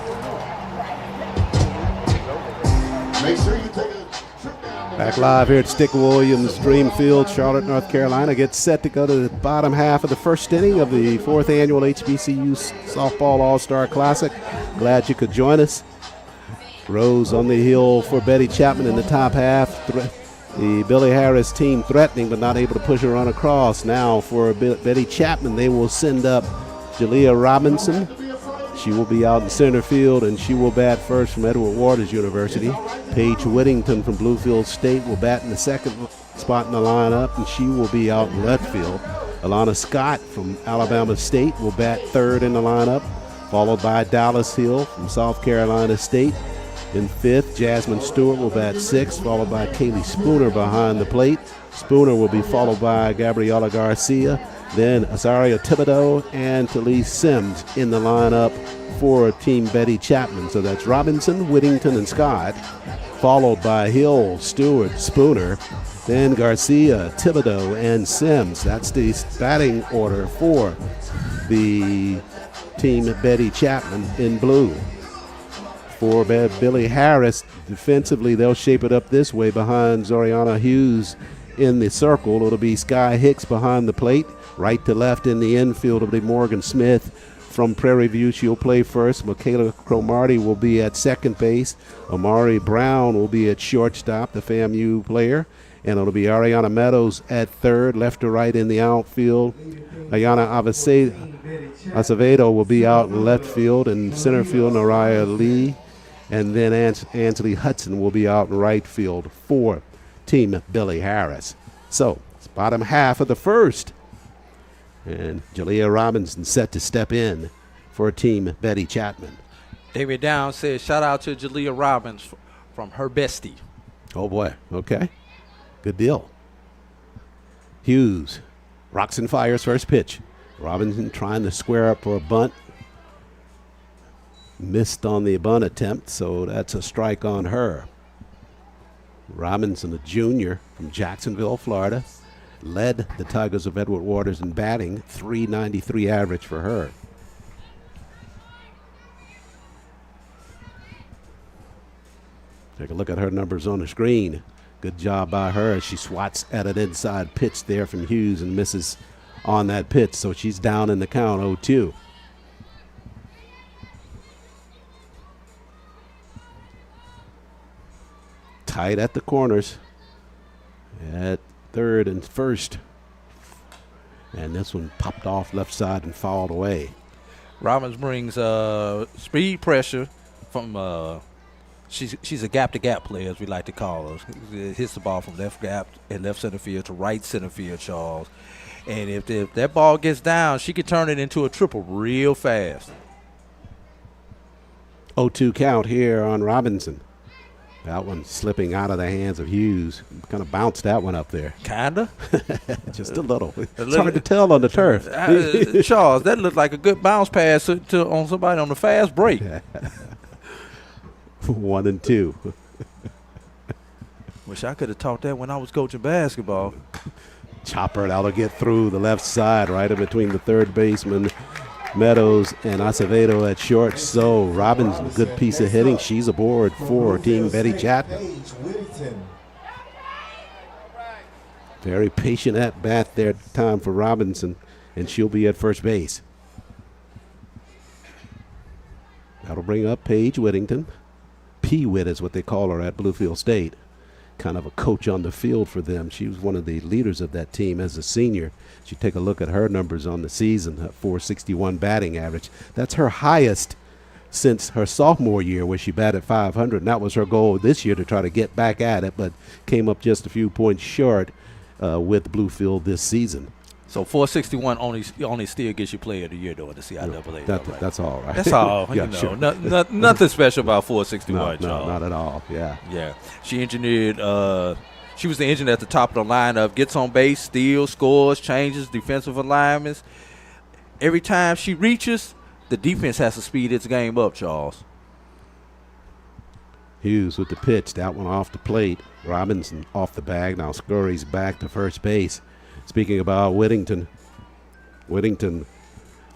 Make sure you take a trip down. Back live here at Stick Williams Dream Field, Charlotte, North Carolina. Gets set to go to the bottom half of the first inning of the 4th annual HBCU Softball All-Star Classic. Glad you could join us. Rose on the hill for Betty Chapman in the top half. The Billy Harris team threatening but not able to push a run across. Now for Betty Chapman, they will send up Jalea Robinson. She will be out in center field, and she will bat first from Edward Waters University. Paige Whittington from Bluefield State will bat in the second spot in the lineup, and she will be out in left field. Alana Scott from Alabama State will bat third in the lineup, followed by Dallas Hill from South Carolina State. In fifth, Jasmine Stewart will bat sixth, followed by Kaylee Spooner behind the plate. Spooner will be followed by Gabriela Garcia, then Azaria Thibodeau and Talise Sims in the lineup for Team Betty Chapman. So that's Robinson, Whittington, and Scott, followed by Hill, Stewart, Spooner, then Garcia, Thibodeau, and Sims. That's the batting order for the Team Betty Chapman in blue. For Billy Harris, defensively, they'll shape it up this way behind Zoriana Hughes in the circle. It'll be Sky Hicks behind the plate. Right to left in the infield will be Morgan Smith from Prairie View. She'll play first. Michaela Cromartie will be at second base. Amari Brown will be at shortstop, the FAMU player. And it'll be Ariana Meadows at third, left to right in the outfield. Ayana Acevedo will be out in left field, and center field, Naraya Lee. And then Ansley Hudson will be out in right field for Team Billy Harris. So it's bottom half of the first. And Jalea Robinson set to step in for Team Betty Chapman. David Downs says, shout out to Jalea Robbins from her bestie. Oh, boy. Okay. Good deal. Hughes rocks and fires first pitch. Robinson trying to square up for a bunt. Missed on the bunt attempt, so that's a strike on her. Robinson, a junior from Jacksonville, Florida, led the Tigers of Edward Waters in batting, .393 average for her. Take a look at her numbers on the screen. Good job by her as she swats at an inside pitch there from Hughes and misses on that pitch, so she's down in the count 0-2. Tight at the corners at third and first. And this one popped off left side and fouled away. Robbins brings speed pressure from she's a gap-to-gap player, as we like to call her. Hits the ball from left gap and left center field to right center field, Charles. And if that ball gets down, she could turn it into a triple real fast. 0-2 count here on Robinson. That one slipping out of the hands of Hughes. Kind of bounced that one up there. Kinda? Just a little. It's hard to tell on the turf. Charles, that looked like a good bounce pass on somebody on the fast break. 1-2. Wish I could have taught that when I was coaching basketball. Chopper, that'll get through the left side, right in between the third baseman, Meadows, and Acevedo at short. So Robinson, good piece of hitting. She's aboard for Team Betty Chapman. Very patient at bat there at the time for Robinson, and she'll be at first base. That'll bring up Paige Whittington. P-Wit is what they call her at Bluefield State. Kind of a coach on the field for them. She was one of the leaders of that team as a senior. You take a look at her numbers on the season, a .461 batting average. That's her highest since her sophomore year, where she batted .500. And that was her goal this year, to try to get back at it, but came up just a few points short with Bluefield this season. So .461 only still gets you Player of the Year, though, at the CIAA. Right? That's all right. That's all. Yeah, you know, sure. Nothing special about .461. No, not at all. Yeah. Yeah. She engineered. She was the engineer at the top of the lineup. Gets on base, steals, scores, changes, defensive alignments. Every time she reaches, the defense has to speed its game up, Charles. Hughes with the pitch. That one off the plate. Robinson off the bag. Now scurries back to first base. Speaking about Whittington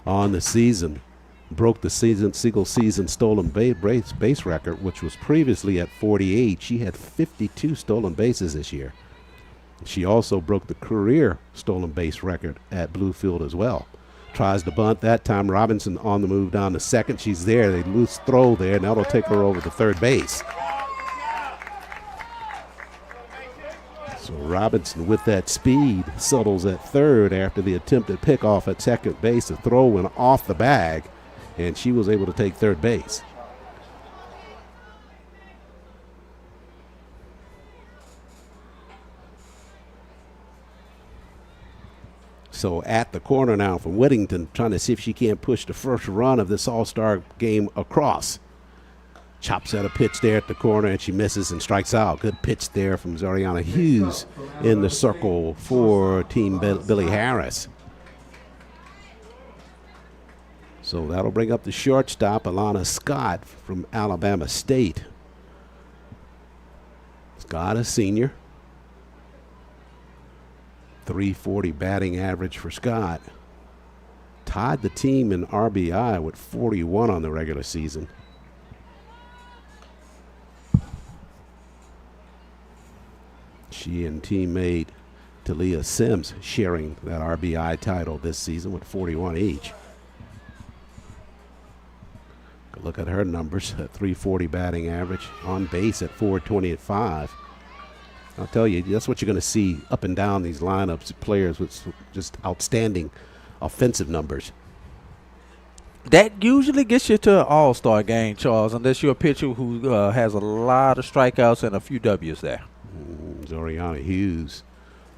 on the season broke the single season stolen base record, which was previously at 48. She had 52 stolen bases this year. She also broke the career stolen base record at Bluefield as well. Tries to bunt that time. Robinson on the move down to second. She's there. They loose throw there, and that'll take her over to third base. So Robinson with that speed settles at third after the attempted pickoff at second base. The throw went off the bag, and she was able to take third base. So at the corner now from Whittington, trying to see if she can't push the first run of this all-star game across. Chops at a pitch there at the corner, and she misses and strikes out. Good pitch there from Zoriana Hughes in the circle for Team Billy Harris. So that'll bring up the shortstop, Alana Scott from Alabama State. Scott, a senior. 340 batting average for Scott. Tied the team in RBI with 41 on the regular season. She and teammate Talia Sims sharing that RBI title this season with 41 each. Look at her numbers at 340 batting average, on base at 425. I'll tell you, that's what you're going to see up and down these lineups, players with just outstanding offensive numbers. That usually gets you to an all-star game, Charles, unless you're a pitcher who has a lot of strikeouts and a few W's there. Zoriana Hughes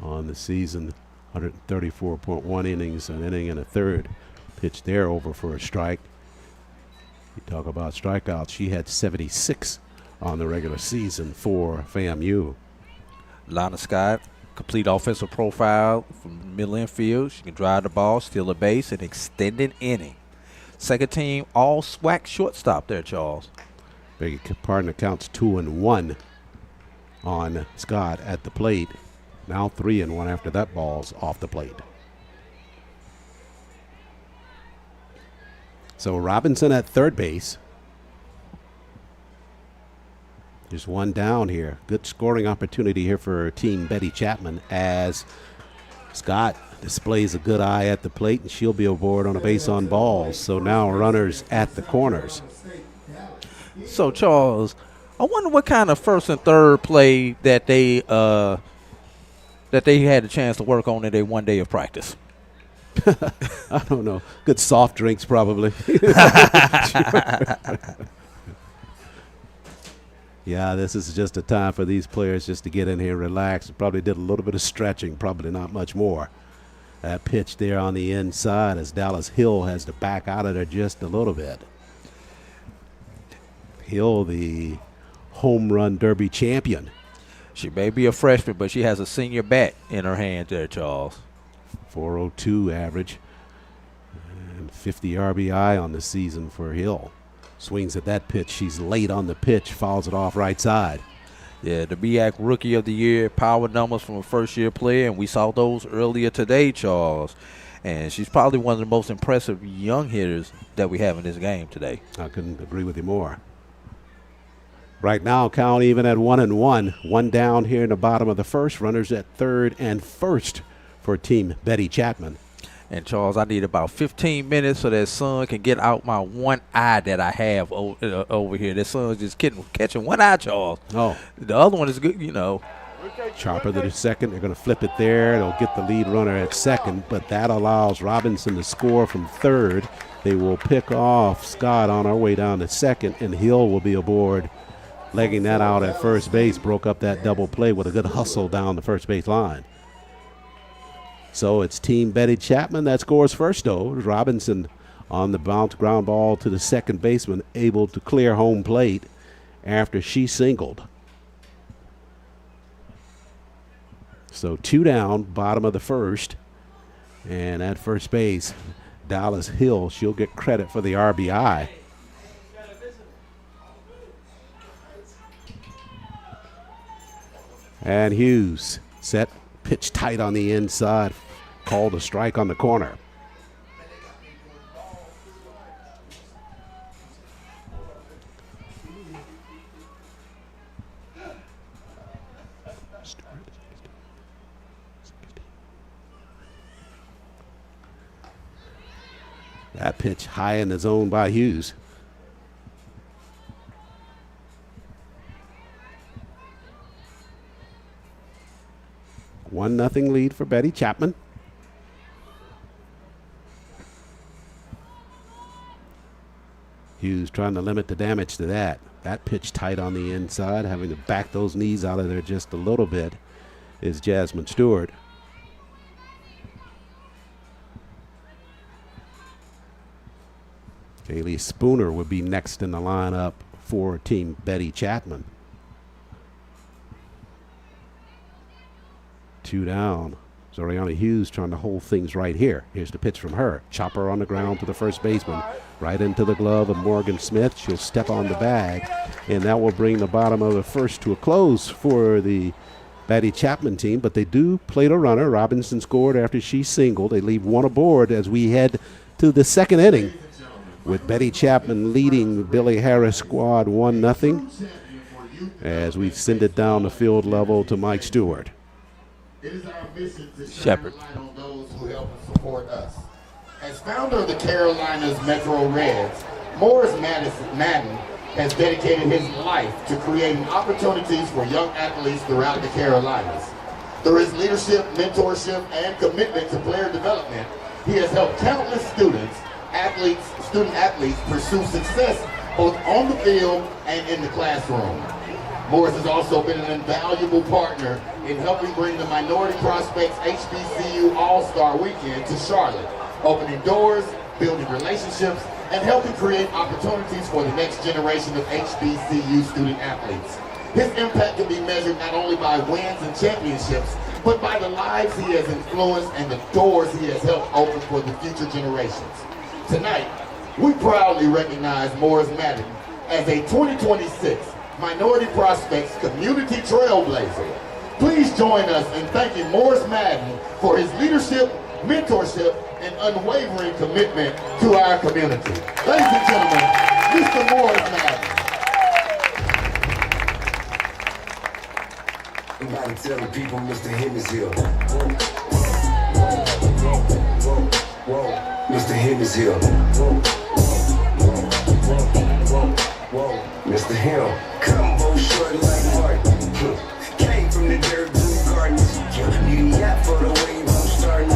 on the season, 134.1 innings, an inning and a third. Pitch there over for a strike. You talk about strikeouts. She had 76 on the regular season for FAMU. Lana Scott, complete offensive profile from the middle infield. She can drive the ball, steal a base, and extend an inning. Second team all SWAC shortstop there, Charles. Beg your pardon, counts 2-1 on Scott at the plate. Now 3-1 after that ball's off the plate. So Robinson at third base. Just one down here. Good scoring opportunity here for Team Betty Chapman as Scott displays a good eye at the plate, and she'll be aboard on a base on balls. So now runners at the corners. So, Charles, I wonder what kind of first and third play that they had a chance to work on in their 1 day of practice. I don't know. Good soft drinks, probably. Yeah, this is just a time for these players just to get in here and relax. Probably did a little bit of stretching, probably not much more. That pitch there on the inside as Dallas Hill has to back out of there just a little bit. Hill, the home run derby champion. She may be a freshman, but she has a senior bat in her hand there, Charles. 402 average and 50 RBI on the season for Hill. Swings at that pitch. She's late on the pitch, fouls it off right side. Yeah, the MEAC Rookie of the Year power numbers from a first-year player, and we saw those earlier today, Charles. And she's probably one of the most impressive young hitters that we have in this game today. I couldn't agree with you more. Right now, count even at 1-1. One down here in the bottom of the first. Runners at third and first for Team Betty Chapman. And, Charles, I need about 15 minutes so that sun can get out my one eye that I have over here. That sun's just catching one eye, Charles. Oh. The other one is good, you know. Chopper to the second. They're going to flip it there. They'll get the lead runner at second, but that allows Robinson to score from third. They will pick off Scott on our way down to second, and Hill will be aboard, legging that out at first base. Broke up that double play with a good hustle down the first base line. So it's Team Betty Chapman that scores first, though. Robinson on the bounce ground ball to the second baseman, able to clear home plate after she singled. So two down, bottom of the first. And at first base, Dallas Hill, she'll get credit for the RBI. And Hughes set, pitch tight on the inside, called a strike on the corner. That pitch high in the zone by Hughes. 1-0 lead for Betty Chapman. Hughes trying to limit the damage to that. That pitch tight on the inside, having to back those knees out of there just a little bit is Jasmine Stewart. Kaylee Spooner would be next in the lineup for Team Betty Chapman. 2 down. Zoriana Hughes trying to hold things right here. Here's the pitch from her. Chopper on the ground to the first baseman. Right into the glove of Morgan Smith. She'll step on the bag, and that will bring the bottom of the first to a close for the Betty Chapman team. But they do play the runner. Robinson scored after she singled. They leave one aboard as we head to the second inning, with Betty Chapman leading the Billy Harris squad 1-0 as we send it down the field level to Mike Stewart. It is our mission to shine Shepherd. a light on those who help and support us. As founder of the Carolinas Metro Reds, Morris Madden has dedicated his life to creating opportunities for young athletes throughout the Carolinas. Through his leadership, mentorship, and commitment to player development, he has helped countless student athletes pursue success both on the field and in the classroom. Morris has also been an invaluable partner in helping bring the Minority Prospects HBCU All-Star Weekend to Charlotte, opening doors, building relationships, and helping create opportunities for the next generation of HBCU student athletes. His impact can be measured not only by wins and championships, but by the lives he has influenced and the doors he has helped open for the future generations. Tonight, we proudly recognize Morris Madden as a 2026 Minority Prospects Community Trailblazer. Please join us in thanking Morris Madden for his leadership, mentorship, and unwavering commitment to our community. Ladies and gentlemen, Mr. Morris Madden. I'm about to tell the people Mr. Him is here. Mr. Him is here. Mr. Hill, combo short like Martin. Came from the dirt blue gardens. Need a yacht for the wave I'm starting.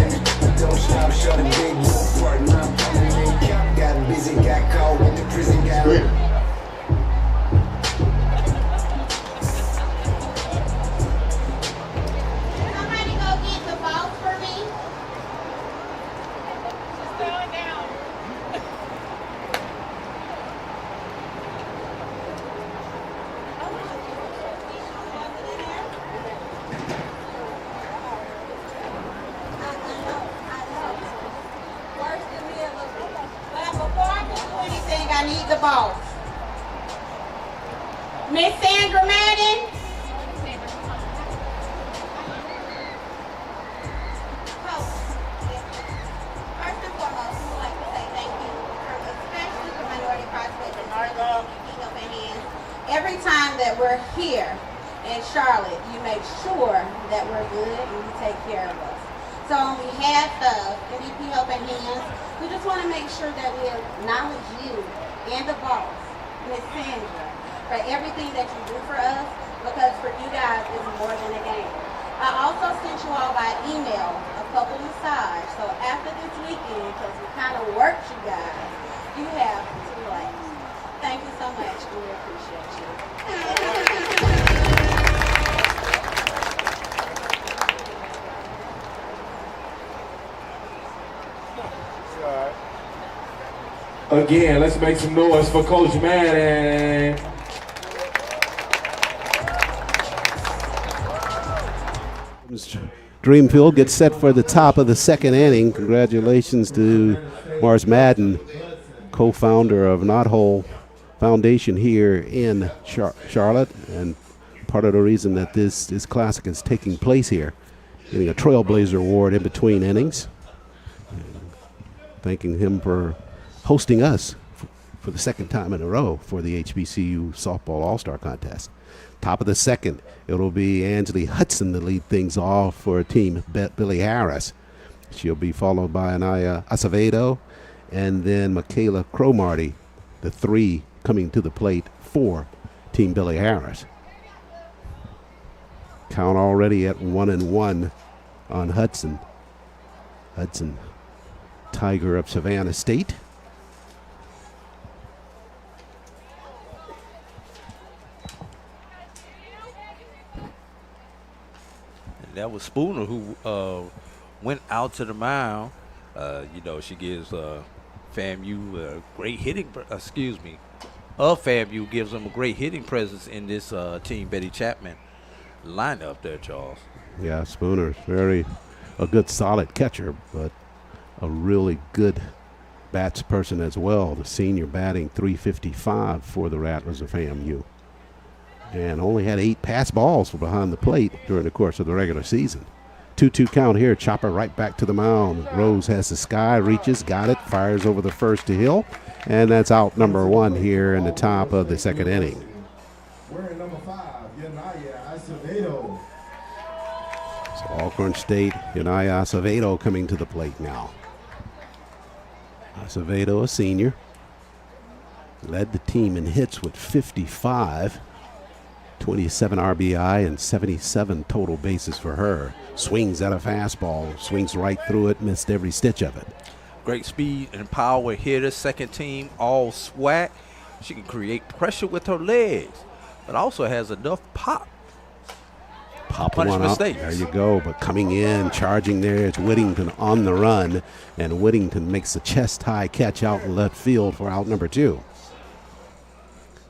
Don't stop, shut a big book part. I'm coming in cap, got busy, got caught with the prison guy. Somebody go get the ball for me. Just throw it down. But before I can do anything, I need the ball. Miss Sandra Madden. First and foremost, we would like to say thank you, especially for Minority Prospects and our love and keep helping hands. Every time that we're here in Charlotte, you make sure that we're good and you take care of us. So on behalf of MVP Helping Hands, we just want to make sure that we acknowledge you and the boss, Miss Sandra, for everything that you do for us, because for you guys, it's more than a game. I also sent you all by email a couple massages. So after this weekend, because we kind of worked you guys, you have to relax. Thank you so much. We appreciate you. Again, let's make some noise for Coach Madden. Dreamfield gets set for the top of the second inning. Congratulations to Morris Madden, co-founder of Knothole Foundation here in Charlotte, and part of the reason that this classic is taking place here, getting a Trailblazer Award in between innings. Thanking him for hosting us for the second time in a row for the HBCU Softball All-Star Contest. Top of the second, it'll be Angeli Hudson to lead things off for Team Billy Harris. She'll be followed by Anaya Acevedo and then Michaela Cromarty, the three coming to the plate for Team Billy Harris. Count already at 1-1 on Hudson. Tiger of Savannah State. And that was Spooner who went out to the mound. She gives FAMU a great hitting. FAMU gives them a great hitting presence in this Team Betty Chapman lineup there, Charles. Yeah, Spooner's a good solid catcher, but a really good bats person as well. The senior batting .355 for the Rattlers of FAMU. And only had 8 pass balls from behind the plate during the course of the regular season. 2-2 count here. Chopper right back to the mound. Rose has the sky, reaches, got it, fires over the first to Hill. And that's out number 1 here in the top of the second inning. Wearing number 5, Yanaya Acevedo. So Alcorn State, Yanaya Acevedo coming to the plate now. Acevedo, a senior, led the team in hits with 55, 27 RBI, and 77 total bases for her. Swings at a fastball, swings right through it, missed every stitch of it. Great speed and power hitter, second team, all SWAC. She can create pressure with her legs, but also has enough pop. Pop Punish one up. mistakes. There you go. But coming in, charging there, it's Whittington on the run, and Whittington makes a chest-high catch out in left field for out number 2.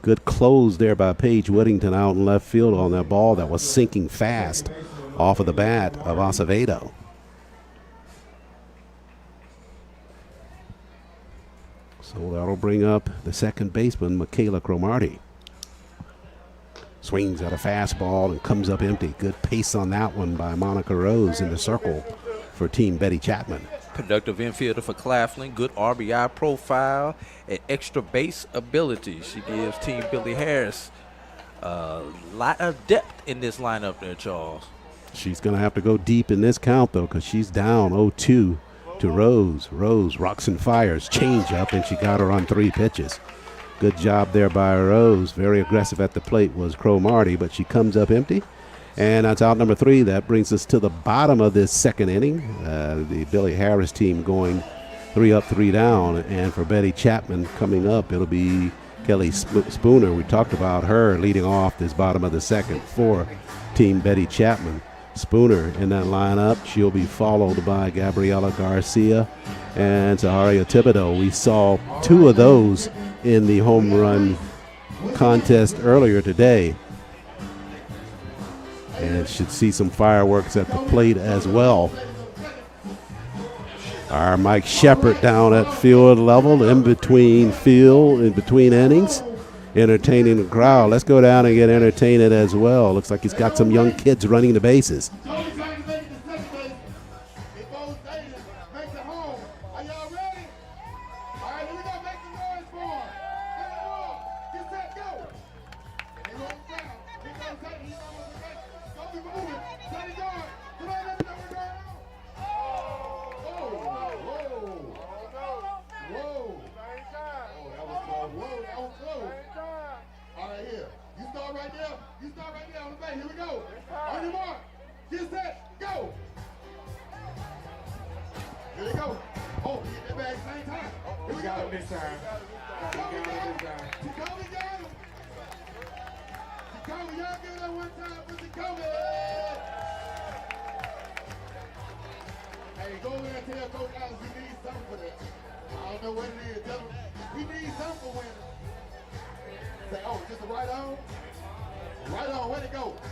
Good close there by Paige Whittington out in left field on that ball that was sinking fast off of the bat of Acevedo. So that'll bring up the second baseman, Michaela Cromartie. Swings at a fastball and comes up empty. Good pace on that one by Monica Rose in the circle for Team Betty Chapman. Productive infielder for Claflin, good RBI profile and extra base ability. She gives Team Billy Harris a lot of depth in this lineup there, Charles. She's going to have to go deep in this count, though, because she's down 0-2 to Rose. Rose rocks and fires, change up, and she got her on 3 pitches. Good job there by Rose. Very aggressive at the plate was Cromartie, but she comes up empty. And that's out number 3. That brings us to the bottom of this second inning. The Billy Harris team going 3 up, 3 down. And for Betty Chapman coming up, it'll be Kelly Spooner. We talked about her leading off this bottom of the second for Team Betty Chapman. Spooner in that lineup. She'll be followed by Gabriela Garcia and Zaharia Thibodeau. We saw 2 of those in the home run contest earlier today. And should see some fireworks at the plate as well. Our Mike Shepard down at field level, in between innings, entertaining the crowd. Let's go down and get entertained as well. Looks like he's got some young kids running the bases.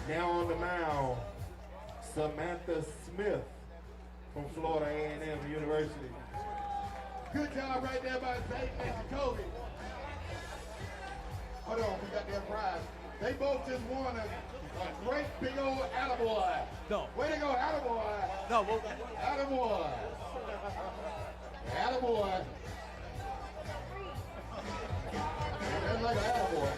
Now on the mound, Samantha Smith from Florida A&M University. Good job right there by Zay and Jacoby. Hold on, we got their prize. They both just won a great big old attaboy. No. Way to go, attaboy. No, well, Attaboy. Attaboy. That's like an attaboy.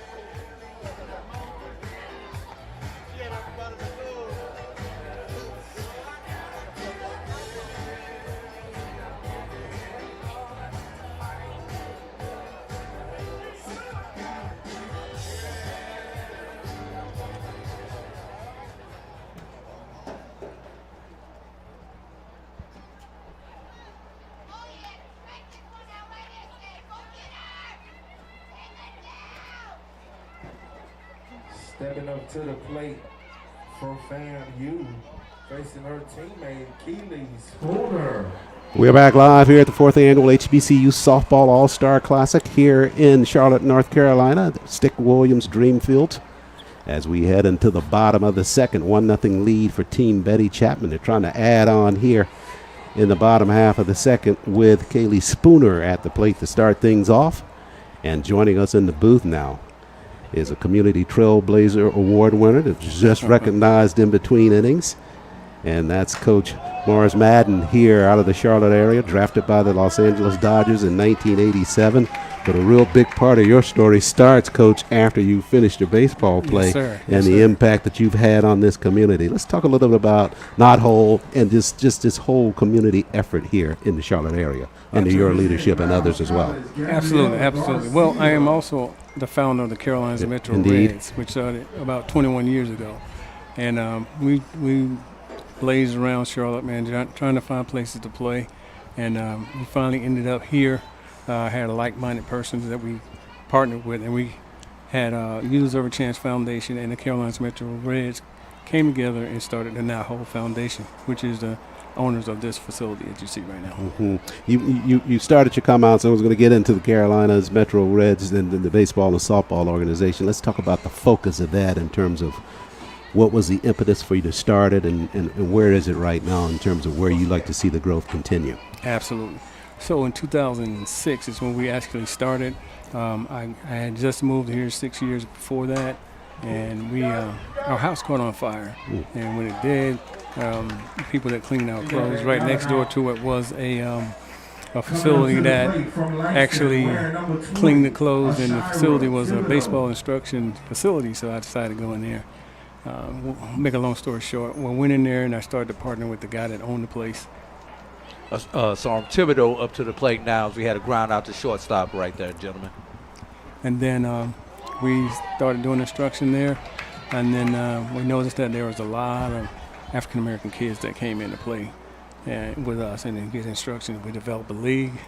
Stepping up to the plate from FAMU, facing her teammate, Keely Spooner. We're back live here at the 4th Annual HBCU Softball All-Star Classic here in Charlotte, North Carolina, Stick Williams Dreamfield. As we head into the bottom of the second, 1-0 lead for Team Betty Chapman. They're trying to add on here in the bottom half of the second with Kaylee Spooner at the plate to start things off. And joining us in the booth now is a Community Trailblazer Award winner that's just recognized in between innings. And that's Coach Morris Madden here out of the Charlotte area, drafted by the Los Angeles Dodgers in 1987. But a real big part of your story starts, Coach, after you finished your baseball play. Yes, sir. And the impact that you've had on this community. Let's talk a little bit about Knothole and just this whole community effort here in the Charlotte area under your leadership and others as well. Absolutely, absolutely. Well, I am also the founder of the Carolinas Metro Indeed. Reds, which started about 21 years ago. And we blazed around Charlotte, man, trying to find places to play. And we finally ended up here. Had a like-minded person that we partnered with, and we had Youth Over Chance Foundation and the Carolinas Metro Reds came together and started the Knothole Foundation, which is the owners of this facility that you see right now. Mm-hmm. You started your comments. I was going to get into the Carolinas Metro Reds and the baseball and softball organization. Let's talk about the focus of that in terms of what was the impetus for you to start it, and where is it right now in terms of where you like to see the growth continue? Absolutely. So in 2006 is when we actually started. I had just moved here 6 years before that, and our house caught on fire. And when it did, people that cleaned our clothes, right next door to it was a facility that actually cleaned the clothes, and the facility was a baseball instruction facility, so I decided to go in there. Make a long story short, we went in there and I started to partner with the guy that owned the place. So Thibodeau up to the plate now. We had a ground out to shortstop right there, gentlemen. And then we started doing instruction there, and then we noticed that there was a lot of African American kids that came in to play with us and then get instruction. We developed a league.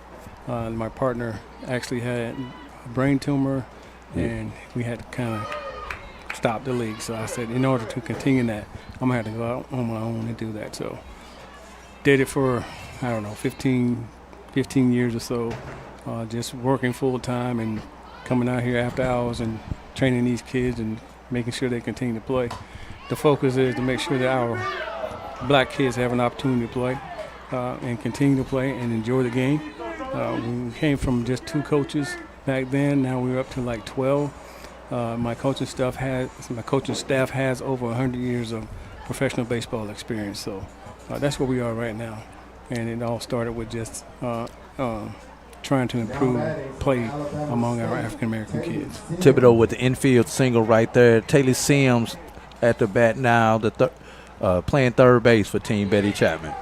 My partner actually had a brain tumor, and we had to kind of stop the league. So I said, in order to continue that, I'm going to have to go out on my own and do that. So did it for, 15 years or so, just working full time and coming out here after hours and training these kids and making sure they continue to play. The focus is to make sure that our black kids have an opportunity to play and continue to play and enjoy the game. We came from just 2 coaches back then. Now we're up to like 12. My coaching staff has over 100 years of professional baseball experience. So that's where we are right now. And it all started with just trying to improve play among our African-American kids. Thibodeau with the infield single right there. Taylor Sims at the bat now, playing third base for Team Betty Chapman.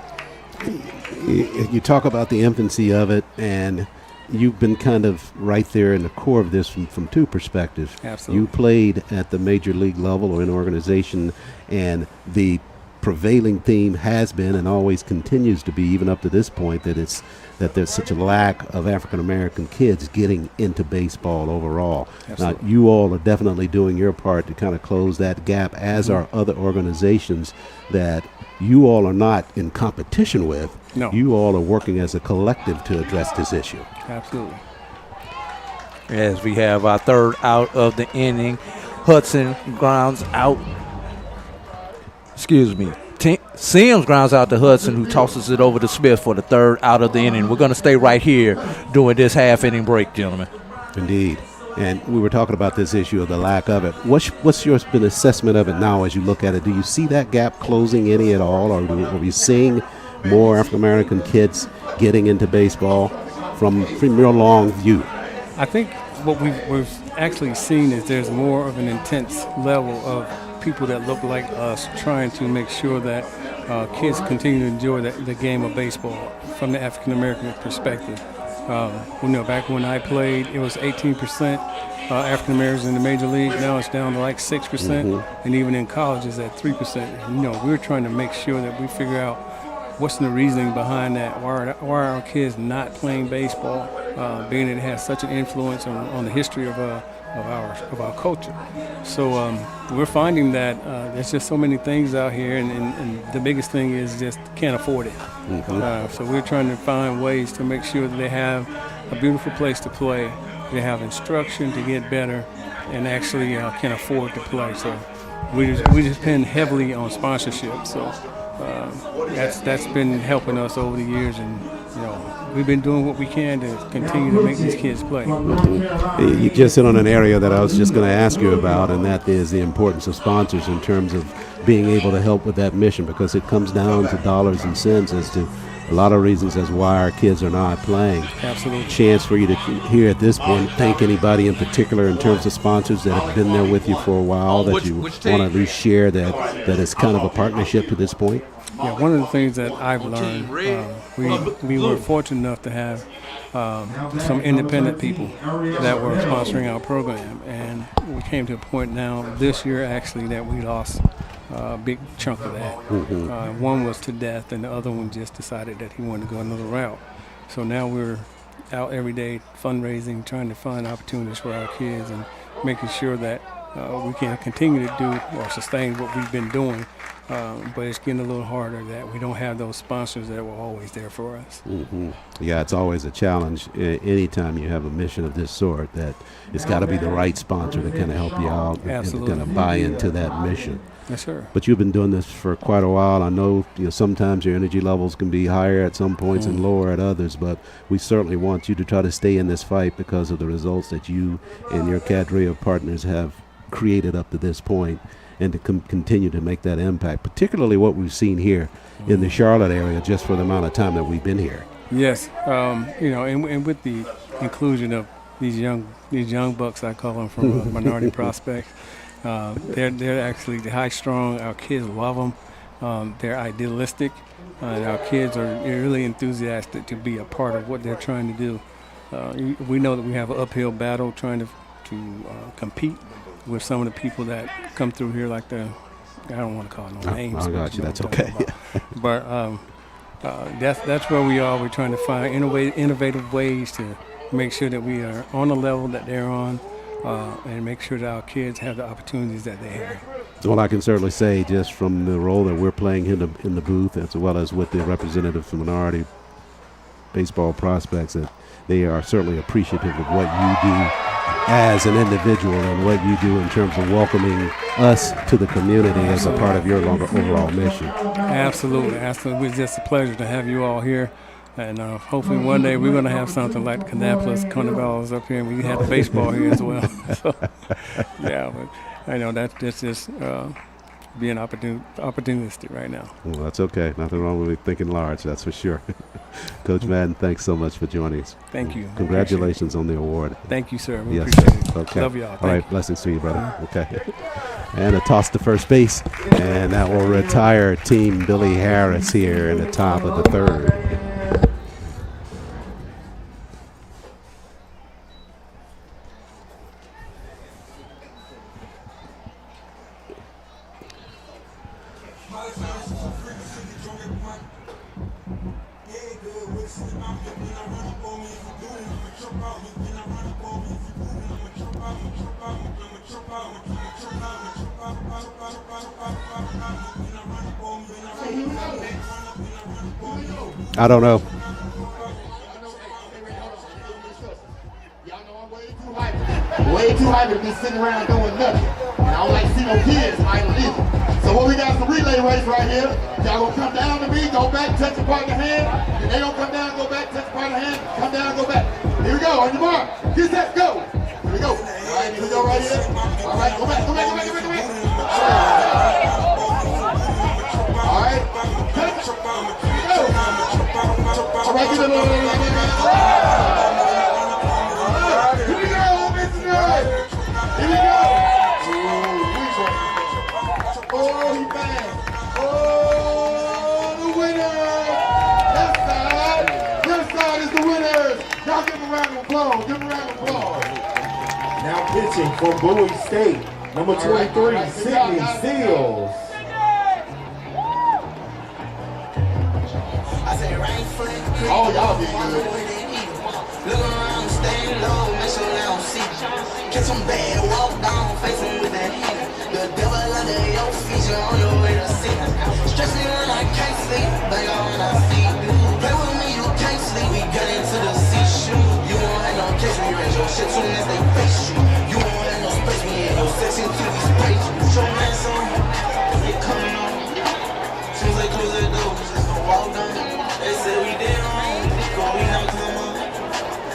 You talk about the infancy of it, and you've been kind of right there in the core of this from 2 perspectives. Absolutely. You played at the major league level or in an organization, and the prevailing theme has been and always continues to be, even up to this point, that there's such a lack of African American kids getting into baseball overall. Absolutely. Now, you all are definitely doing your part to kind of close that gap, as are other organizations that you all are not in competition with. No. You all are working as a collective to address this issue. Absolutely. As we have our third out of the inning, Hudson grounds out. Sims grounds out to Hudson, who tosses it over to Smith for the third out of the inning. We're going to stay right here during this half-inning break, gentlemen. Indeed. And we were talking about this issue of the lack of it. What's your been assessment of it now as you look at it? Do you see that gap closing any at all, or are we seeing more African American kids getting into baseball from your long view? I think what we've actually seen is there's more of an intense level of people that look like us trying to make sure that kids continue to enjoy the game of baseball from the African American perspective. Back when I played, it was 18% African Americans in the major league. Now it's down to like 6%, and even in college it's at 3%. We're trying to make sure that we figure out what's the reasoning behind that. Why are our kids not playing baseball, being that it has such an influence on the history of of our culture. So we're finding that there's just so many things out here, and the biggest thing is just can't afford it. So we're trying to find ways to make sure that they have a beautiful place to play, they have instruction to get better, and actually can afford to play. So we just depend heavily on sponsorship. So that's been helping us over the years, and we've been doing what we can to continue to make these kids play. You just hit on an area that I was just going to ask you about, and that is the importance of sponsors in terms of being able to help with that mission, because it comes down to dollars and cents as to a lot of reasons as why our kids are not playing. Absolutely. Chance for you to here at this point thank anybody in particular in terms of sponsors that have been there with you for a while that you want to at least share that it's kind of a partnership to this point. Yeah, one of the things that I've learned, we were fortunate enough to have some independent people that were sponsoring our program, and we came to a point now this year actually that we lost a big chunk of that. One was to death, and the other one just decided that he wanted to go another route. So now we're out every day fundraising, trying to find opportunities for our kids and making sure that we can continue to do or sustain what we've been doing. But it's getting a little harder that we don't have those sponsors that were always there for us. Yeah, it's always a challenge anytime you have a mission of this sort, that it's got to be the right sponsor to kind of help you out and kind of buy into that mission. Yes, sir. But you've been doing this for quite a while. I know, sometimes your energy levels can be higher at some points and lower at others, but we certainly want you to try to stay in this fight because of the results that you and your cadre of partners have created up to this point, and to continue to make that impact, particularly what we've seen here in the Charlotte area just for the amount of time that we've been here. Yes, and with the inclusion of these young bucks, I call them, from minority prospects, they're actually high strong. Our kids love them. They're idealistic, and our kids are really enthusiastic to be a part of what they're trying to do. We know that we have an uphill battle trying to compete with some of the people that come through here, like I don't want to call no names. I got you. That's okay. But that's where we are. We're trying to find innovative ways to make sure that we are on the level that they're on, and make sure that our kids have the opportunities that they have. Well, I can certainly say, just from the role that we're playing in the booth, as well as with the representatives from minority baseball prospects, that they are certainly appreciative of what you do as an individual and what you do in terms of welcoming us to the community as a part of your overall mission. Absolutely. It's just a pleasure to have you all here. And hopefully one day we're going to have something like the Kannapolis Carnivals up here, and we have the baseball here as well. So, yeah, but I know that's just being opportunistic right now. Well, that's okay. Nothing wrong with thinking large, that's for sure. Coach Madden, thanks so much for joining us. Thank you. Congratulations on the award. Thank you, sir. We yes. appreciate it. Okay. Love y'all. All right. Blessings to you, brother. Okay. And a toss to first base. And that will retire Team Billy Harris here in the top of the third. I don't know. Way too hype to be sitting around doing nothing. And I don't like to see no kids idle either. So what we got is a relay race right here. Y'all gonna come down to me, go back, touch the partner hand. And they gonna come down, go back, touch the partner hand, come down, go back. Here we go, on your mark. Get set, go. Here we go. All right, here we go right here. All right, go back, go back, go back, go back, go back. All right, touch. Go. All right, get it. Here we go, Mr. Nerd. Here we go. Oh, he bang. Oh, the winner. Left side is the winners. Y'all give him a round of applause. Give him a round of applause. Now pitching from Bowie State, number 23, Sydney Seals. Oh, y'all did good. Look around, stay low, make sure they don't see. catch 'em bad, walk down, face 'em with that hand. The devil under your feet, you're on your way to sin. Stress me when I can't sleep, bang on when I see. Play with me, you can't sleep, we got into the sea shoe. You won't have no case when you raise your shit soon as they face you. You won't have no space when you have no sex until we space you. Put your man on, they coming on. Soon as they close their doors, just gon' walk down. They say we did wrong, but we never come on.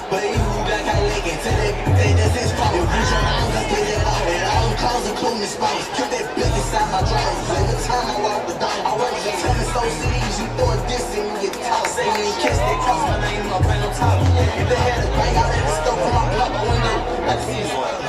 But you back out legging till they that's his fault. You reach around, just get it off. And all them calls including spots. Keep that blick inside my drawers. Every time I walk the dog, I work the tennis so cities. You throw a disc and you get tossed. Say you ain't catch that cross my name up ain't no top. If they had a bang out at the stove from my block window, I can see his one.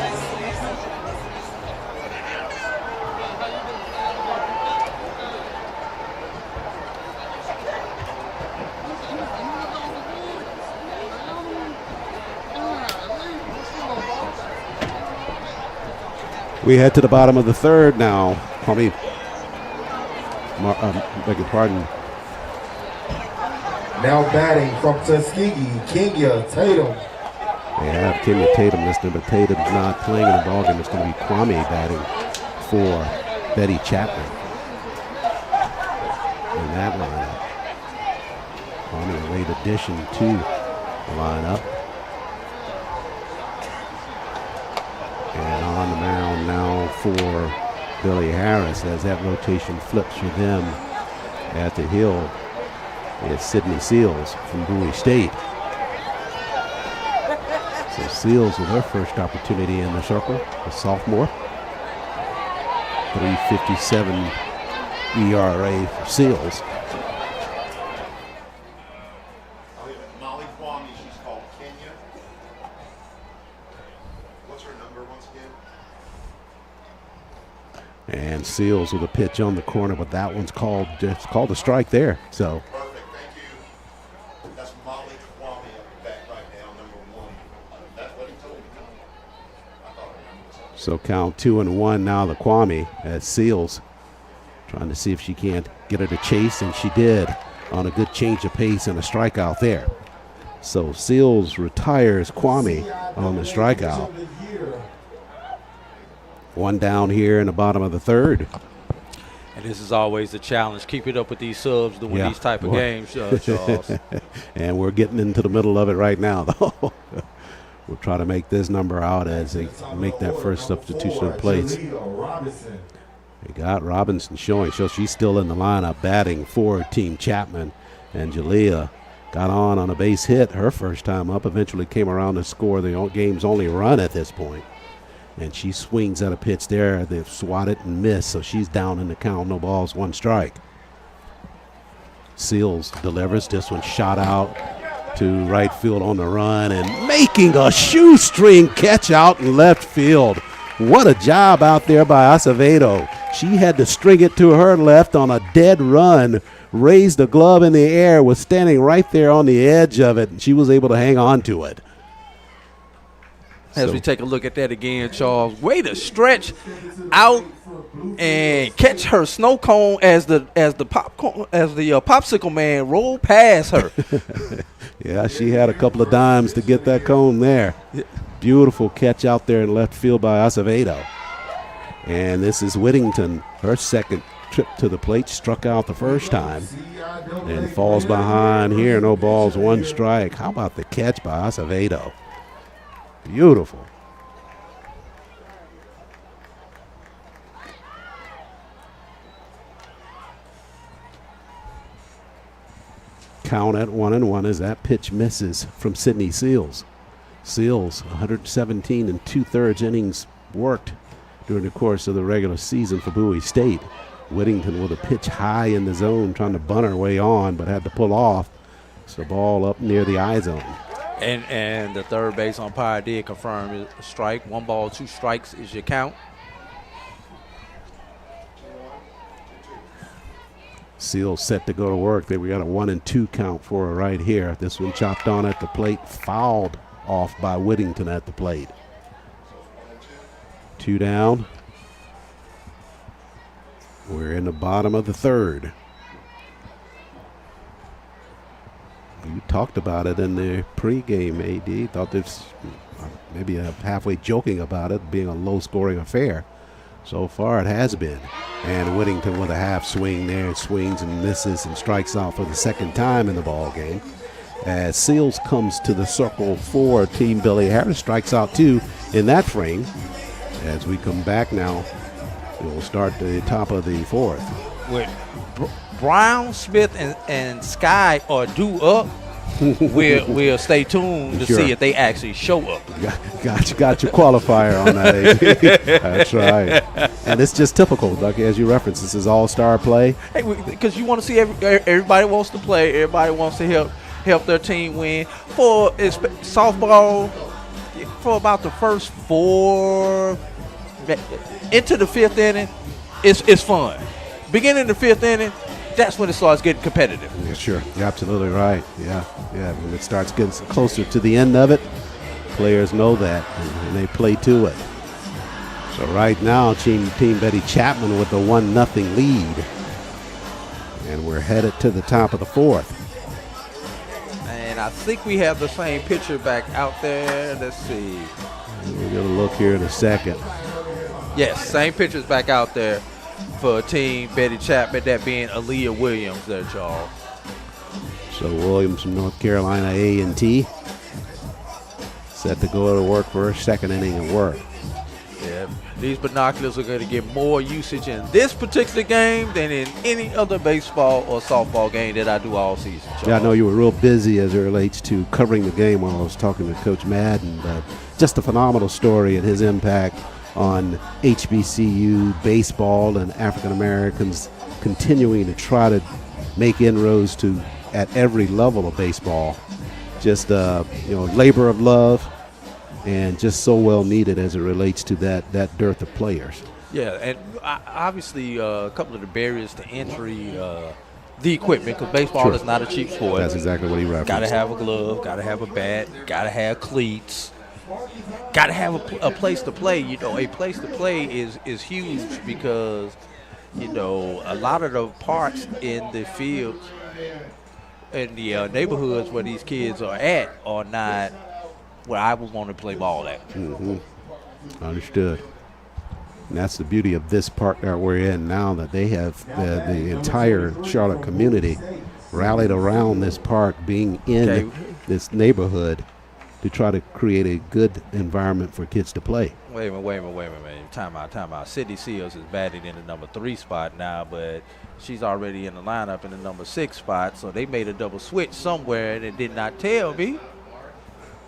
We head to the bottom of the third now. Beg your pardon. Now batting from Tuskegee, Kenya Tatum. They have Kenya Tatum listed, but Tatum's not playing in the ballgame. It's going to be Kwame batting for Betty Chapman in that lineup. Kwame, a late addition to the lineup. And on the mound now for Billy Harris as that rotation flips for them at the hill. It's Sydney Seals from Bowie State. So Seals with her first opportunity in the circle, a sophomore. 3.57 ERA for Seals. Molly Kwame, she's called Kenya. What's her number once again? And Seals with a pitch on the corner, but that one's called a strike there. So Perfect, thank you. That's Molly Kwame up back right now, number 1. That's what he told me. I thought I remembered. So count 2-1 now to Kwame as Seals trying to see if she can't get her to chase, and she did on a good change of pace and a strikeout there. So Seals retires Kwame on the strikeout. One down here in the bottom of the third. And this is always a challenge. Keep it up with these subs to win these type of games, Charles. And we're getting into the middle of it right now, though. We'll try to make this number out as they make that first substitution of plates. They got Robinson showing, so she's still in the lineup batting for Team Chapman. And Jalea got on a base hit her first time up, eventually came around to score the game's only run at this point. And she swings at a pitch there. They've swatted and missed, so she's down in the count. No balls, 1 strike. Seals delivers. This one shot out to right field on the run and making a shoestring catch out in left field. What a job out there by Acevedo. She had to string it to her left on a dead run, raised the glove in the air, was standing right there on the edge of it, and she was able to hang on to it. As we take a look at that again, Charles, way to stretch out and catch her snow cone as the popsicle man rolled past her. Yeah, she had a couple of dimes to get that cone there. Beautiful catch out there in left field by Acevedo. And this is Whittington, her second trip to the plate, struck out the first time and falls behind here. No balls, 1 strike. How about the catch by Acevedo? Beautiful. Count at 1-1 as that pitch misses from Sydney Seals. Seals, 117 and 2/3 innings worked during the course of the regular season for Bowie State. Whittington with a pitch high in the zone, trying to bunt her way on, but had to pull off. So the ball up near the I zone. And the third base umpire did confirm a strike. 1 ball, 2 strikes is your count. Seals set to go to work. We got a 1-2 count for her right here. This one chopped on at the plate, fouled off by Whittington at the plate. 2 down. We're in the bottom of the third. You talked about it in the pregame, AD. Thought this maybe halfway joking about it being a low-scoring affair. So far, it has been. And Whittington with a half swing there, swings and misses and strikes out for the second time in the ball game. As Seals comes to the circle for Team Billy Harris, strikes out 2 in that frame. As we come back now, we'll start the top of the 4th. With Brown, Smith, and Sky are due up. We'll stay tuned to see if they actually show up. Got your qualifier on that. That's right. And it's just typical, like as you referenced, this is all-star play. Hey, because you want to see everybody wants to play. Everybody wants to help their team win. For softball, for about the first 4 into the 5th inning, it's fun. Beginning of the 5th inning, that's when it starts getting competitive. Yeah, sure. You're absolutely right. Yeah. When it starts getting closer to the end of it, players know that, and they play to it. So right now, Team Betty Chapman with the 1-0 lead. And we're headed to the top of the 4th. And I think we have the same pitcher back out there. Let's see. We're going to look here in a second. Yes, same pitcher's back out there for Team Betty Chapman, that being Aaliyah Williams there, Charles. So Williams from North Carolina A&T set to go to work for her second inning of work. Yeah, these binoculars are going to get more usage in this particular game than in any other baseball or softball game that I do all season, Charles. Yeah, I know you were real busy as it relates to covering the game while I was talking to Coach Madden, but just a phenomenal story and his impact on HBCU baseball and African Americans continuing to try to make inroads to at every level of baseball. Just labor of love, and just so well needed as it relates to that dearth of players. Yeah, and obviously a couple of the barriers to entry, the equipment, because baseball is not a cheap sport. That's exactly what he referenced. Got to have a glove, got to have a bat, got to have cleats, got to have a place to play. A place to play is huge because, a lot of the parks in the fields in the neighborhoods where these kids are at are not where I would want to play ball at. Mm-hmm. Understood. And that's the beauty of this park that we're in now, that they have the entire Charlotte community rallied around this park, being in this neighborhood to try to create a good environment for kids to play. Wait a minute. Time out. Sydney Seals is batting in the number 3 spot now, but she's already in the lineup in the number 6 spot, so they made a double switch somewhere, and it did not tell me.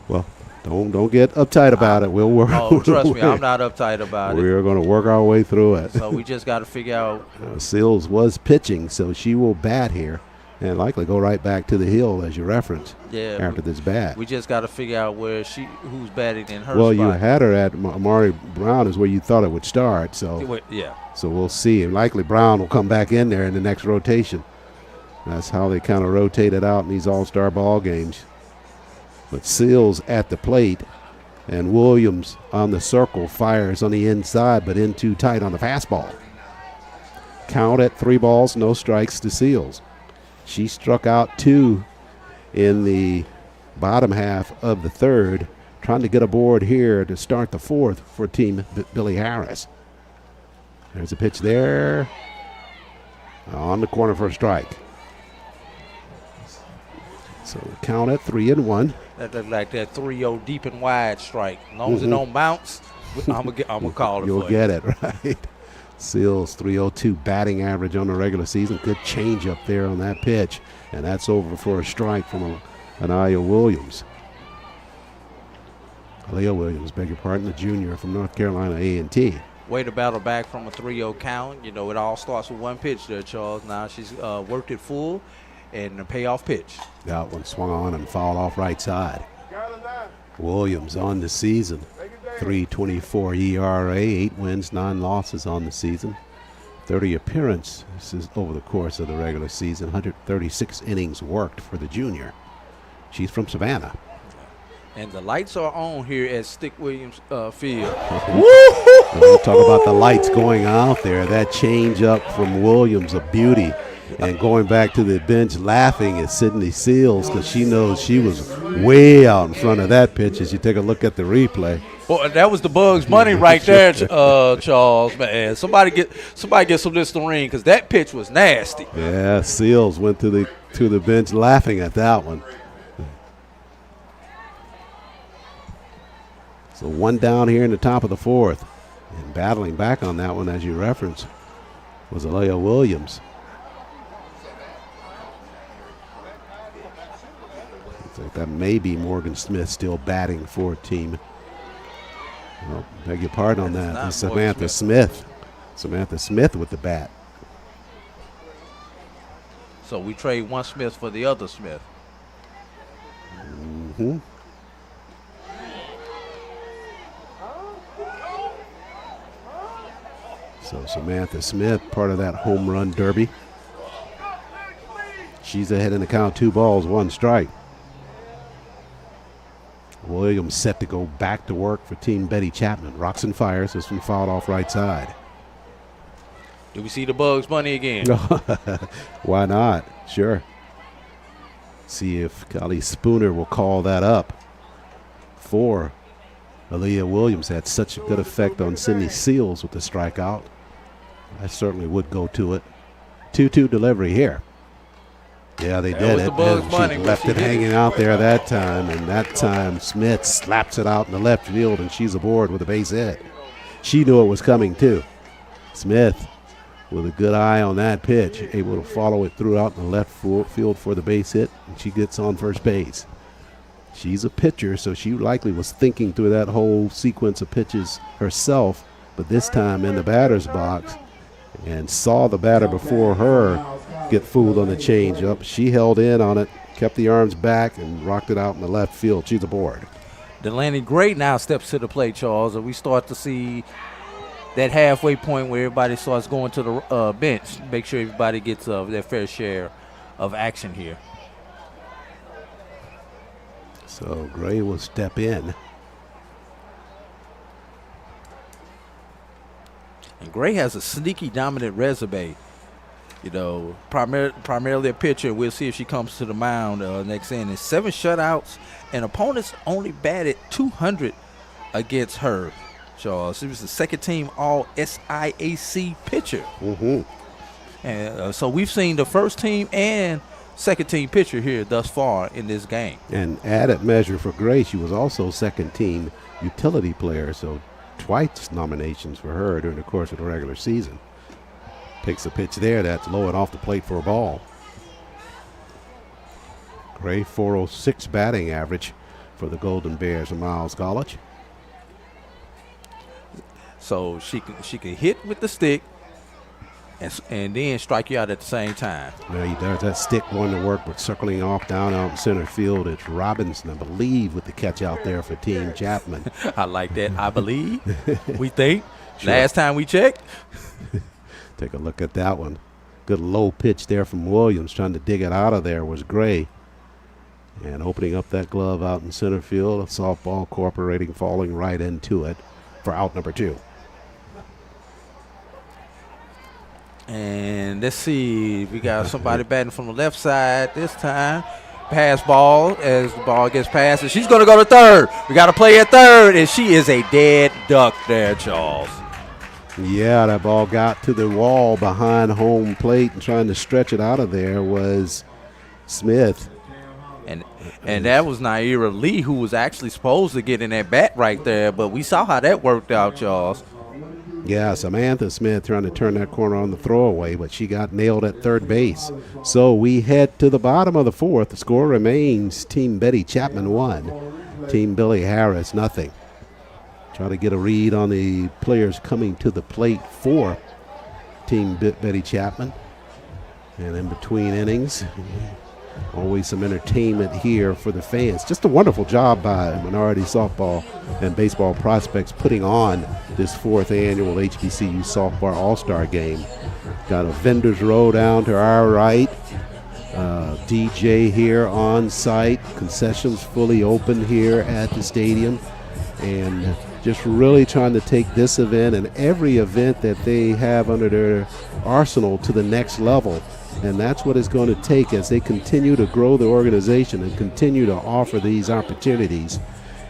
Well, don't get uptight about it. We'll work. Oh, trust me, I'm not uptight about it. We're going to work our way through it. So we just got to figure out. Seals was pitching, so she will bat here and likely go right back to the hill, as you referenced, after this bat. We just got to figure out who's batting in her Well, spot. you had her at Amari Brown is where you thought it would start. So So we'll see. And likely Brown will come back in there in the next rotation. That's how they kind of rotate it out in these all-star ball games. But Seals at the plate, and Williams on the circle, fires on the inside, but in too tight on the fastball. Count at 3 balls, no strikes to Seals. She struck out 2 in the bottom half of the 3rd, trying to get aboard here to start the 4th for Team Billy Harris. There's a pitch there on the corner for a strike. So count at 3-1. That looked like that 3-0 deep and wide strike. As long as it don't bounce, I'm gonna call it. You'll get it right. Seals 302 batting average on the regular season. Good change up there on that pitch, and that's over for a strike from Aaliyah Williams. Aaliyah Williams, beg your pardon, the junior from North Carolina A&T. Way to battle back from a 3-0 count. It all starts with one pitch there, Charles. Now she's worked it full, and a payoff pitch. That one swung on and fouled off right side. Williams on the season, 3.24 ERA, 8 wins, 9 losses on the season. 30 appearances over the course of the regular season, 136 innings worked for the junior. She's from Savannah. And the lights are on here at Stick Williams Field. We'll talk about the lights going out there. That change up from Williams, a beauty. And going back to the bench laughing at Sydney Seals because she knows she was way out in front of that pitch as you take a look at the replay. Boy, that was the Bugs Bunny right there, Charles. Man, somebody get some Listerine because that pitch was nasty. Yeah, Seals went to the bench laughing at that one. So one down here in the top of the fourth. And battling back on that one, as you referenced, was Aaliyah Williams. Looks like that may be Morgan Smith still batting for team. Oh, beg your pardon on that. That's Samantha Smith. Samantha Smith with the bat. So we trade one Smith for the other Smith. Mm-hmm. So Samantha Smith, part of that home run derby. She's ahead in the count, 2 balls, 1 strike. Williams set to go back to work for Team Betty Chapman. Rocks and fires. This one fouled off right side. Do we see the Bugs Bunny again? Why not? Sure. See if Golly Spooner will call that up for Aaliyah Williams. Had such a good effect on Sydney Seals with the strikeout. I certainly would go to it. 2-2 delivery here. Yeah, they did it. She left it hanging out there that time, and that time Smith slaps it out in the left field, and she's aboard with a base hit. She knew it was coming too. Smith, with a good eye on that pitch, able to follow it through out in the left field for the base hit, and she gets on first base. She's a pitcher, so she likely was thinking through that whole sequence of pitches herself, but this time in the batter's box, and saw the batter before her get fooled on the changeup. She held in on it, kept the arms back, and rocked it out in the left field. She's aboard. Delaney Gray now steps to the plate, Charles, and we start to see that halfway point where everybody starts going to the bench. Make sure everybody gets their fair share of action here. So Gray will step in. And Gray has a sneaky dominant resume. You know, primarily a pitcher. We'll see if she comes to the mound next inning. 7 shutouts, and opponents only batted .200 against her, Charles. She was the second team all SIAC pitcher. Mm-hmm. And so we've seen the first team and second team pitcher here thus far in this game. And added measure for Gray, she was also second team utility player, so twice nominations for her during the course of the regular season. Takes a pitch there that's low and off the plate for a ball. Gray, 406 batting average for the Golden Bears of Miles College. So she can hit with the stick and then strike you out at the same time. Now there's that stick going to work, but circling off down out in center field. It's Robinson, I believe, with the catch out there for Team Chapman. I like that. I believe. We think. Sure. Last time we checked. Take a look at that one. Good low pitch there from Williams. Trying to dig it out of there was Gray. And opening up that glove out in center field. A softball cooperating, falling right into it for out number 2. And let's see. We got somebody batting from the left side this time. Pass ball as the ball gets passed. And she's going to go to third. We got to play at third. And she is a dead duck there, Charles. Yeah, that ball got to the wall behind home plate, and trying to stretch it out of there was Smith. And that was Naira Lee, who was actually supposed to get in that bat right there, but we saw how that worked out, Charles. Yeah, Samantha Smith trying to turn that corner on the throwaway, but she got nailed at third base. So we head to the bottom of the fourth. The score remains Team Betty Chapman 1, Team Billy Harris nothing. Try to get a read on the players coming to the plate for Team Betty Chapman. And in between innings, always some entertainment here for the fans. Just a wonderful job by Minority Softball and Baseball Prospects putting on this 4th annual HBCU Softball All-Star Game. Got a vendor's row down to our right. DJ here on site. Concessions fully open here at the stadium. And just really trying to take this event and every event that they have under their arsenal to the next level. And that's what it's going to take as they continue to grow the organization and continue to offer these opportunities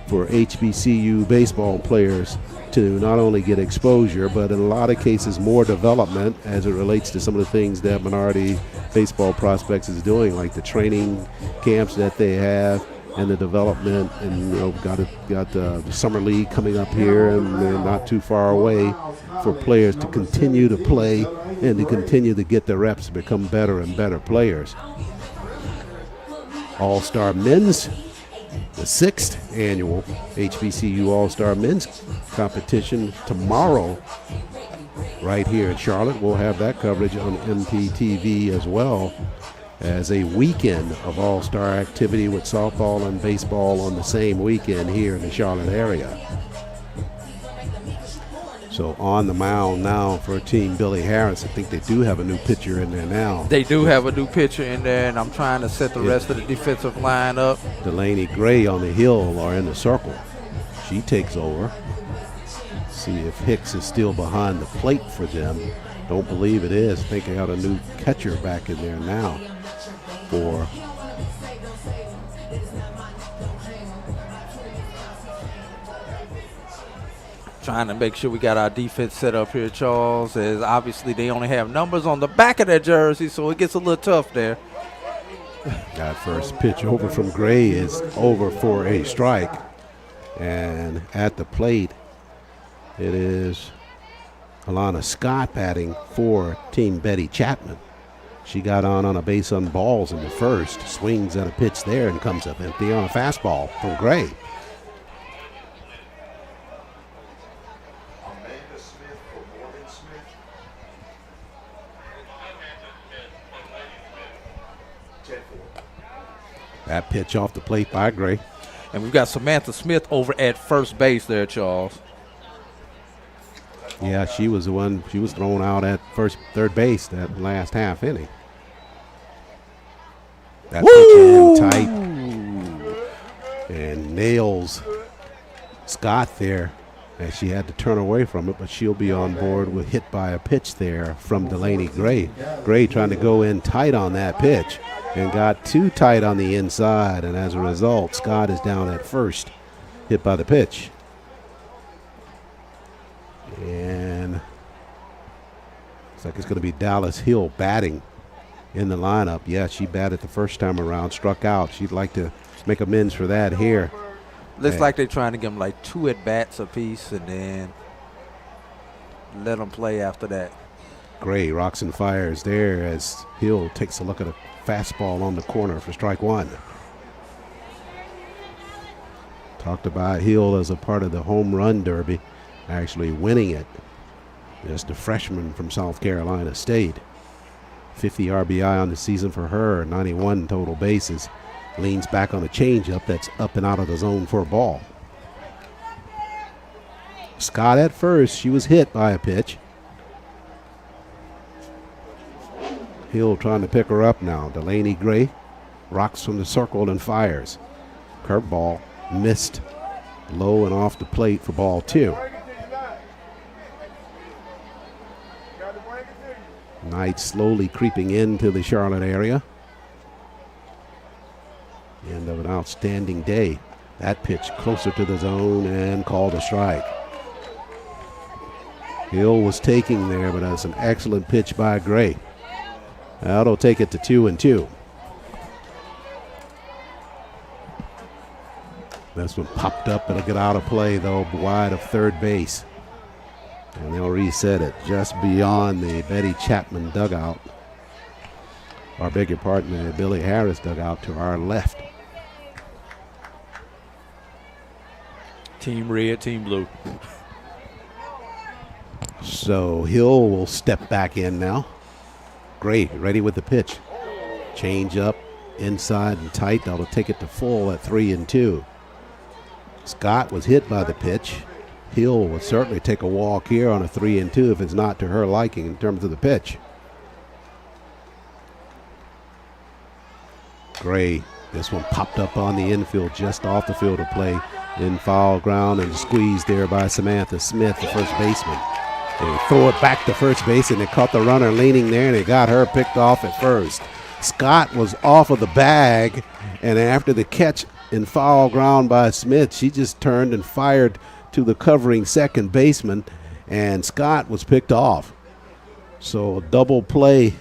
for HBCU baseball players to not only get exposure, but in a lot of cases more development as it relates to some of the things that minority baseball prospects is doing, like the training camps that they have and the development. And got the summer league coming up here, and they're not too far away for players to continue to play and to continue to get the reps to become better and better players. All-Star Men's, the 6th annual HBCU All-Star Men's competition tomorrow right here in Charlotte. We'll have that coverage on MPTV as well as a weekend of all-star activity with softball and baseball on the same weekend here in the Charlotte area. So on the mound now for Team Billy Harris. I think they do have a new pitcher in there now. They do have a new pitcher in there, and I'm trying to set the rest of the defensive line up. Delaney Gray on the hill or in the circle. She takes over. See if Hicks is still behind the plate for them. Don't believe it is. I think they got a new catcher back in there now for trying to make sure we got our defense set up here, Charles, as obviously they only have numbers on the back of their jersey, so it gets a little tough there. That first pitch over from Gray is over for a strike. And at the plate, it is Alana Scott batting for Team Betty Chapman. She got on a base on balls in the first, swings at a pitch there and comes up empty on a fastball from Gray. That pitch off the plate by Gray. And we've got Samantha Smith over at first base there, Charles. Yeah, she was the one. She was thrown out at third base that last half inning. That pitch in tight and nails Scott there, as she had to turn away from it, but she'll be on board with hit by a pitch there from Delaney Gray. Gray trying to go in tight on that pitch and got too tight on the inside, and as a result, Scott is down at first, hit by the pitch. And looks like it's going to be Dallas Hill batting in the lineup. Yeah, she batted the first time around, struck out. She'd like to make amends for that here. Looks like they're trying to give them like 2 at-bats apiece and then let them play after that. Gray rocks and fires there as Hill takes a look at a fastball on the corner for strike one. Talked about Hill as a part of the home run derby, actually winning it. Just a freshman from South Carolina State. 50 RBI on the season for her, 91 total bases. Leans back on a changeup that's up and out of the zone for a ball. Scott at first, she was hit by a pitch. Hill trying to pick her up now. Delaney Gray rocks from the circle and fires. Curveball missed low and off the plate for ball 2. Knight slowly creeping into the Charlotte area. End of an outstanding day. That pitch closer to the zone and called a strike. Hill was taking there, but that's an excellent pitch by Gray. That'll take it to 2-2. This one popped up. It'll get out of play, though, wide of third base. And they'll reset it just beyond the Betty Chapman dugout. Or beg your pardon, the Billy Harris dugout to our left. Team red, team blue. So Hill will step back in now. Gray ready with the pitch. Change up inside and tight. That'll take it to full at 3-2. Scott was hit by the pitch. Hill would certainly take a walk here on a 3-2 if it's not to her liking in terms of the pitch. Gray, this one popped up on the infield just off the field of play in foul ground and squeezed there by Samantha Smith, the first baseman. They throw it back to first base, and they caught the runner leaning there, and they got her picked off at first. Scott was off of the bag, and after the catch in foul ground by Smith, she just turned and fired to the covering second baseman, and Scott was picked off. So a double play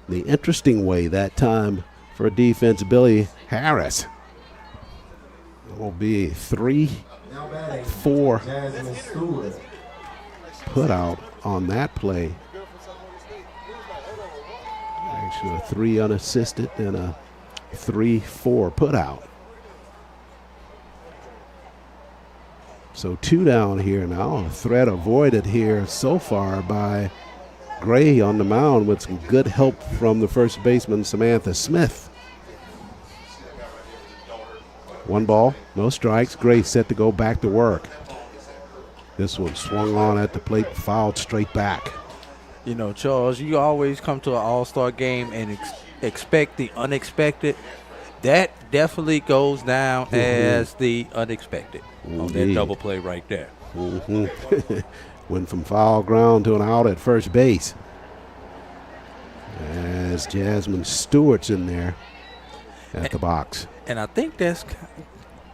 the interesting way that time for defense Billy Harris. It will be 3-4 put out on that play. Actually a 3 unassisted and a 3-4 put out. So 2 down here now. A threat avoided here so far by Gray on the mound with some good help from the first baseman, Samantha Smith. 1 ball, no strikes. Gray set to go back to work. This one swung on at the plate, fouled straight back. You know, Charles, you always come to an all-star game and expect the unexpected. That definitely goes down as the unexpected on that double play right there. Went from foul ground to an out at first base. As Jasmine Stewart's in there at the box. And I think that's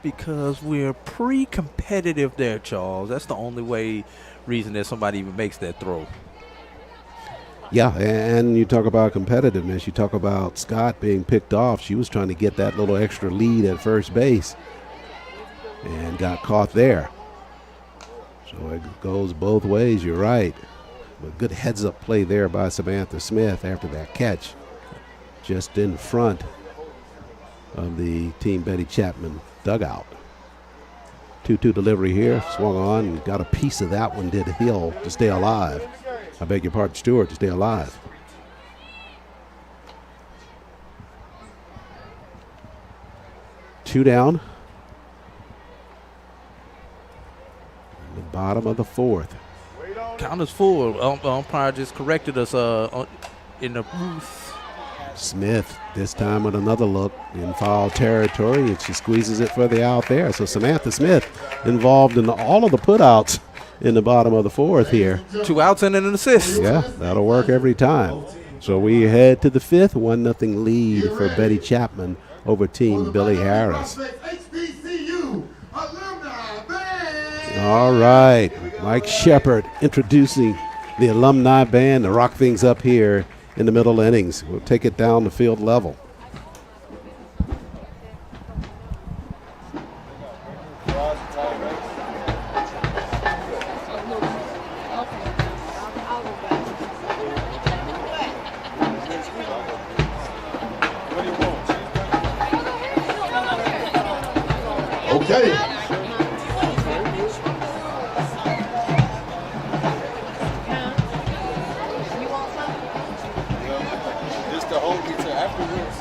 because we're pre-competitive there, Charles. That's the only reason that somebody even makes that throw. Yeah, and you talk about competitiveness. You talk about Scott being picked off. She was trying to get that little extra lead at first base and got caught there. So it goes both ways, you're right. But good heads-up play there by Samantha Smith after that catch. Just in front of the Team Betty Chapman dugout. 2-2 delivery here, swung on and got a piece of that one, did Hill, to stay alive. I beg your pardon, Stewart, to stay alive. Two down. The bottom of the 4th. Count is full. Umpire just corrected us in the booth. Smith this time with another look in foul territory, and she squeezes it for the out there. So Samantha Smith involved in all of the putouts in the bottom of the 4th here. 2 outs and an assist. Yeah, that'll work every time. So we head to the 5th, 1-0 lead for Betty Chapman over Team Billy Harris. HBCU Alumni Band. All right, Mike Shepard introducing the Alumni Band to rock things up here in the middle innings. We'll take it down to field level. Okay. Just to hold me to afterwards.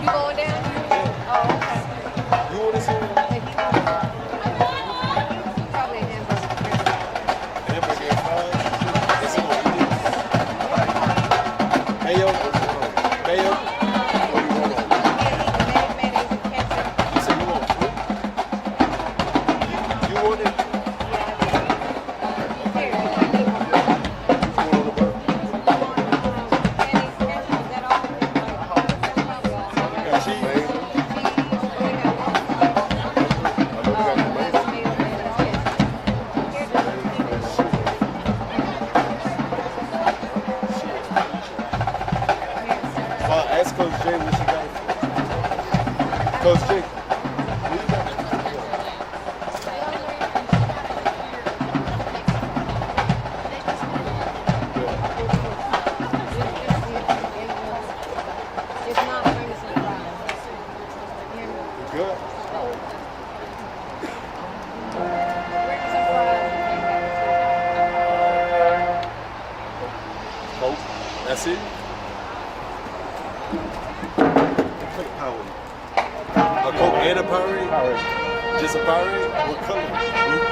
You going down? Oh, okay. You want to see? Probably a hamburger. Mayo? Mayo? Mayonnaise and ketchup. You said you want fruit? You want it? Ask Coach Jay what she got. Coach Jay. what you got? It's not famous in Good. Coke. That's it? A Coke and a Powerade? Powerade. Just a Powerade? What color? Blue.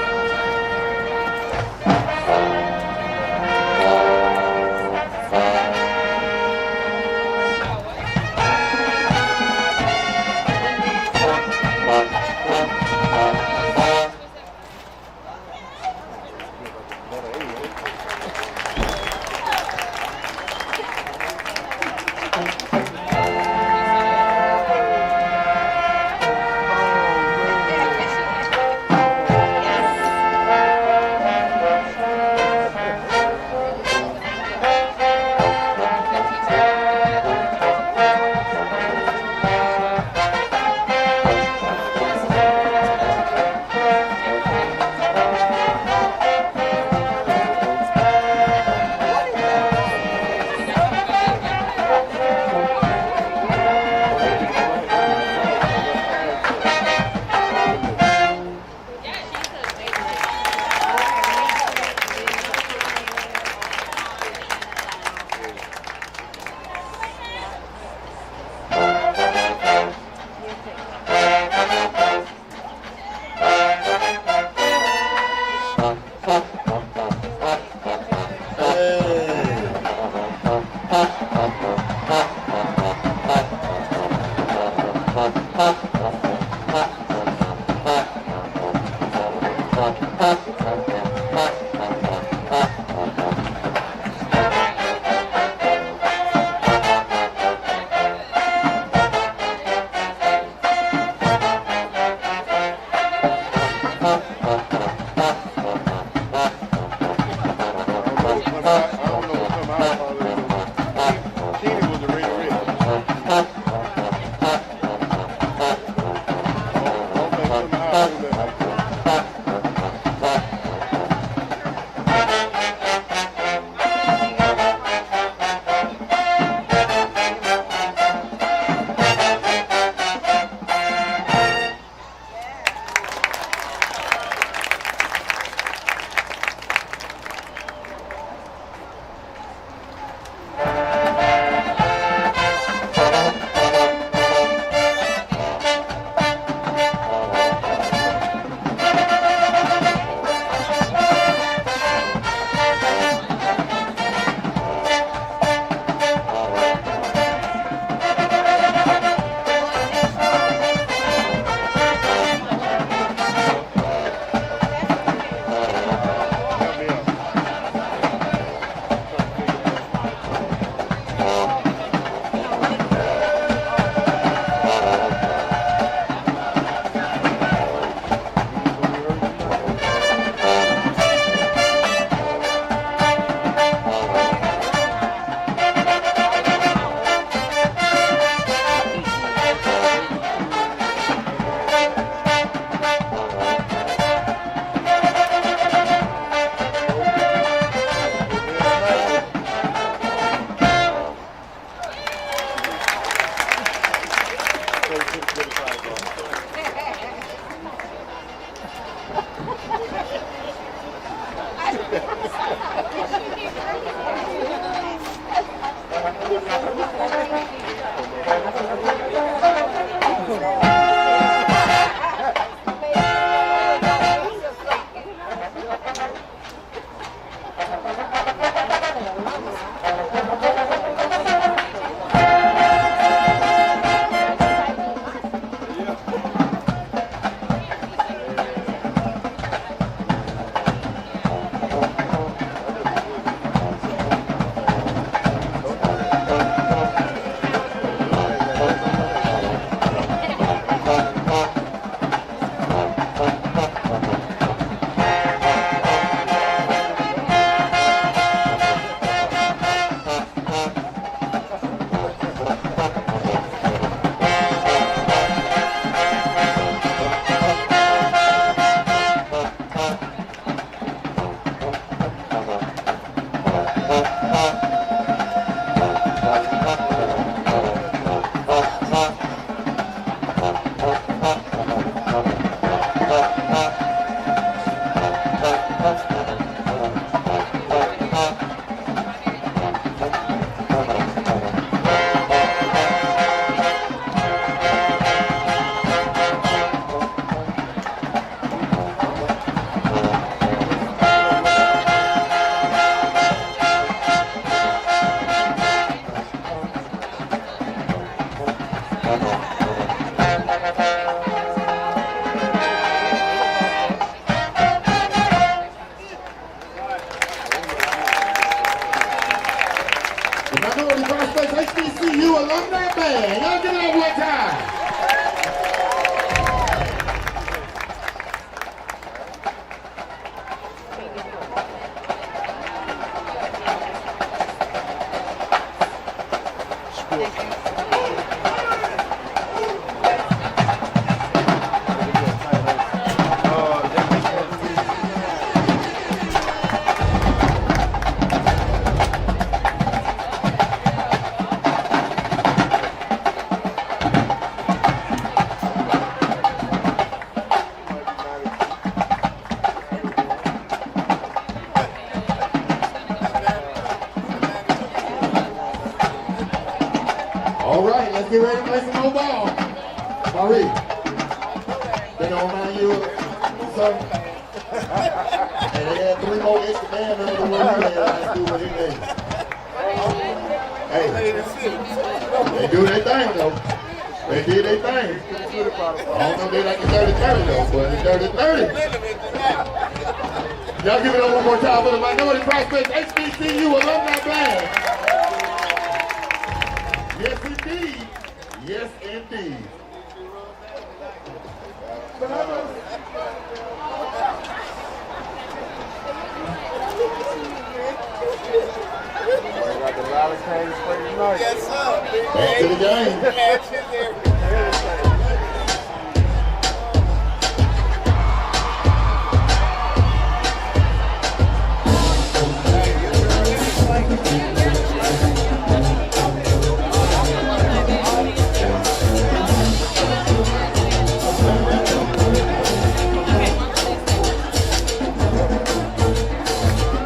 I don't know what come out of it. Keenan was a really rich. Hopefully come out of it. The Minority Prospects HBCU Alumni Band. Y'all give it up one time. All right, let's get ready to play some more ball. Marie, they don't mind you, son. And they had 3 more extra band members than what we had last year with his name. Hey, they do their thing though. They did their thing. I don't know if they like the 30-30 though, but the 30-30. Y'all give it up one more time for the Minority Prospects HBCU Alumni Band. Yes, indeed. Yes, indeed. Back to the game.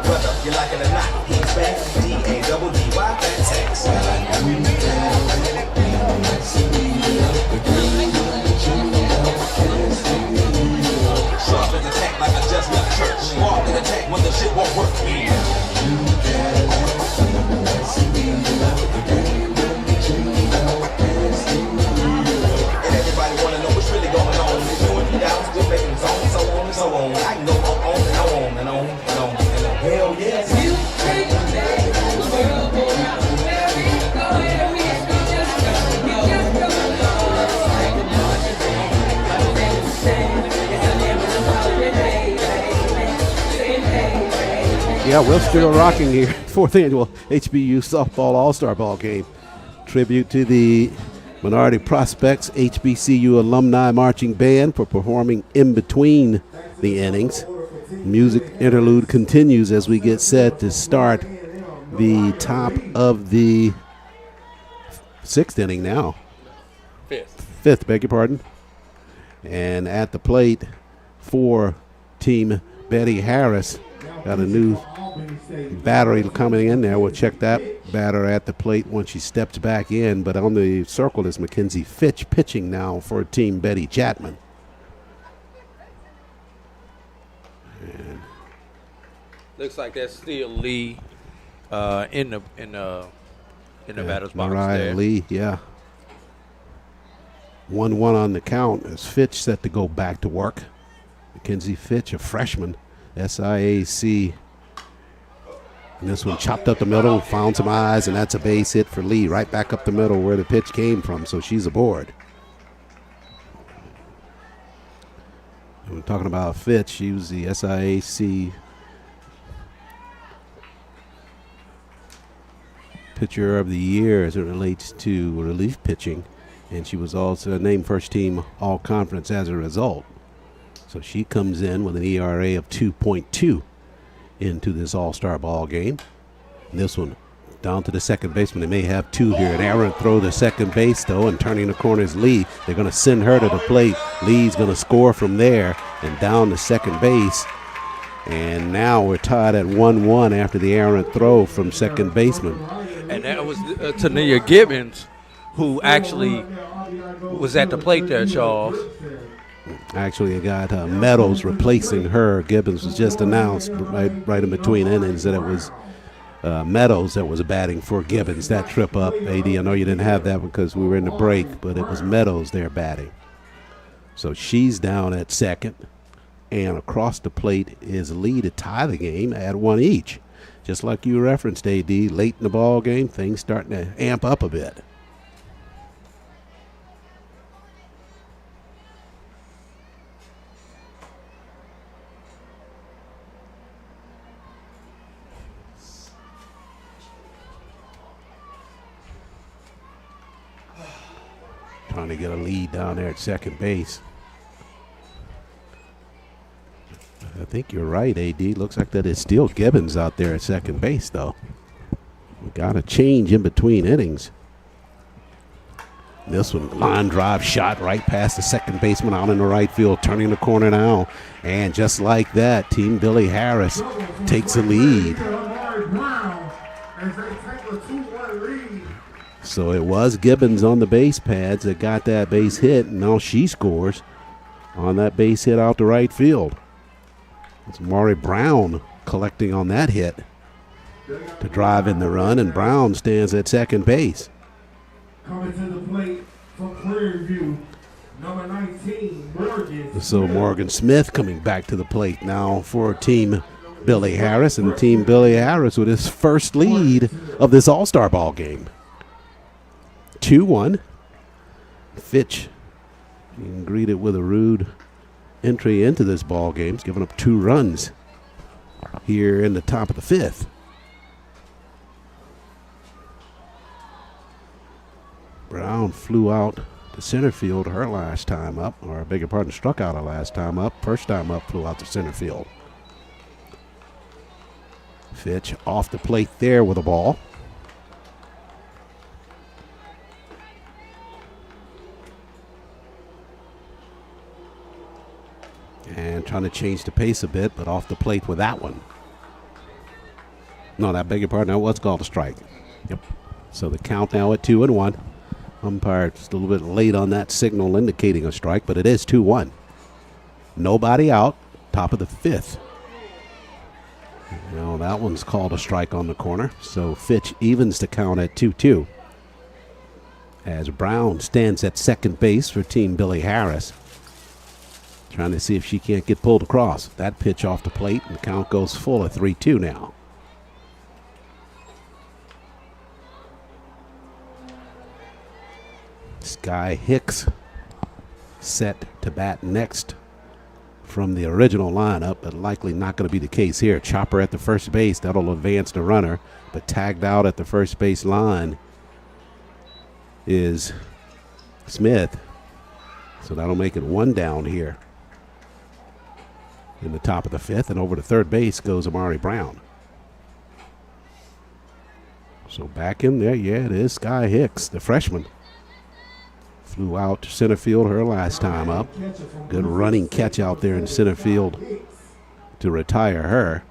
Whether you like it or not, he's back. D-A-double-D-Y, Fantex. Sharp as attack like I just left church. Sharp as attack when the shit won't work. And everybody wanna know what's really going on. If you and me down, still making zone, so on and so on. I can go on and on and on and on and on. Hell yes. Yeah, we're still rocking here. 4th annual HBU Softball All-Star Ball Game. Tribute to the Minority Prospects HBCU Alumni Marching Band for performing in between the innings. Music interlude continues as we get set to start the top of the 6th inning now. Fifth, beg your pardon. And at the plate for Team Betty Harris, got a new battery coming in there. We'll check that batter at the plate once she steps back in. But on the circle is Mackenzie Fitch pitching now for Team Betty Chapman. And Looks like that's still Lee in the batter's box Mariah there. Lee, yeah. 1-1 on the count as Fitch set to go back to work. Mackenzie Fitch, a freshman, SIAC. And this one chopped up the middle, found some eyes, and that's a base hit for Lee, right back up the middle where the pitch came from, so she's aboard. And we're talking about Fitch. She was the SIAC Pitcher of the Year as it relates to relief pitching, and she was also named first team all-conference as a result. So she comes in with an ERA of 2.2 into this all-star ball game. And this one down to the second baseman. They may have two here. An errant throw to second base, though, and turning the corner is Lee. They're going to send her to the plate. Lee's going to score from there and down to second base. And now we're tied at 1-1 after the errant throw from second baseman. And that was Tania Gibbons, who actually was at the plate there, Charles. Actually, I got Meadows replacing her. Gibbons was just announced right in between innings that it was Meadows that was batting for Gibbons. That trip up, AD. I know you didn't have that because we were in the break, but it was Meadows there batting. So she's down at second, and across the plate is Lee to tie the game at 1 each. Just like you referenced, AD, late in the ball game, things starting to amp up a bit. Trying to get a lead down there at second base. I think you're right, AD. Looks like that is still Gibbons out there at second base, though. We got a change in between innings. This one, line drive shot right past the second baseman out in the right field, turning the corner now. And just like that, Team Billy Harris takes a lead. So it was Gibbons on the base pads that got that base hit, and now she scores on that base hit out to right field. It's Maury Brown collecting on that hit to drive in the run, and Brown stands at second base. Coming to the plate from Clearview, number 19, Morgan. So Morgan Smith coming back to the plate now for Team Billy Harris, and Team Billy Harris with his first lead of this All-Star ball game. 2-1. Fitch being greeted with a rude entry into this ball game. He's given up 2 runs here in the top of the 5th. flew out to center field her last time up, or I beg your pardon, struck out her last time up. First time up, flew out to center field. Fitch off the plate there with a ball. And trying to change the pace a bit, but off the plate with that one. No, I beg your pardon, that was called a strike. Yep. So the count now at 2-1. Umpire just a little bit late on that signal indicating a strike, but it is 2-1. Nobody out, top of the fifth. Now that one's called a strike on the corner, so Fitch evens the count at 2-2. As Brown stands at second base for Team Billy Harris, trying to see if she can't get pulled across. That pitch off the plate, and the count goes full at 3-2 now. Sky Hicks set to bat next from the original lineup, but likely not going to be the case here. Chopper at the first base, that'll advance the runner, but tagged out at the first base line is Smith. So that'll make it one down here in the top of the fifth, and over to third base goes Amari Brown. So back in there, yeah, it is Sky Hicks, the freshman. Flew out to center field her last time up. Good running catch out there in center field to retire her.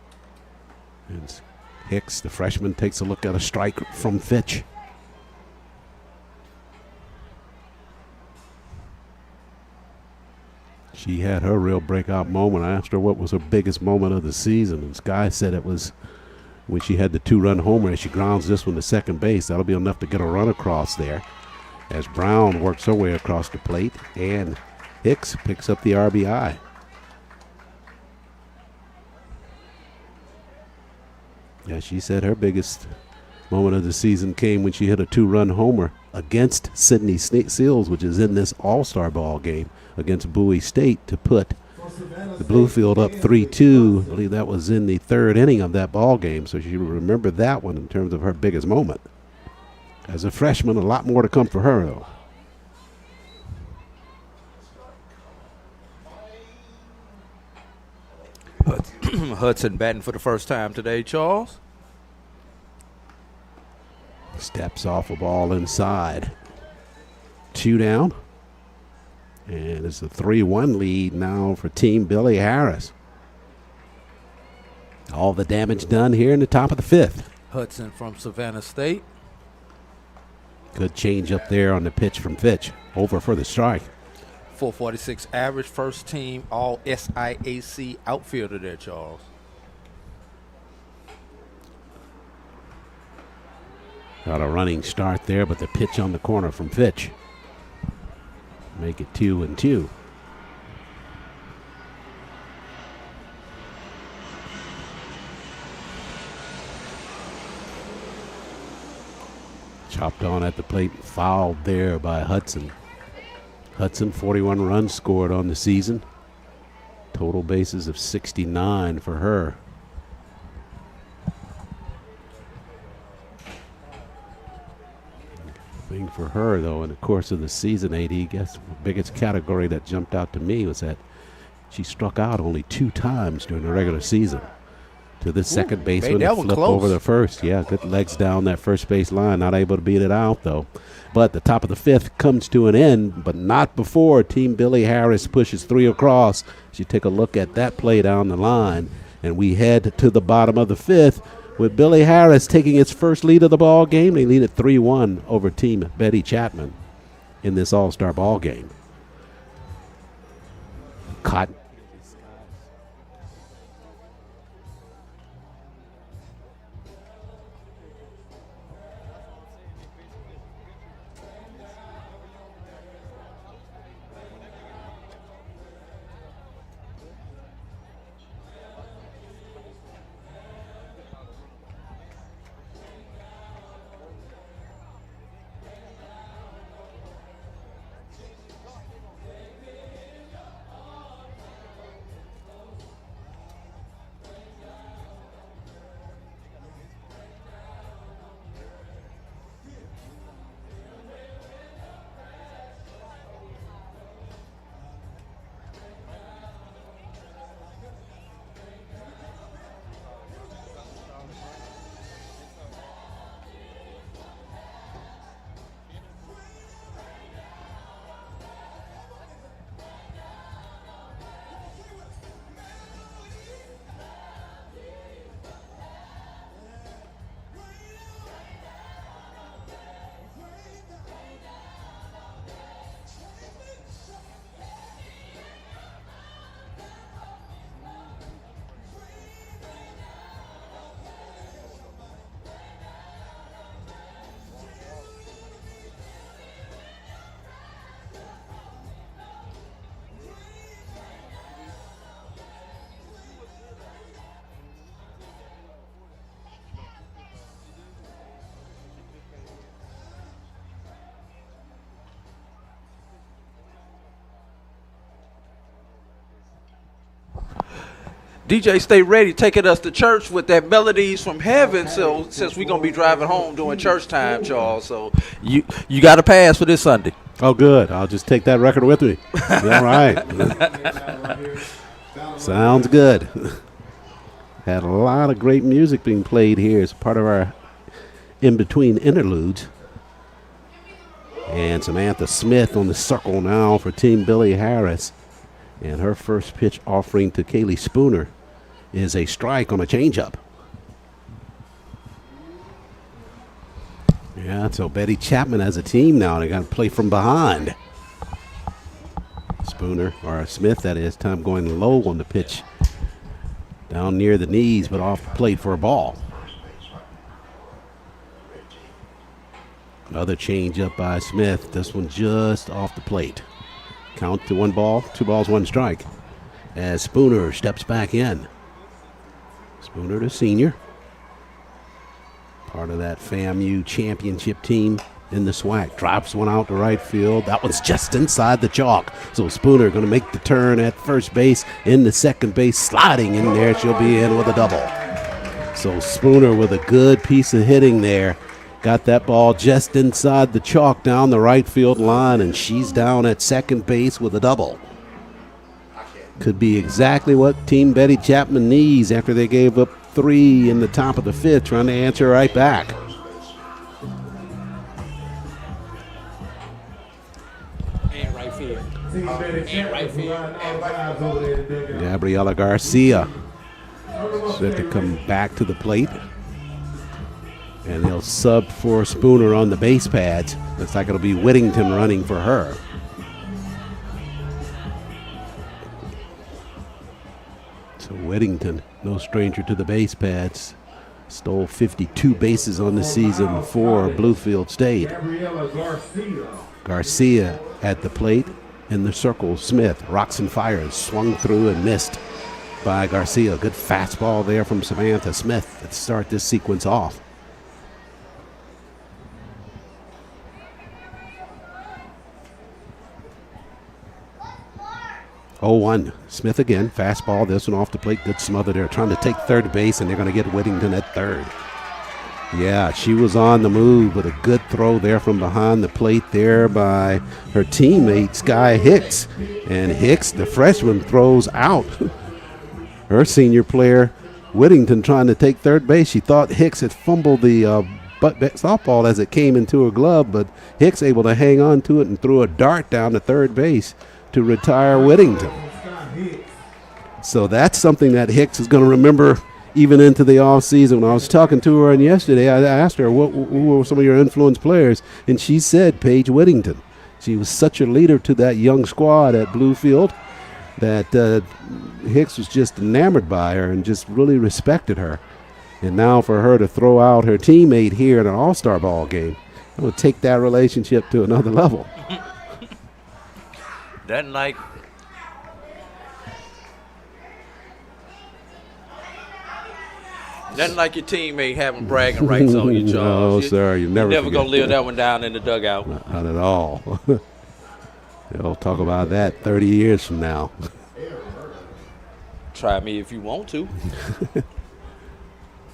And Hicks, the freshman, takes a look at a strike from Fitch. She had her real breakout moment. I asked her what was her biggest moment of the season, and Sky said it was when she had the two-run homer and she grounds this one to second base. That'll be enough to get a run across there. As Brown works her way across the plate, and Hicks picks up the RBI. Yeah, she said her biggest moment of the season came when she hit a two-run homer against Sydney Seals, which is in this All-Star ball game against Bowie State, to put the Bluefield up 3-2. I believe that was in the third inning of that ball game, so she remembered that one in terms of her biggest moment. As a freshman, a lot more to come for her, though. Hudson batting for the first time today, Charles. Steps off a ball inside. 2 down. And it's a 3-1 lead now for Team Billy Harris. All the damage done here in the top of the fifth. Hudson from Savannah State. Good change up there on the pitch from Fitch. Over for the strike. 446 average, first team all SIAC outfielder there, Charles. Got a running start there, but the pitch on the corner from Fitch. Make it 2-2. Chopped on at the plate, fouled there by Hudson. Hudson, 41 runs scored on the season. Total bases of 69 for her. Thing for her, though, in the course of the season, AD, I guess the biggest category that jumped out to me was that she struck out only 2 times during the regular season. To this second baseman, flip over the first. Yeah, good legs down that first base line. Not able to beat it out, though. But the top of the fifth comes to an end, but not before Team Billy Harris pushes 3 across. As you take a look at that play down the line, and we head to the bottom of the fifth with Billy Harris taking its first lead of the ball game. They lead at 3-1 over Team Betty Chapman in this All-Star ball game. Cotton. DJ, stay ready, taking us to church with that Melodies from Heaven. So since we're gonna be driving home during church time, Charles, so you got a pass for this Sunday. Oh, good. I'll just take that record with me. All right. Sounds good. Had a lot of great music being played here as part of our in-between interludes. And Samantha Smith on the circle now for Team Billy Harris. And her first pitch offering to Kaylee Spooner is a strike on a changeup. Yeah, so Betty Chapman has a team now. They got to play from behind. Spooner, or Smith, that is, time going low on the pitch. Down near the knees, but off the plate for a ball. Another change up by Smith. This one just off the plate. Count to 1 ball, 2 balls, 1 strike. As Spooner steps back in. Spooner, the senior. Part of that FAMU championship team in the SWAC. Drops one out to right field. That one's just inside the chalk. So Spooner going to make the turn at first base. In the second base, sliding in there. She'll be in with a double. So Spooner with a good piece of hitting there. Got that ball just inside the chalk down the right field line, and she's down at second base with a double. Could be exactly what Team Betty Chapman needs after they gave up 3 in the top of the 5th, trying to answer right back. And right field. And right field. Gabriela Garcia set to come back to the plate. And they'll sub for Spooner on the base pads. Looks like it'll be Whittington running for her. So Whittington, no stranger to the base pads, stole 52 bases on the season for Bluefield State. Garcia at the plate. In the circle, Smith rocks and fires, swung through and missed by Garcia. Good fastball there from Samantha Smith to start this sequence off. 0-1. Smith again. Fastball. This one off the plate. Good smother there. Trying to take third base, and they're going to get Whittington at third. Yeah, she was on the move, but a good throw there from behind the plate there by her teammate, Sky Hicks. And Hicks, the freshman, throws out her senior player, Whittington, trying to take third base. She thought Hicks had fumbled the softball as it came into her glove, but Hicks able to hang on to it and threw a dart down to third base to retire Whittington. So that's something that Hicks is going to remember even into the offseason. When I was talking to her yesterday, I asked her, who were some of your influence players? And she said Paige Whittington. She was such a leader to that young squad at Bluefield that Hicks was just enamored by her and just really respected her. And now for her to throw out her teammate here in an all-star ball game, it will take that relationship to another level. Nothing like your teammate having bragging rights on you, Charles. No, sir, you're never going to live that one down in the dugout. Not at all. They'll talk about that 30 years from now. Try me if you want to.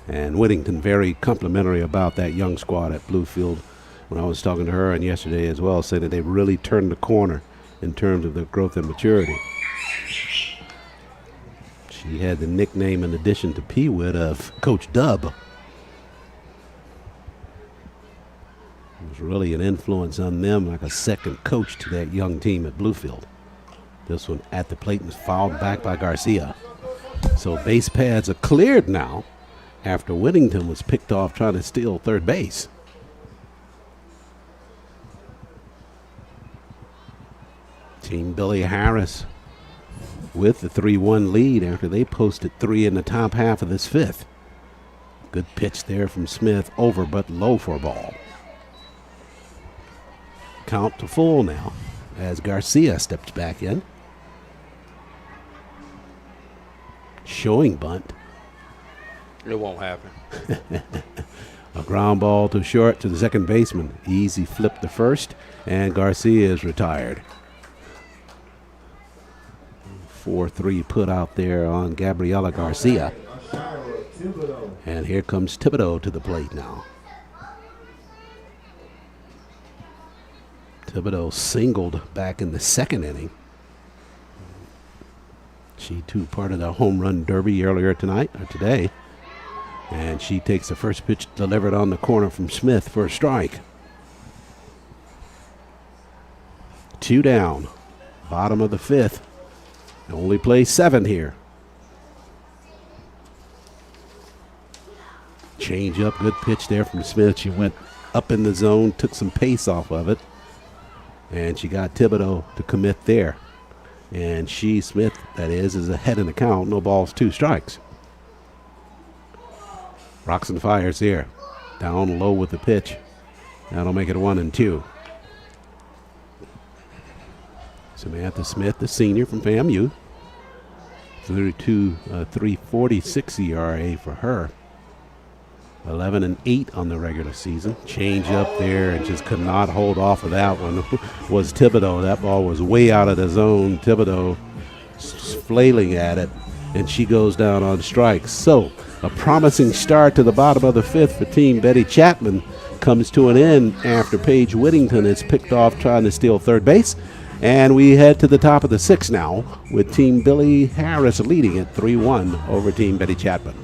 And Whittington very complimentary about that young squad at Bluefield. When I was talking to her and yesterday as well, saying that they really turned the corner in terms of their growth and maturity. She had the nickname, in addition to Peewit, of Coach Dub. It was really an influence on them, like a second coach to that young team at Bluefield. This one at the plate was fouled back by Garcia. So base pads are cleared now after Whittington was picked off trying to steal third base. Team Billy Harris with the 3-1 lead after they posted 3 in the top half of this 5th. Good pitch there from Smith, over but low for a ball. Count to full now as Garcia steps back in. Showing bunt. It won't happen. A ground ball to short to the second baseman. Easy flip to first, and Garcia is retired. 4-3 put out there on Gabriela Garcia. And here comes Thibodeau to the plate now. Thibodeau singled back in the second inning. She too part of the home run derby earlier today. And she takes the first pitch delivered on the corner from Smith for a strike. 2 down. Bottom of the 5th. Only plays 7 here. Change up, good pitch there from Smith. She went up in the zone, took some pace off of it. And she got Thibodeau to commit there. And Smith, that is ahead in the count. No balls, 2 strikes. Rocks and fires here. Down low with the pitch. That'll make it 1-2. Samantha Smith, the senior from FAMU. 346 ERA for her. 11-8 on the regular season. Change up there and just could not hold off of that one. Was Thibodeau. That ball was way out of the zone. Thibodeau flailing at it, and she goes down on strikes. So a promising start to the bottom of the 5th for Team Betty Chapman comes to an end after Paige Whittington is picked off trying to steal third base. And we head to the top of the 6th now with Team Billy Harris leading it 3-1 over Team Betty Chapman.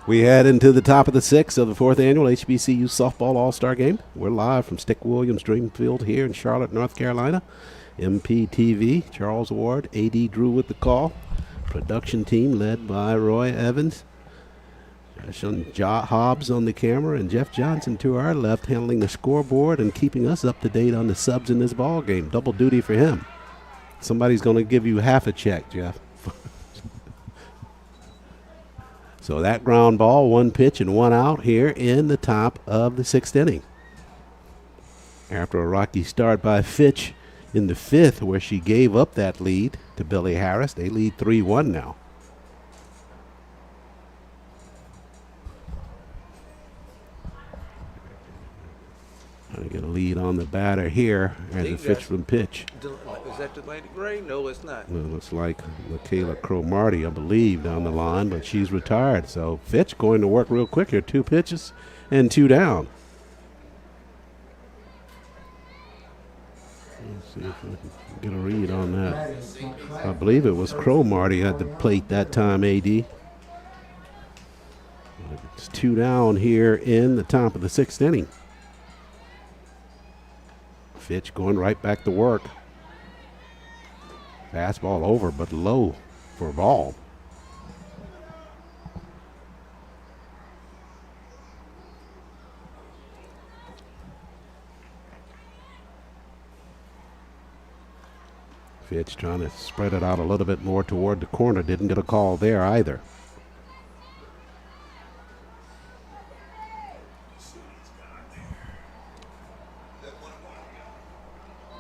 We head into the top of the 6th of the 4th annual HBCU Softball All-Star Game. We're live from Stick Williams Dream Field here in Charlotte, North Carolina. MPTV, Charles Ward, AD Drew with the call. Production team led by Roy Evans. Hobbs on the camera and Jeff Johnson to our left handling the scoreboard and keeping us up to date on the subs in this ball game. Double duty for him. Somebody's going to give you half a check, Jeff. So that ground ball, 1 pitch and 1 out here in the top of the 6th inning. After a rocky start by Fitch in the 5th, where she gave up that lead to Billy Harris, they lead 3-1 now. Trying to get a lead on the batter here as a Fitchman pitch. Is that Atlantic Gray? No, it's not. Well, it looks like Michaela Cromartie, I believe, down the line, but she's retired. So Fitch going to work real quick here. 2 pitches and 2 down. Let's see if I can get a read on that. I believe it was Cromartie at the plate that time, AD. It's 2 down here in the top of the 6th inning. Fitch going right back to work. Fastball over, but low for a ball. Fitch trying to spread it out a little bit more toward the corner. Didn't get a call there either.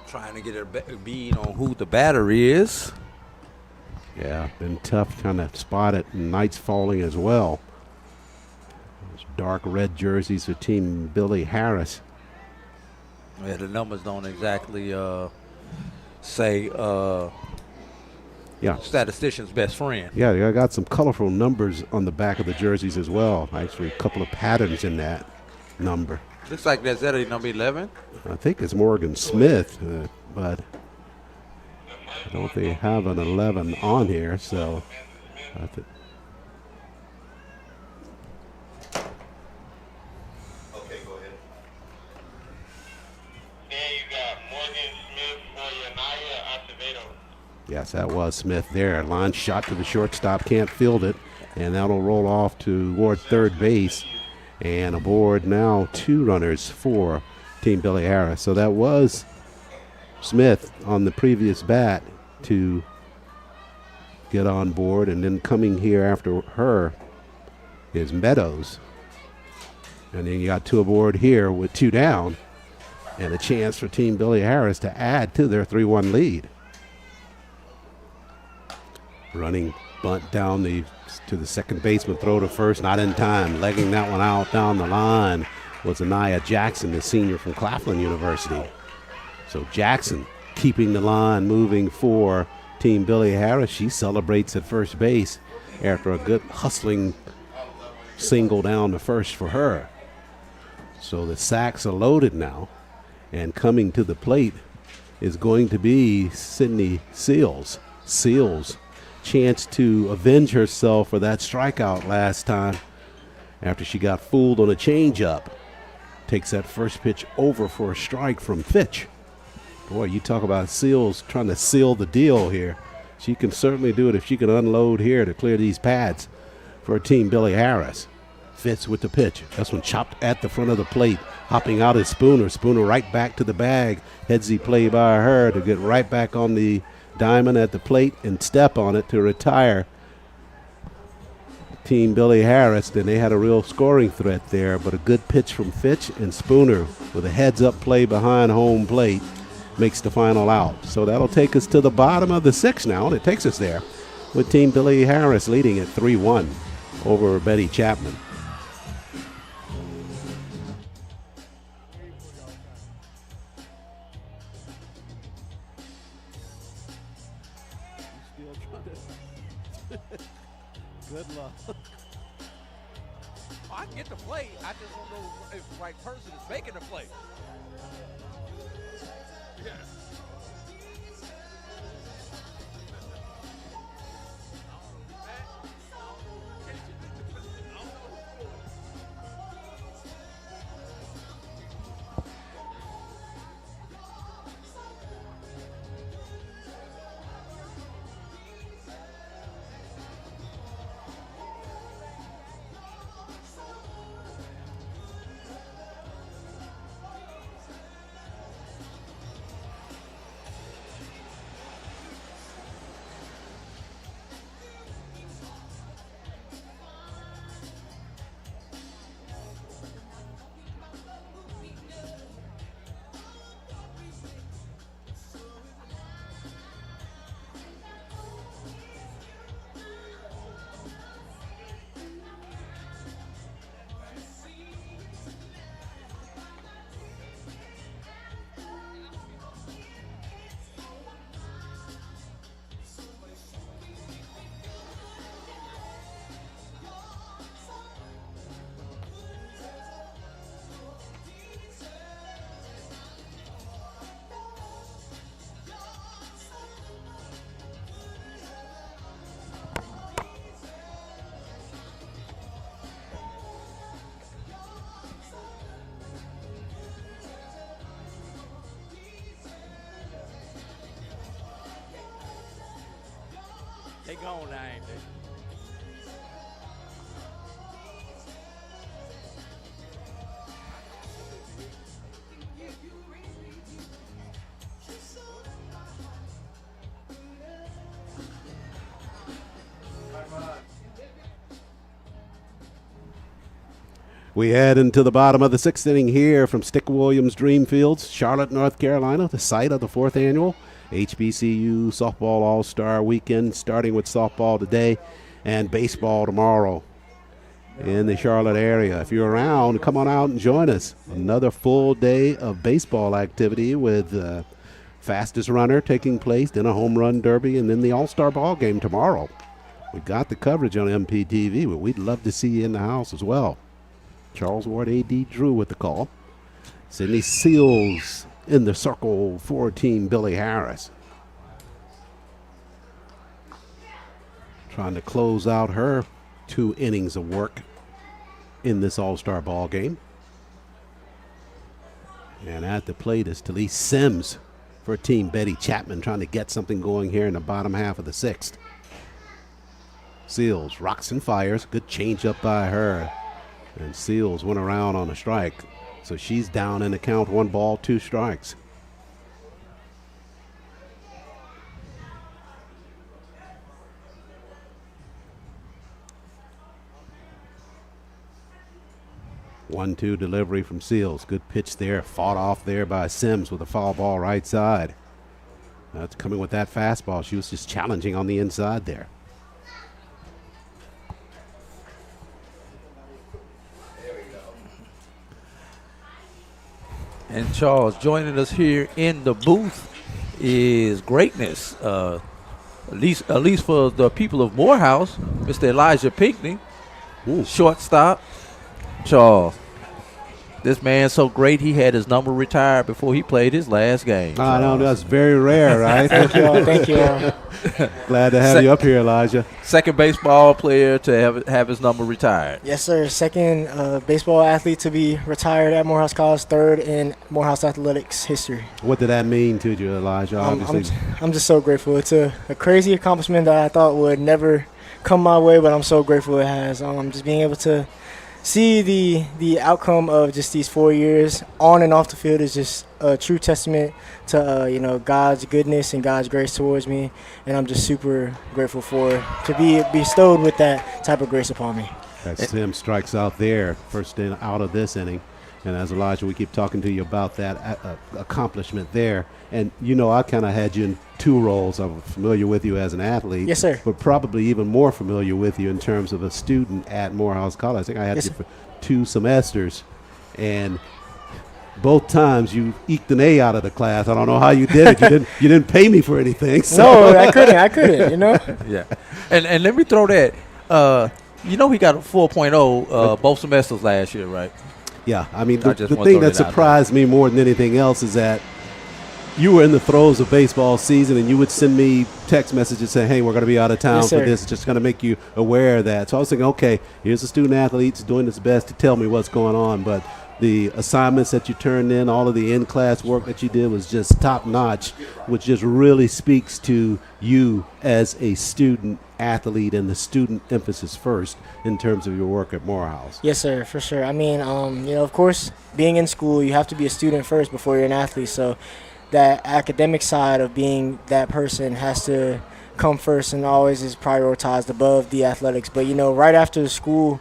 Trying to get a bead on who the batter is. Yeah, been tough trying to spot it, and night's falling as well. Those dark red jerseys for Team Billy Harris. Yeah, the numbers don't exactly say Yeah. statistician's best friend. Yeah, I got some colorful numbers on the back of the jerseys as well. Actually, a couple of patterns in that number. Looks like that's that number 11. I think it's Morgan Smith, but I don't think they have an 11 on here, so I think. Okay, go ahead. Then you got Morgan Smith for Yanaya Acevedo. Yes, that was Smith there. Line shot to the shortstop, can't field it, and that'll roll off toward third base. And aboard now 2 runners for Team Billy Harris. So that was Smith on the previous bat to get on board. And then coming here after her is Meadows. And then you got 2 aboard here with 2 down. And a chance for Team Billy Harris to add to their 3-1 lead. Running bunt down to the second baseman, throw to first, not in time. Legging that one out down the line was Anaya Jackson, the senior from Claflin University. So Jackson keeping the line moving for Team Billy Harris. She celebrates at first base after a good hustling single down to first for her. So the sacks are loaded now, and coming to the plate is going to be Sydney Seals. Seals chance to avenge herself for that strikeout last time after she got fooled on a changeup. Takes that first pitch over for a strike from Fitch. Boy, you talk about Seals trying to seal the deal here. She can certainly do it if she can unload here to clear these pads for Team Billy Harris. Fitz with the pitch. That's one chopped at the front of the plate. Hopping out is Spooner. Spooner right back to the bag. Headsy play by her to get right back on the diamond at the plate and step on it to retire Team Billy Harris. Then they had a real scoring threat there, but a good pitch from Fitch, and Spooner with a heads-up play behind home plate makes the final out. So that'll take us to the bottom of the 6th now, and it takes us there with Team Billy Harris leading at 3-1 over Betty Chapman. Good luck. I can get the play. I just don't know if the right person is making the play. Yeah. They gone now, ain't they? We head into the bottom of the 6th inning here from Stick Williams Dreamfields, Charlotte, North Carolina, the site of the 4th annual HBCU softball all-star weekend, starting with softball today and baseball tomorrow in the Charlotte area. If you're around, come on out and join us. Another full day of baseball activity with fastest runner taking place, then a home run derby, and then the all-star ball game tomorrow. We got the coverage on MPTV, but we'd love to see you in the house as well. Charles Ward A.D. Drew with the call. Sydney Seals in the circle for Team Billy Harris. Trying to close out her 2 innings of work in this all-star ball game. And at the plate is Talise Sims for Team Betty Chapman, trying to get something going here in the bottom half of the 6th. Seals rocks and fires. Good change up by her. And Seals went around on a strike. So she's down in the count, 1 ball, 2 strikes. One-two delivery from Seals. Good pitch there. Fought off there by Sims with a foul ball right side. That's coming with that fastball. She was just challenging on the inside there. And Charles, joining us here in the booth is greatness. At least for the people of Morehouse, Mr. Elijah Pinckney, shortstop. Charles, this man's so great he had his number retired before he played his last game. I know, that's very rare, right? Thank you all. Thank you all. Glad to have you up here, Elijah. Second baseball player to have his number retired. Yes, sir. Second baseball athlete to be retired at Morehouse College. Third in Morehouse athletics history. What did that mean to you, Elijah? Obviously, I'm just so grateful. It's a crazy accomplishment that I thought would never come my way, but I'm so grateful it has. Just being able to see the outcome of just these 4 years on and off the field is just a true testament to God's goodness and God's grace towards me, and I'm just super grateful to be bestowed with that type of grace upon me. As Tim strikes out there, first out of this inning. And as Elijah, we keep talking to you about that accomplishment there. And, I kind of had you in 2 roles. I'm familiar with you as an athlete. Yes, sir. But probably even more familiar with you in terms of a student at Morehouse College. I think I had you for 2 semesters. And both times you eked an A out of the class. I don't know how you did it. You didn't pay me for anything. So. No, I couldn't, Yeah. And let me throw that. He got a 4.0 both semesters last year, right? Yeah, I mean, the thing that surprised me more than anything else is that you were in the throes of baseball season and you would send me text messages saying, hey, we're going to be out of town for this. Just going to make you aware of that. So I was thinking, okay, here's a student athlete who's doing his best to tell me what's going on. But the assignments that you turned in, all of the in-class work that you did was just top-notch, which just really speaks to you as a student athlete and the student emphasis first in terms of your work at Morehouse. Yes, sir, for sure. I mean, of course, being in school, you have to be a student first before you're an athlete. So that academic side of being that person has to come first and always is prioritized above the athletics. But, right after the school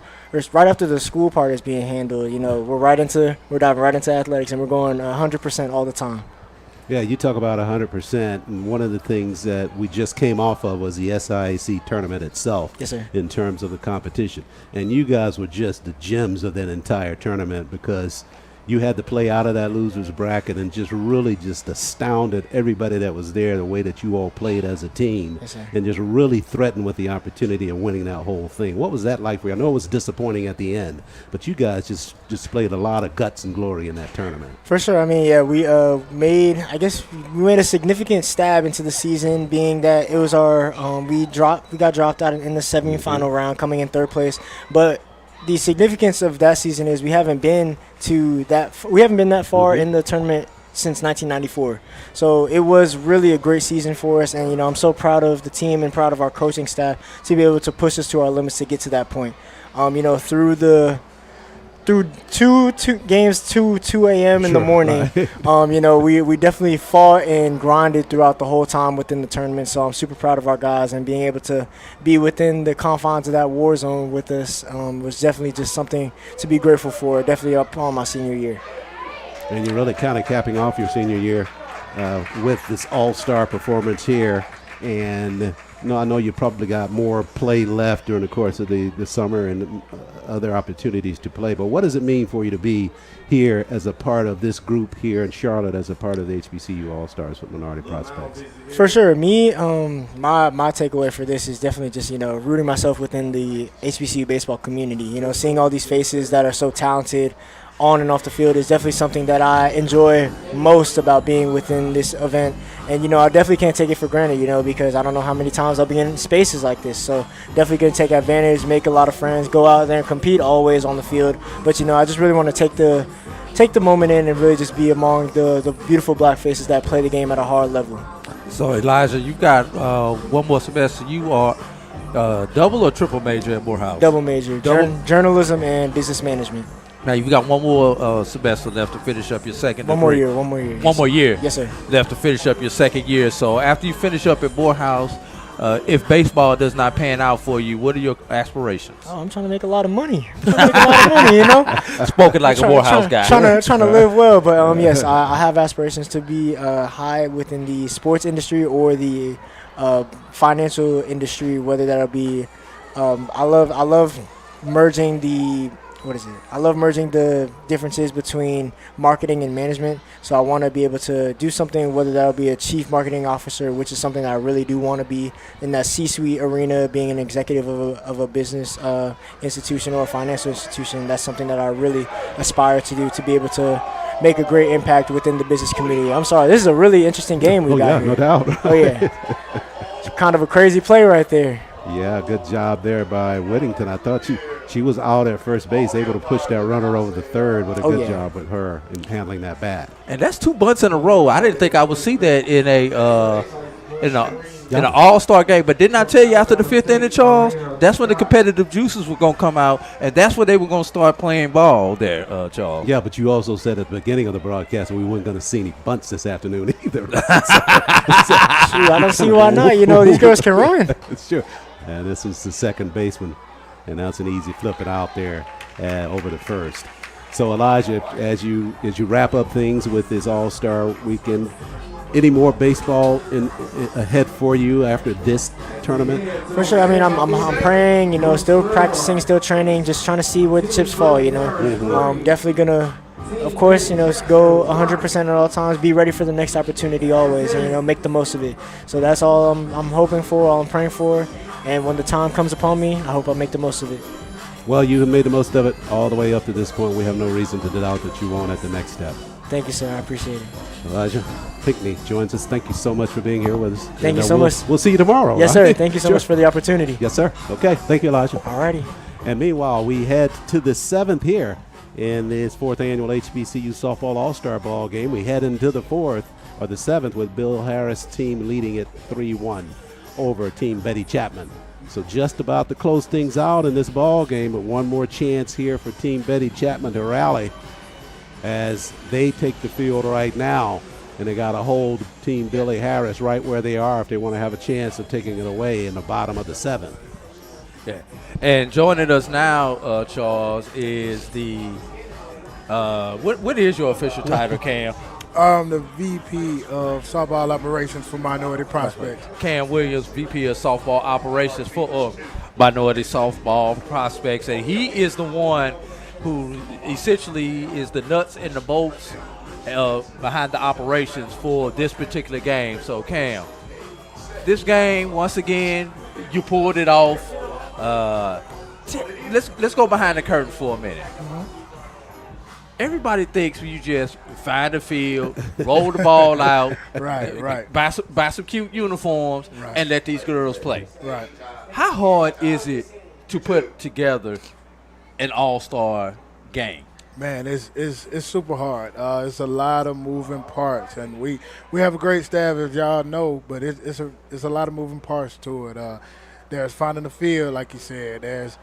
part is being handled, we're diving right into athletics and we're going 100% all the time. Yeah, you talk about 100%, and one of the things that we just came off of was the SIAC tournament itself. Yes, sir. In terms of the competition. And you guys were just the gems of that entire tournament because you had to play out of that loser's bracket and just really just astounded everybody that was there the way that you all played as a team. Yes, sir. And just really threatened with the opportunity of winning that whole thing. What was that like for you? I know it was disappointing at the end, but you guys just displayed a lot of guts and glory in that tournament. For sure. I mean, yeah, we made a significant stab into the season, being that it was our we got dropped out in the semifinal round, coming in 3rd place, but the significance of that season is we haven't been that far in the tournament since 1994. So it was really a great season for us, and I'm so proud of the team and proud of our coaching staff to be able to push us to our limits to get to that point. Through two games to 2 a.m. in the morning, right. we definitely fought and grinded throughout the whole time within the tournament. So I'm super proud of our guys, and being able to be within the confines of that war zone with us was definitely just something to be grateful for, definitely upon my senior year. And you're really kind of capping off your senior year with this all-star performance here. And I know you probably got more play left during the course of the summer and other opportunities to play. But what does it mean for you to be here as a part of this group here in Charlotte as a part of the HBCU All-Stars with Minority Prospects? For sure. Me, my takeaway for this is definitely just, rooting myself within the HBCU baseball community. Seeing all these faces that are so talented on and off the field is definitely something that I enjoy most about being within this event. And, I definitely can't take it for granted, because I don't know how many times I'll be in spaces like this. So definitely going to take advantage, make a lot of friends, go out there and compete always on the field. But, I just really want to take the moment in and really just be among the beautiful black faces that play the game at a hard level. So, Elijah, you got one more semester. You are double or triple major at Morehouse? Double major, journalism and business management. Now, you've got one more semester left to finish up your second degree. One more year. One more year. Yes, sir. Left to finish up your second year. So after you finish up at Morehouse, if baseball does not pan out for you, what are your aspirations? Oh, I'm trying to make a lot of money. Spoken like a Morehouse guy. Trying to live well, but yes, I have aspirations to be high within the sports industry or the financial industry, whether that'll be. I love merging the. I love merging the differences between marketing and management. So I want to be able to do something, whether that'll be a chief marketing officer, which is something I really do want to be in that C-suite arena, being an executive of a business institution or a financial institution. That's something that I really aspire to do, to be able to make a great impact within the business community. I'm sorry, this is a really interesting game we got here. No doubt. Oh, yeah. It's kind of a crazy play right there. Yeah, good job there by Whittington. I thought she was out at first base, able to push that runner over the third with a good job with her in handling that bat. And that's 2 bunts in a row. I didn't think I would see that in an all-star game. But didn't I tell you after the 5th inning, Charles, that's when the competitive juices were going to come out, and that's when they were going to start playing ball there, Charles. Yeah, but you also said at the beginning of the broadcast we weren't going to see any bunts this afternoon either. Shoot, I don't see why not. These girls can run. It's true. And this was the second baseman, and that's an easy flip it out there over the first. So, Elijah, as you wrap up things with this All-Star weekend, any more baseball ahead for you after this tournament? For sure. I mean, I'm praying, still practicing, still training, just trying to see where the chips fall, Definitely going to, of course, go 100% at all times, be ready for the next opportunity always, and, make the most of it. So that's all I'm hoping for, all I'm praying for. And when the time comes upon me, I hope I make the most of it. Well, you have made the most of it all the way up to this point. We have no reason to doubt that you won't at the next step. Thank you, sir. I appreciate it. Elijah Pinckney joins us. Thank you so much for being here with us. Thank you so much. We'll see you tomorrow. Yes, right? sir. Thank you so much for the opportunity. Yes, sir. Okay. Thank you, Elijah. All righty. And meanwhile, we head to the 7th here in this 4th annual HBCU Softball All-Star Ball game. We head into the 7th with Bill Harris' team leading it 3-1 over Team Betty Chapman. So just about to close things out in this ball game, but one more chance here for Team Betty Chapman to rally as they take the field right now, and they got to hold Team Billy Harris right where they are if they want to have a chance of taking it away in the bottom of the 7th. Yeah. And joining us now, Charles, is the what is your official title, Cam? I'm the VP of Softball Operations for Minority Prospects. Cam Williams, VP of Softball Operations for Minority Softball Prospects. And he is the one who essentially is the nuts and the bolts behind the operations for this particular game. So, Cam, this game, once again, you pulled it off. Let's go behind the curtain for a minute. Mm-hmm. Everybody thinks you just find the field, roll the ball out, right. Buy some cute uniforms, and let these girls play. Right. How hard is it to put together an all-star game? Man, it's super hard. It's a lot of moving parts, and we have a great staff, as y'all know, but it's a lot of moving parts to it. There's finding the field, like you said. There's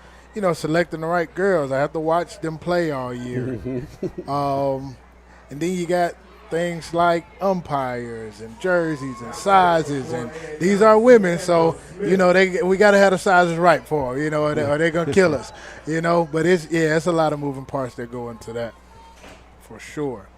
selecting the right girls. I have to watch them play all year. And then you got things like umpires and jerseys and sizes, and these are women, so we got to have the sizes right for them, or they're gonna kill us, But it's a lot of moving parts that go into that, for sure.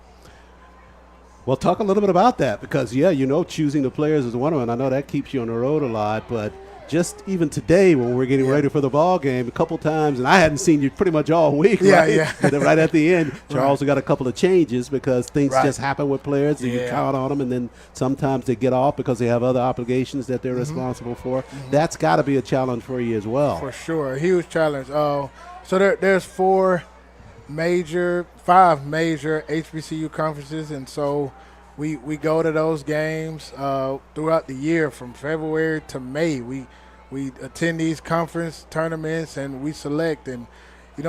Well, talk a little bit about that because, choosing the players is one of them. I know that keeps you on the road a lot, but just even today when we're getting ready for the ball game, a couple times, and I hadn't seen you pretty much all week, right? Yeah. And then right at the end, Charles got a couple of changes because things just happen with players, and you count on them, and then sometimes they get off because they have other obligations that they're responsible for. That's got to be a challenge for you as well. For sure, a huge challenge. So there's 5 major HBCU conferences, and so we go to those games throughout the year from February to May. We attend these conference tournaments and we select. And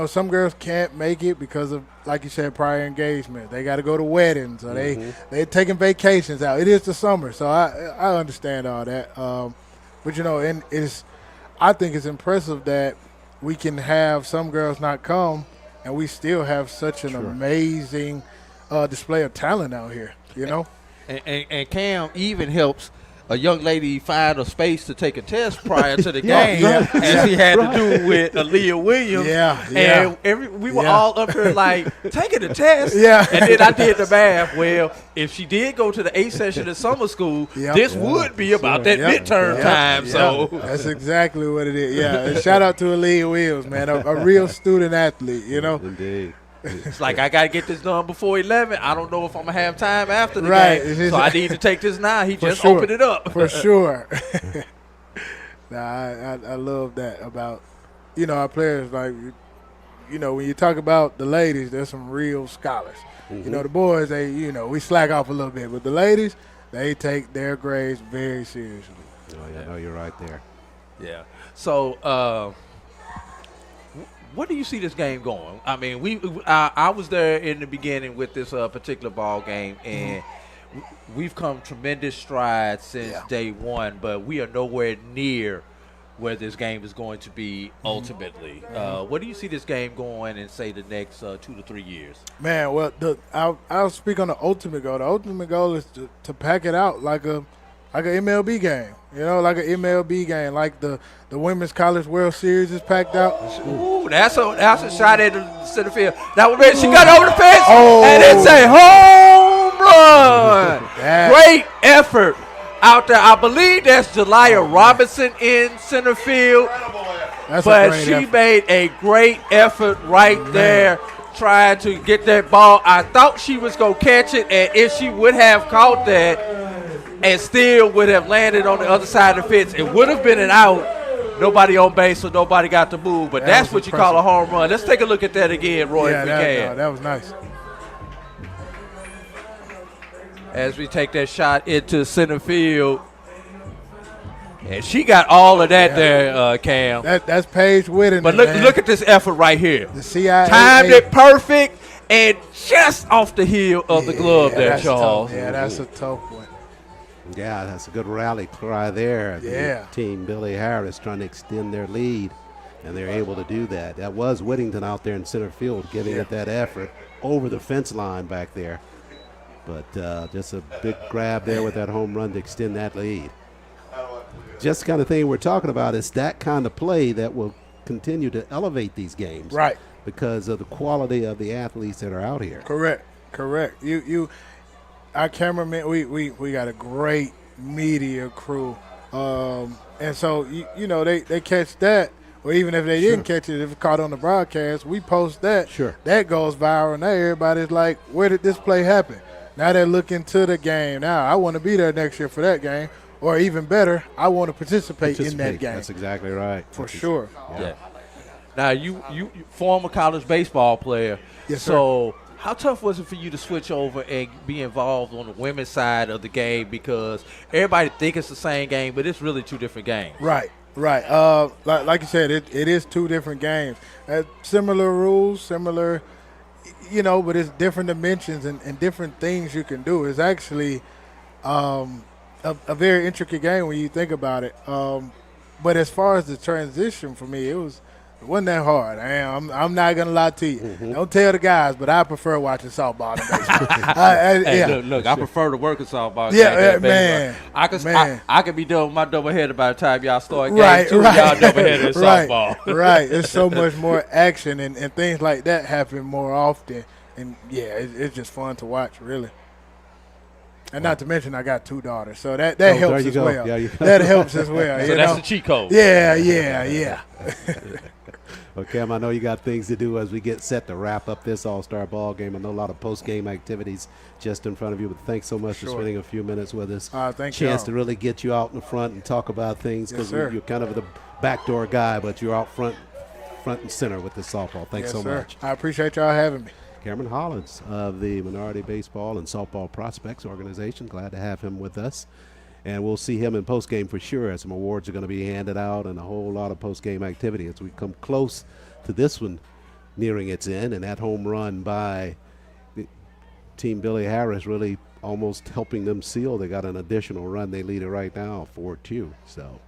some girls can't make it because of, like you said, prior engagement. They got to go to weddings or they're taking vacations out. It is the summer, so I understand all that. But and I think it's impressive that we can have some girls not come and we still have such an amazing display of talent out here. And Cam even helps a young lady find a space to take a test prior to the game, as he had to do with Aaliyah Williams. And we were all up here like, taking the test. And then I did the math. Well, if she did go to the 8th session of summer school, this would be about that midterm time. So that's exactly what it is. And shout out to Aaliyah Williams, man, a real student athlete, Indeed. It's like, I got to get this done before 11. I don't know if I'm going to have time after the game. So I need to take this now. He just opened it up. For sure. I love that about, our players. Like, when you talk about the ladies, there's some real scholars. The boys, we slack off a little bit. But the ladies, they take their grades very seriously. Oh, yeah, no, you're right there. Yeah. So, where do you see this game going? I mean, I was there in the beginning with this particular ball game, and we've come tremendous strides since day one, but we are nowhere near where this game is going to be ultimately. Where do you see this game going in, say, the next 2 to 3 years? Man, well, I'll speak on the ultimate goal. The ultimate goal is to pack it out like an MLB game. Like an MLB game, like the Women's College World Series is packed out. Ooh, that's a shot at the center field. That was she got over the fence, and it's a home run. Great effort out there. I believe that's Jelaya Robinson in center field, but she made a great effort right there trying to get that ball. I thought she was going to catch it, and if she would have caught that and still would have landed on the other side of the fence, it would have been an out. Nobody on base, so nobody got to move. But that's what you call a home run. Let's take a look at that again, Roy, if we can. That was nice. As we take that shot into center field. And she got all of that there, Cam. That's Paige Whitten. But look at this effort right here. The CIA timed it perfect and just off the heel of the glove there, Charles. Yeah, that's a tough one. Yeah, that's a good rally cry there. The team, Billy Harris, trying to extend their lead, and they're able to do that. That was Whittington out there in center field giving it that effort over the fence line back there. But just a big grab there with that home run to extend that lead. Just the kind of thing we're talking about is that kind of play that will continue to elevate these games. Right. Because of the quality of the athletes that are out here. Correct. Our cameraman, we got a great media crew, and so they catch that, or even if they didn't catch it, if it's caught on the broadcast, we post that. That goes viral, and now everybody's like, "Where did this play happen?" Now they're looking to the game. Now I want to be there next year for that game, or even better, I want to participate in that game. That's exactly right. For sure. Yeah. Now you former college baseball player, yes, so. Sir. How tough was it for you to switch over and be involved on the women's side of the game? Because everybody think it's the same game, but it's really 2 different games. Right. Like you said, it is 2 different games. Similar rules, similar, but it's different dimensions and different things you can do. It's actually a very intricate game when you think about it. But as far as the transition for me, it wasn't that hard. I'm not going to lie to you. Don't tell the guys, but I prefer watching softball than baseball. Look, I prefer to work at softball. Man. I could be done with my doubleheader by the time y'all start game 2. Y'all doubleheader in softball. Right. It's so much more action, and things like that happen more often. And, it's just fun to watch, really. And not to mention, I got 2 daughters, so that there helps you as go. well. Yeah, That helps as well. So you that's know? the cheat code. Yeah. Well, Cam, I know you got things to do as we get set to wrap up this All-Star ball game. I know a lot of post-game activities just in front of you, but thanks so much for spending a few minutes with us. Thank Chance y'all. to really get you out in the front and talk about things because Yes, sir. you're kind of the backdoor guy, but you're out front and center with this softball. Thanks so much. I appreciate y'all having me. Cameron Hollins of the Minority Baseball and Softball Prospects Organization. Glad to have him with us. And we'll see him in postgame for sure as some awards are going to be handed out and a whole lot of postgame activity as we come close to this one nearing its end. And that home run by Team Billy Harris really almost helping them seal. They got an additional run. They lead it right now 4-2. So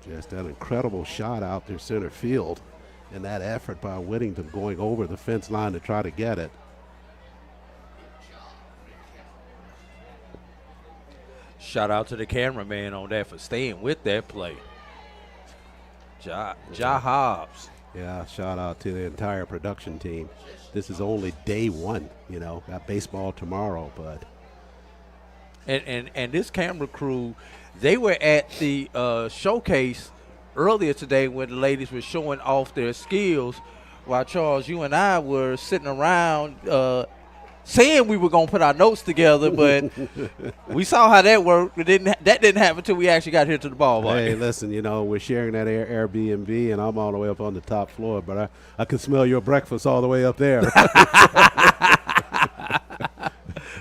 just an incredible shot out there center field. And that effort by Whittington going over the fence line to try to get it. Shout out to the cameraman on that for staying with that play. Ja Hobbs. Yeah, shout out to the entire production team. This is only day one, got baseball tomorrow, but. And this camera crew, they were at the showcase earlier today when the ladies were showing off their skills, while Charles, you and I were sitting around saying we were going to put our notes together, but we saw how that worked. That didn't happen until we actually got here to the ballpark. Hey, listen, we're sharing that Airbnb, and I'm all the way up on the top floor, but I can smell your breakfast all the way up there.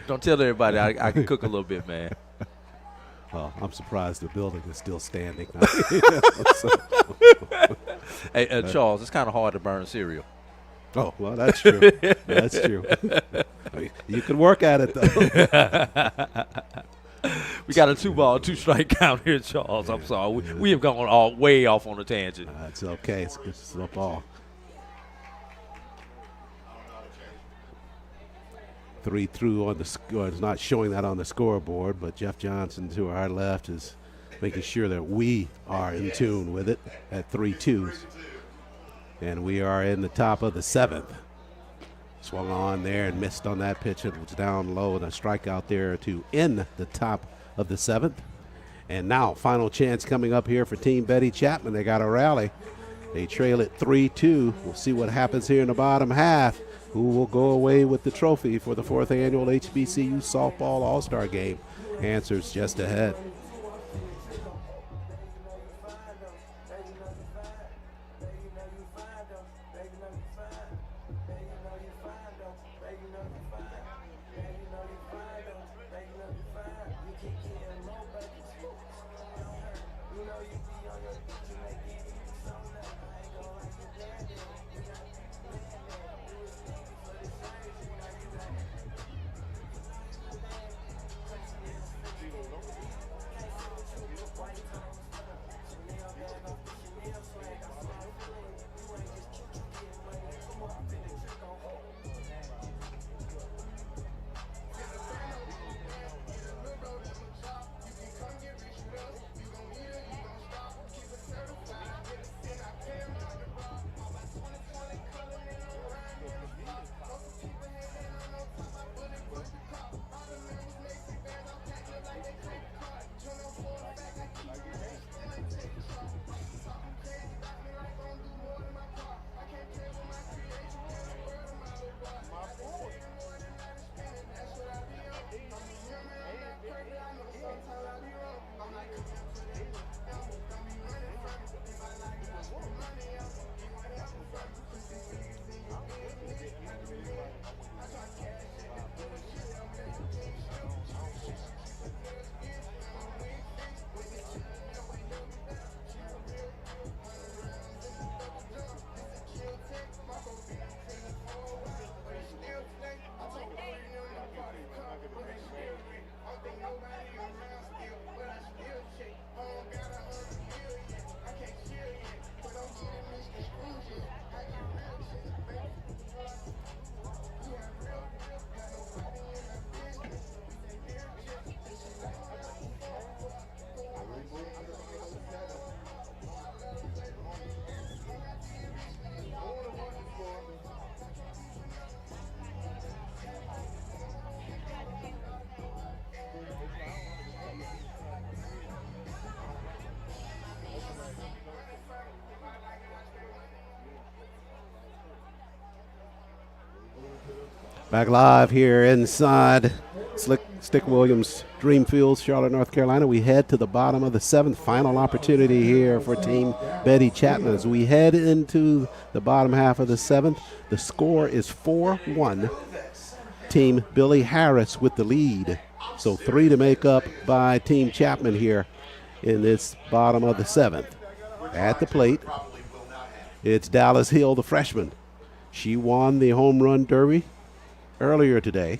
Don't tell everybody I can cook a little bit, man. Well, I'm surprised the building is still standing. Hey, Charles, it's kind of hard to burn cereal. Oh, well, that's true. That's true. You can work at it, though. We got a 2-ball, 2-strike count here, Charles. I'm sorry. We have gone way off on a tangent. It's okay. It's football. 3 through on the score. It's not showing that on the scoreboard, but Jeff Johnson to our left is making sure that we are in tune with it at 3-2s. And we are in the top of the 7th. Swung on there and missed on that pitch. It was down low and a strikeout there to end the top of the 7th. And now final chance coming up here for Team Betty Chapman. They got a rally. They trail it 3-2. We'll see what happens here in the bottom half. Who will go away with the trophy for the 4th annual HBCU Softball All-Star Game? Answers just ahead. Back live here inside Stick Williams Dreamfields, Charlotte, North Carolina. We head to the bottom of the 7th. Final opportunity here for Team Betty Chapman as we head into the bottom half of the 7th. The score is 4-1. Team Billy Harris with the lead. So 3 to make up by Team Chapman here in this bottom of the 7th. At the plate, it's Dallas Hill, the freshman. She won the home run derby earlier today.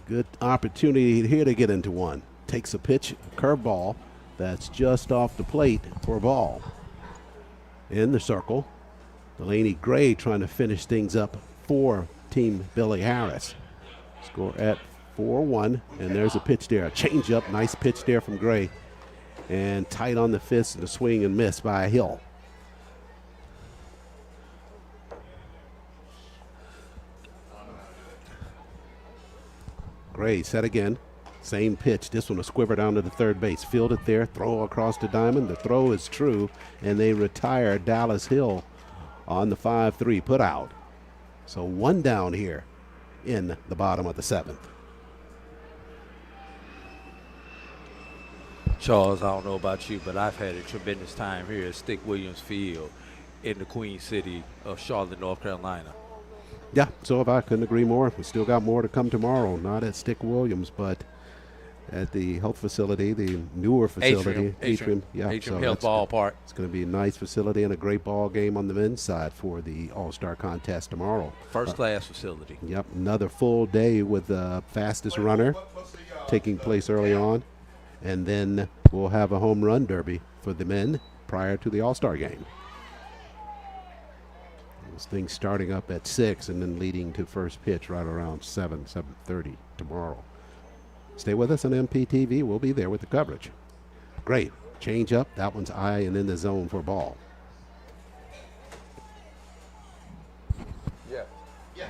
Good opportunity here to get into one. Takes a pitch, a curveball that's just off the plate for a ball. In the circle, Delaney Gray trying to finish things up for Team Billy Harris. Score at 4-1, and there's a pitch there. A changeup, nice pitch there from Gray. And tight on the fist and a swing and miss by Hill. Gray set again. Same pitch. This one a squibber down to the third base. Field it there. Throw across the diamond. The throw is true. And they retire Dallas Hill on the 5-3 put out. So 1 down here in the bottom of the 7th. Charles, I don't know about you, but I've had a tremendous time here at Stick Williams Field in the Queen City of Charlotte, North Carolina. Yeah, so if I couldn't agree more. We still got more to come tomorrow. Not at Stick Williams, but at the health facility, the newer facility. Atrium Health Ballpark. It's going to be a nice facility and a great ball game on the men's side for the All-Star contest tomorrow. First-class facility. Yep, another full day with the fastest runner taking place early on. And then we'll have a home run derby for the men prior to the All-Star game. This thing starting up at 6 and then leading to first pitch right around 7:30 tomorrow. Stay with us on MPTV. We'll be there with the coverage. Great. Change up. That one's high and in the zone for ball. Yeah. Yeah.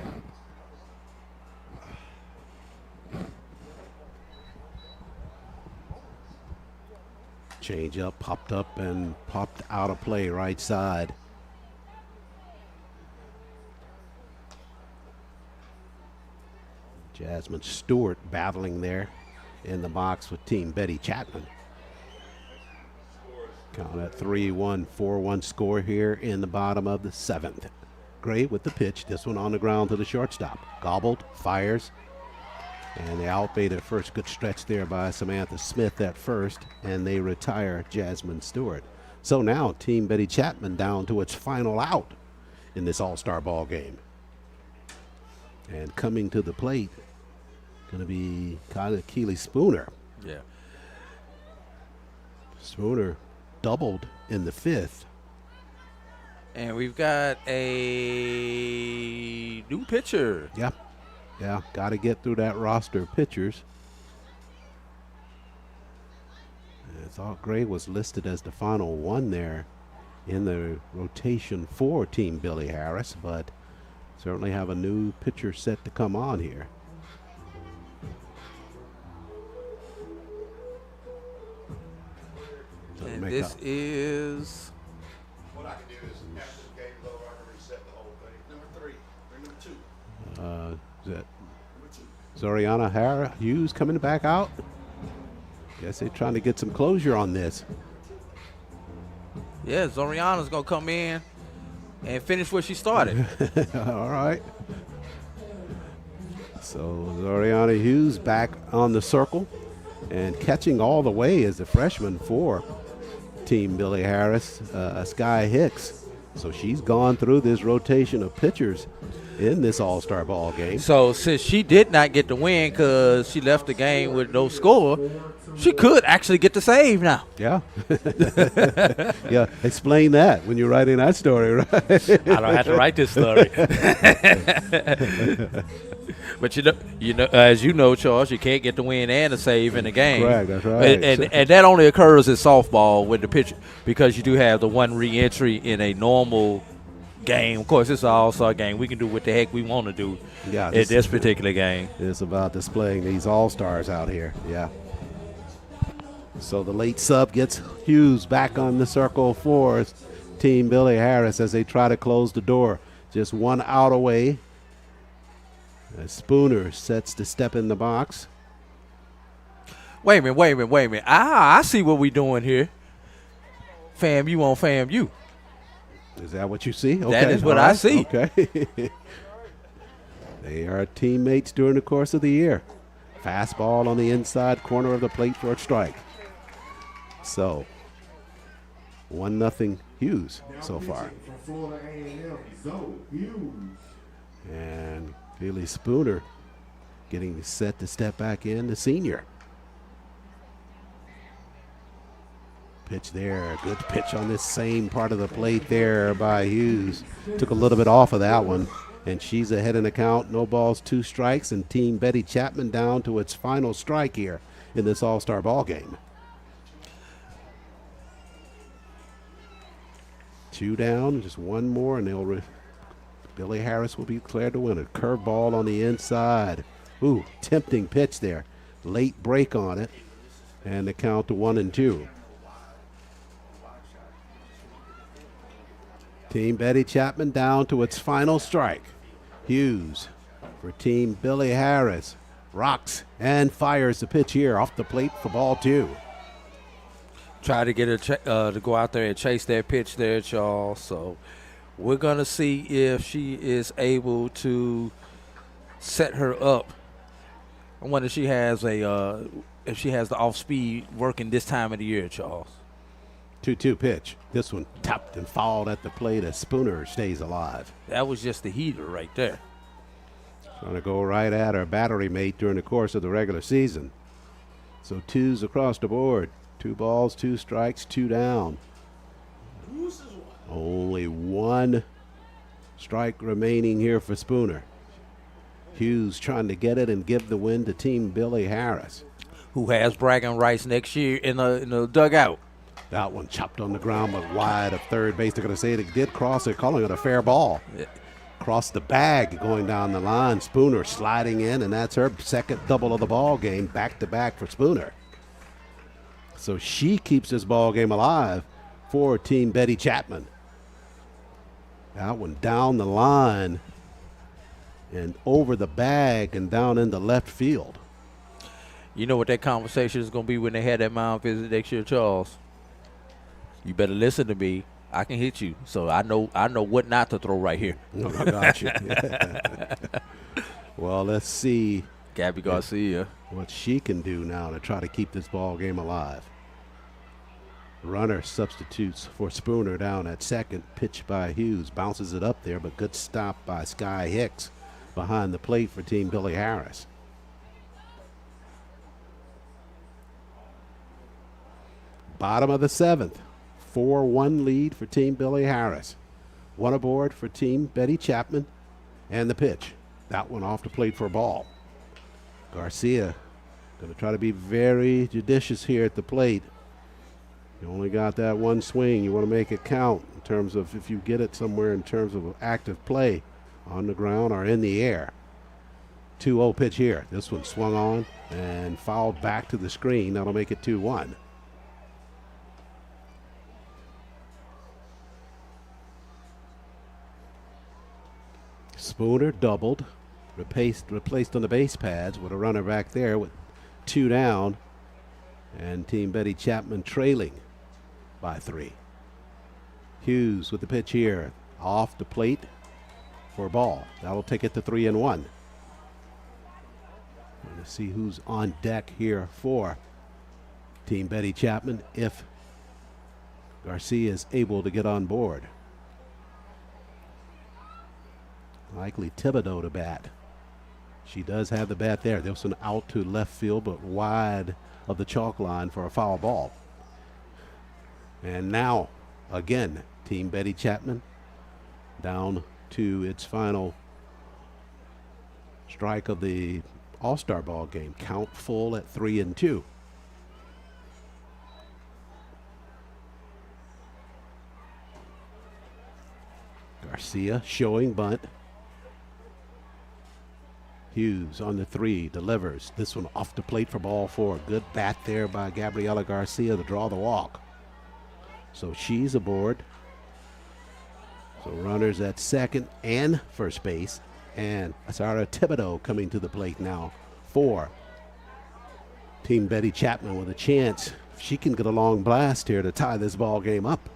Change up, popped up and popped out of play right side. Jasmine Stewart battling there in the box with Team Betty Chapman. Count at 3-1, 4-1 score here in the bottom of the 7th. Gray with the pitch. This one on the ground to the shortstop. Gobbled, fires, and they outbaited first. Good stretch there by Samantha Smith at first, and they retire Jasmine Stewart. So now Team Betty Chapman down to its final out in this All-Star ball game. And coming to the plate, going to be kind of Keely Spooner. Yeah. Spooner doubled in the 5th. And we've got a new pitcher. Yeah, got to get through that roster of pitchers. I thought Gray was listed as the final one there in the rotation for Team Billy Harris, but certainly have a new pitcher set to come on here. And this is... What I can do is after the game is over, I can reset the whole thing. Number 3, or number 2. Is that Zoriana Hughes coming back out? Guess they're trying to get some closure on this. Yeah, Zoriana's going to come in and finish where she started. All right. So Zoriana Hughes back on the circle and catching all the way as a freshman for Team Billy Harris, Sky Hicks. So she's gone through this rotation of pitchers in this All-Star ball game. So since she did not get the win because she left the game with no score, she could actually get the save now. Yeah. Yeah. Explain that when you're writing that story, right? I don't have to write this story. But you know, as you know, Charles, you can't get the win and the save in the game. Correct, that's right. And that only occurs in softball with the pitcher because you do have the one re-entry in a normal game. Of course, it's an all-star game. We can do what the heck we want to do in this particular game. It's about displaying these all-stars out here. Yeah. So the late sub gets Hughes back on the circle for Team Billy Harris as they try to close the door. Just one out away. As Spooner sets to step in the box. Wait a minute. I see what we doing here. FAMU on FAMU. Is that what you see? Okay. That is what all I right, see. Okay. They are teammates during the course of the year. Fastball on the inside corner of the plate for a strike. So, 1-0 Hughes so far. From Florida A&M, Zoe Hughes. And Billy Spooner getting set to step back in, the senior. Pitch there, good pitch on this same part of the plate there by Hughes. Took a little bit off of that one, and she's ahead in the count. No balls, 2 strikes, and Team Betty Chapman down to its final strike here in this all-star ball game. 2 down, just 1 more, and Billy Harris will be declared the winner. Curveball on the inside. Ooh, tempting pitch there. Late break on it, and the count to 1-2. Team Betty Chapman down to its final strike. Hughes for Team Billy Harris. Rocks and fires the pitch here off the plate for ball 2. Try to get her to go out there and chase that pitch there, Charles. So we're going to see if she is able to set her up. I wonder if she has the off speed working this time of the year, Charles. 2-2 pitch. This one tapped and fouled at the plate as Spooner stays alive. That was just the heater right there. Trying to go right at her battery mate during the course of the regular season. So 2s across the board. 2 balls, 2 strikes, 2 down. Only 1 strike remaining here for Spooner. Hughes trying to get it and give the win to Team Billy Harris, who has bragging rights next year in the dugout. That one chopped on the ground but wide of third base. They're going to say it did cross it, calling it a fair ball. Yeah. Across the bag going down the line. Spooner sliding in, and that's her second double of the ball game, back-to-back for Spooner. So she keeps this ball game alive for Team Betty Chapman. That one down the line and over the bag and down into left field. You know what that conversation is going to be when they had that mound visit next year, Charles? You better listen to me. I can hit you, so I know what not to throw right here. Oh, I got you. Well, let's see Gabby Garcia what she can do now to try to keep this ball game alive. Runner substitutes for Spooner down at second. Pitch by Hughes. Bounces it up there, but good stop by Sky Hicks behind the plate for Team Billy Harris. Bottom of the 7th. 4-1 lead for Team Billy Harris. 1 aboard for Team Betty Chapman. And the pitch. That one off the plate for a ball. Garcia going to try to be very judicious here at the plate. You only got that 1 swing. You want to make it count in terms of if you get it somewhere in terms of active play on the ground or in the air. 2-0 pitch here. This one swung on and fouled back to the screen. That'll make it 2-1. Spooner doubled, replaced on the base pads with a runner back there with 2 down, and Team Betty Chapman trailing by 3. Hughes with the pitch here, off the plate for a ball. That'll take it to 3-1. Going to see who's on deck here for Team Betty Chapman if Garcia is able to get on board. Likely Thibodeau to bat. She does have the bat there. There was an out to left field, but wide of the chalk line for a foul ball. And now, again, Team Betty Chapman down to its final strike of the All-Star ball game. Count full at 3-2. Garcia showing bunt. Hughes on the 3, delivers. This one off the plate for ball 4. Good bat there by Gabriela Garcia to draw the walk. So she's aboard. So runners at second and first base. and Asara Thibodeau coming to the plate now for Team Betty Chapman with a chance. She can get a long blast here to tie this ball game up.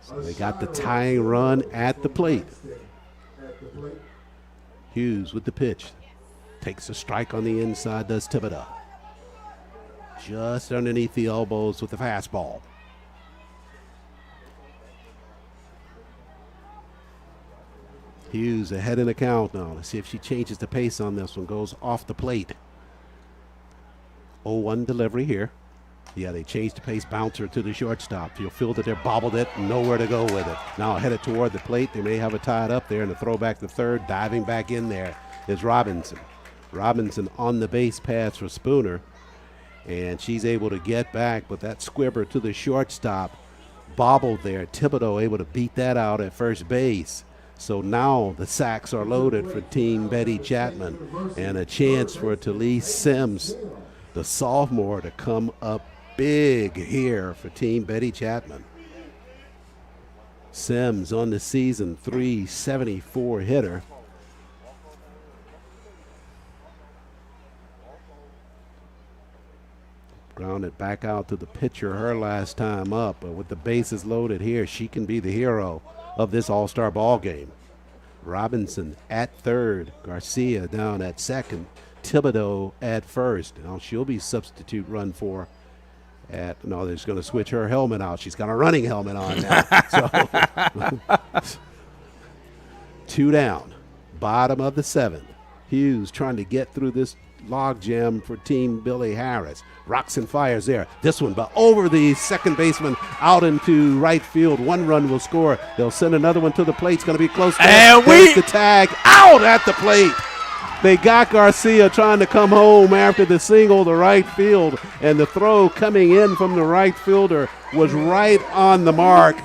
So they got the tying run at the plate. Hughes with the pitch. Takes a strike on the inside, does Thibodeau. Just underneath the elbows with the fastball. Hughes ahead in the count now. Let's see if she changes the pace on this one. Goes off the plate. 0-1 delivery here. Yeah, they changed the pace. Bouncer to the shortstop. You'll feel that they're bobbled it. Nowhere to go with it. Now headed toward the plate. They may have it tied up there, and the throw back to third. Diving back in there is Robinson. Robinson on the base pass for Spooner. And she's able to get back, but that squibber to the shortstop bobbled there. Thibodeau able to beat that out at first base. So now the sacks are loaded for Team Betty Chapman, and a chance for Talise Sims, the sophomore, to come up big here for Team Betty Chapman. Sims on the season, .374 hitter. Grounded back out to the pitcher her last time up, but with the bases loaded here, she can be the hero of this all-star ball game. Robinson at third, Garcia down at second, Thibodeau at first. Now she'll be substitute run for at, no, they're just going to switch her helmet out. She's got a running helmet on now. So 2 down, bottom of the 7th. Hughes trying to get through this logjam for Team Billy Harris. Rocks and fires there. This one, but over the second baseman, out into right field. 1 run will score. They'll send another one to the plate. It's going to be close. And there's the tag out at the plate. They got Garcia trying to come home after the single to right field, and the throw coming in from the right fielder was right on the mark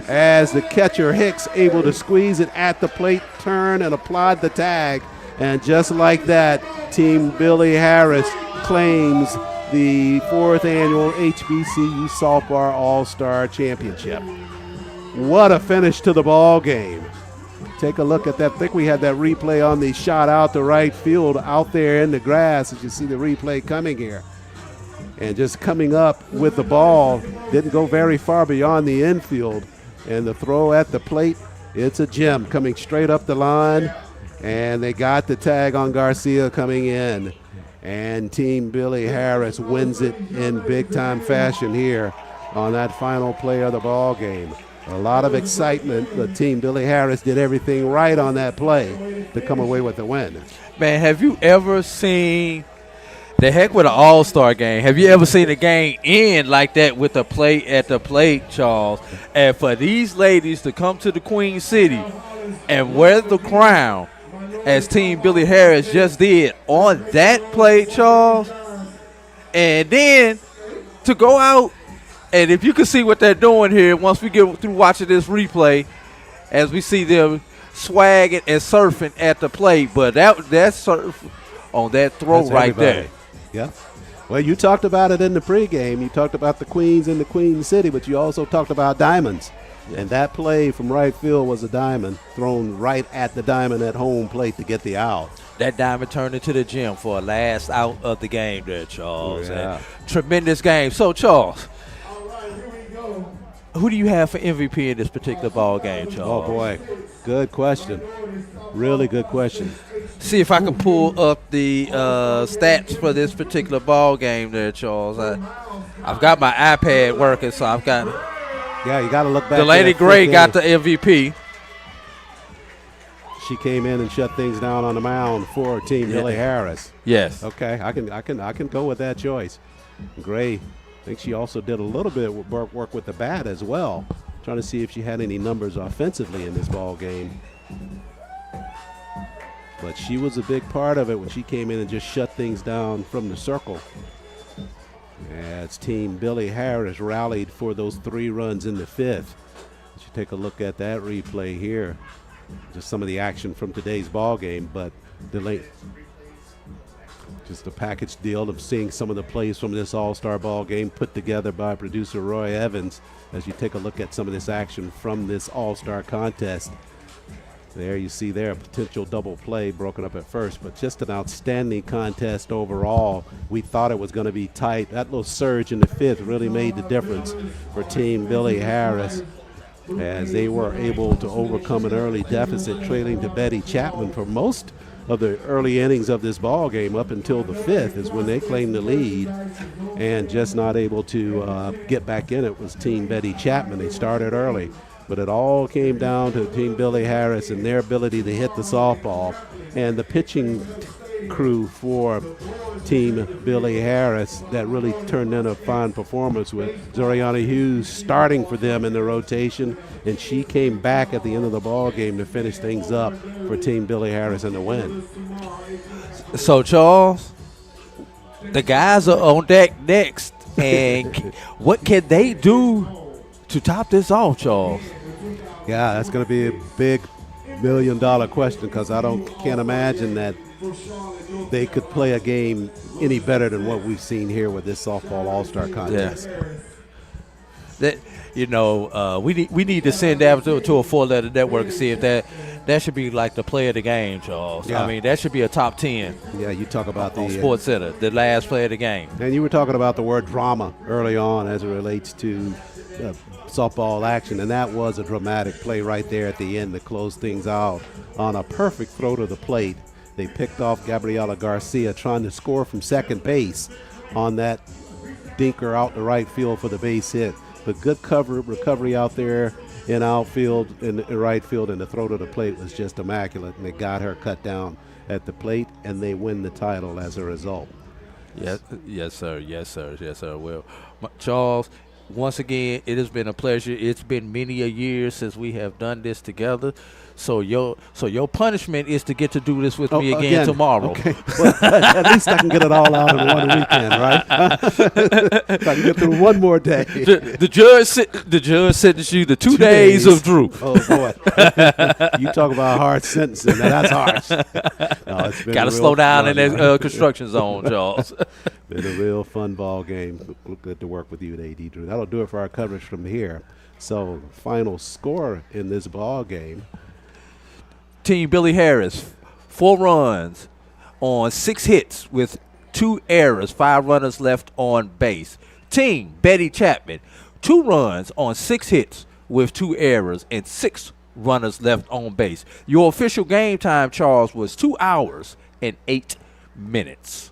as the catcher Hicks able to squeeze it at the plate, turn, and applied the tag. And just like that, Team Billy Harris claims the 4th annual HBCU Softball All-Star Championship. What a finish to the ball game. Take a look at that. I think we had that replay on the shot out to right field out there in the grass, as you see the replay coming here. And just coming up with the ball, didn't go very far beyond the infield. And the throw at the plate, it's a gem coming straight up the line. And they got the tag on Garcia coming in. And Team Billy Harris wins it in big-time fashion here on that final play of the ball game. A lot of excitement, but Team Billy Harris did everything right on that play to come away with the win. Man, have you ever seen the heck with an all-star game? Have you ever seen a game end like that with a play at the plate, Charles? And for these ladies to come to the Queen City and wear the crown as Team Billy Harris just did on that play, Charles, and then to go out, and if you can see what they're doing here once we get through watching this replay, as we see them swagging and surfing at the plate, but that surf on that throw That's right everybody. there. Yeah. Well, you talked about it in the pregame. You talked about the Queens in the Queen City, but you also talked about diamonds. And that play from right field was a diamond thrown right at the diamond at home plate to get the out. That diamond turned into the gym for a last out of the game there, Charles. Oh, yeah. And tremendous game. So, Charles, who do you have for MVP in this particular ball game, Charles? Oh, boy. Good question. Really good question. See if I can pull up the stats for this particular ball game there, Charles. I've got my iPad working, so I've got – yeah, you got to look back. Delaney Gray got the MVP. She came in and shut things down on the mound for Team Billy Harris. Yes. Okay, I can go with that choice. Gray, I think she also did a little bit of work with the bat as well, trying to see if she had any numbers offensively in this ball game. But she was a big part of it when she came in and just shut things down from the circle. As Team Billy Harris rallied for those 3 runs in the 5th. You take a look at that replay here. Just some of the action from today's ball game, but just a package deal of seeing some of the plays from this all-star ball game put together by producer Roy Evans as you take a look at some of this action from this all-star contest. There you see there a potential double play broken up at first, but just an outstanding contest overall. We thought it was going to be tight. That little surge in the fifth really made the difference for Team Billy Harris, as they were able to overcome an early deficit, trailing to Betty Chapman for most of the early innings of this ball game. Up until the fifth is when they claimed the lead, and just not able to get back in it was Team Betty Chapman. They started early, but it all came down to Team Billy Harris and their ability to hit the softball. And the pitching crew for Team Billy Harris that really turned in a fine performance, with Zoriana Hughes starting for them in the rotation, and she came back at the end of the ball game to finish things up for Team Billy Harris in the win. So, Charles, the guys are on deck next, and what can they do to top this off, Charles? Yeah, that's going to be a big $1 million question, because can't imagine that they could play a game any better than what we've seen here with this softball all-star contest. That we need to send that to a four-letter network and see if that should be like the play of the game, Charles. Yeah. I mean, that should be a top 10. Yeah, you talk about on the Sports Center, the last play of the game. And you were talking about the word drama early on as it relates to softball action, and that was a dramatic play right there at the end to close things out on a perfect throw to the plate. They picked off Gabriela Garcia trying to score from second base on that dinker out the right field for the base hit. But good recovery out there in outfield, in right field, and the throw to the plate was just immaculate, and they got her cut down at the plate, and they win the title as a result. Yes, sir. Well, Charles, once again, it has been a pleasure. It's been many a year since we have done this together. So your punishment is to get to do this with me again tomorrow. Okay. Well, at least I can get it all out in one weekend, right? If I can get through one more day. The judge sentenced you to 2 days of Drew. Oh boy, you talk about hard sentencing. Now that's harsh. No, got to slow down in that construction zone, Charles. Been a real fun ball game. Good to work with you at AD Drew. That'll do it for our coverage from here. So, final score in this ball game. Team Billy Harris, 4 runs on 6 hits with 2 errors, 5 runners left on base. Team Betty Chapman, 2 runs on 6 hits with 2 errors and 6 runners left on base. Your official game time, Charles, was 2 hours and 8 minutes.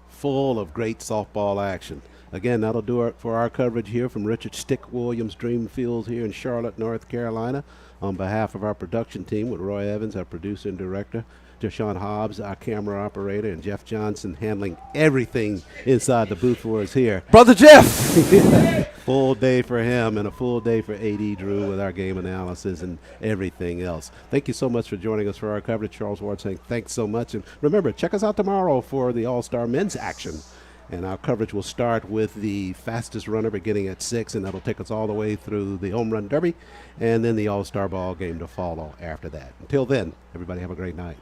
Full of great softball action. Again, that'll do it for our coverage here from Richard Stick Williams Dream Field here in Charlotte, North Carolina. On behalf of our production team with Roy Evans, our producer and director, Deshaun Hobbs, our camera operator, and Jeff Johnson handling everything inside the booth for us here. Brother Jeff! Full day for him and a full day for AD Drew with our game analysis and everything else. Thank you so much for joining us for our coverage. Charles Ward saying thanks so much. And remember, check us out tomorrow for the All-Star men's action. And our coverage will start with the fastest runner beginning at 6, and that'll take us all the way through the Home Run Derby, and then the All-Star Ball game to follow after that. Until then, everybody have a great night.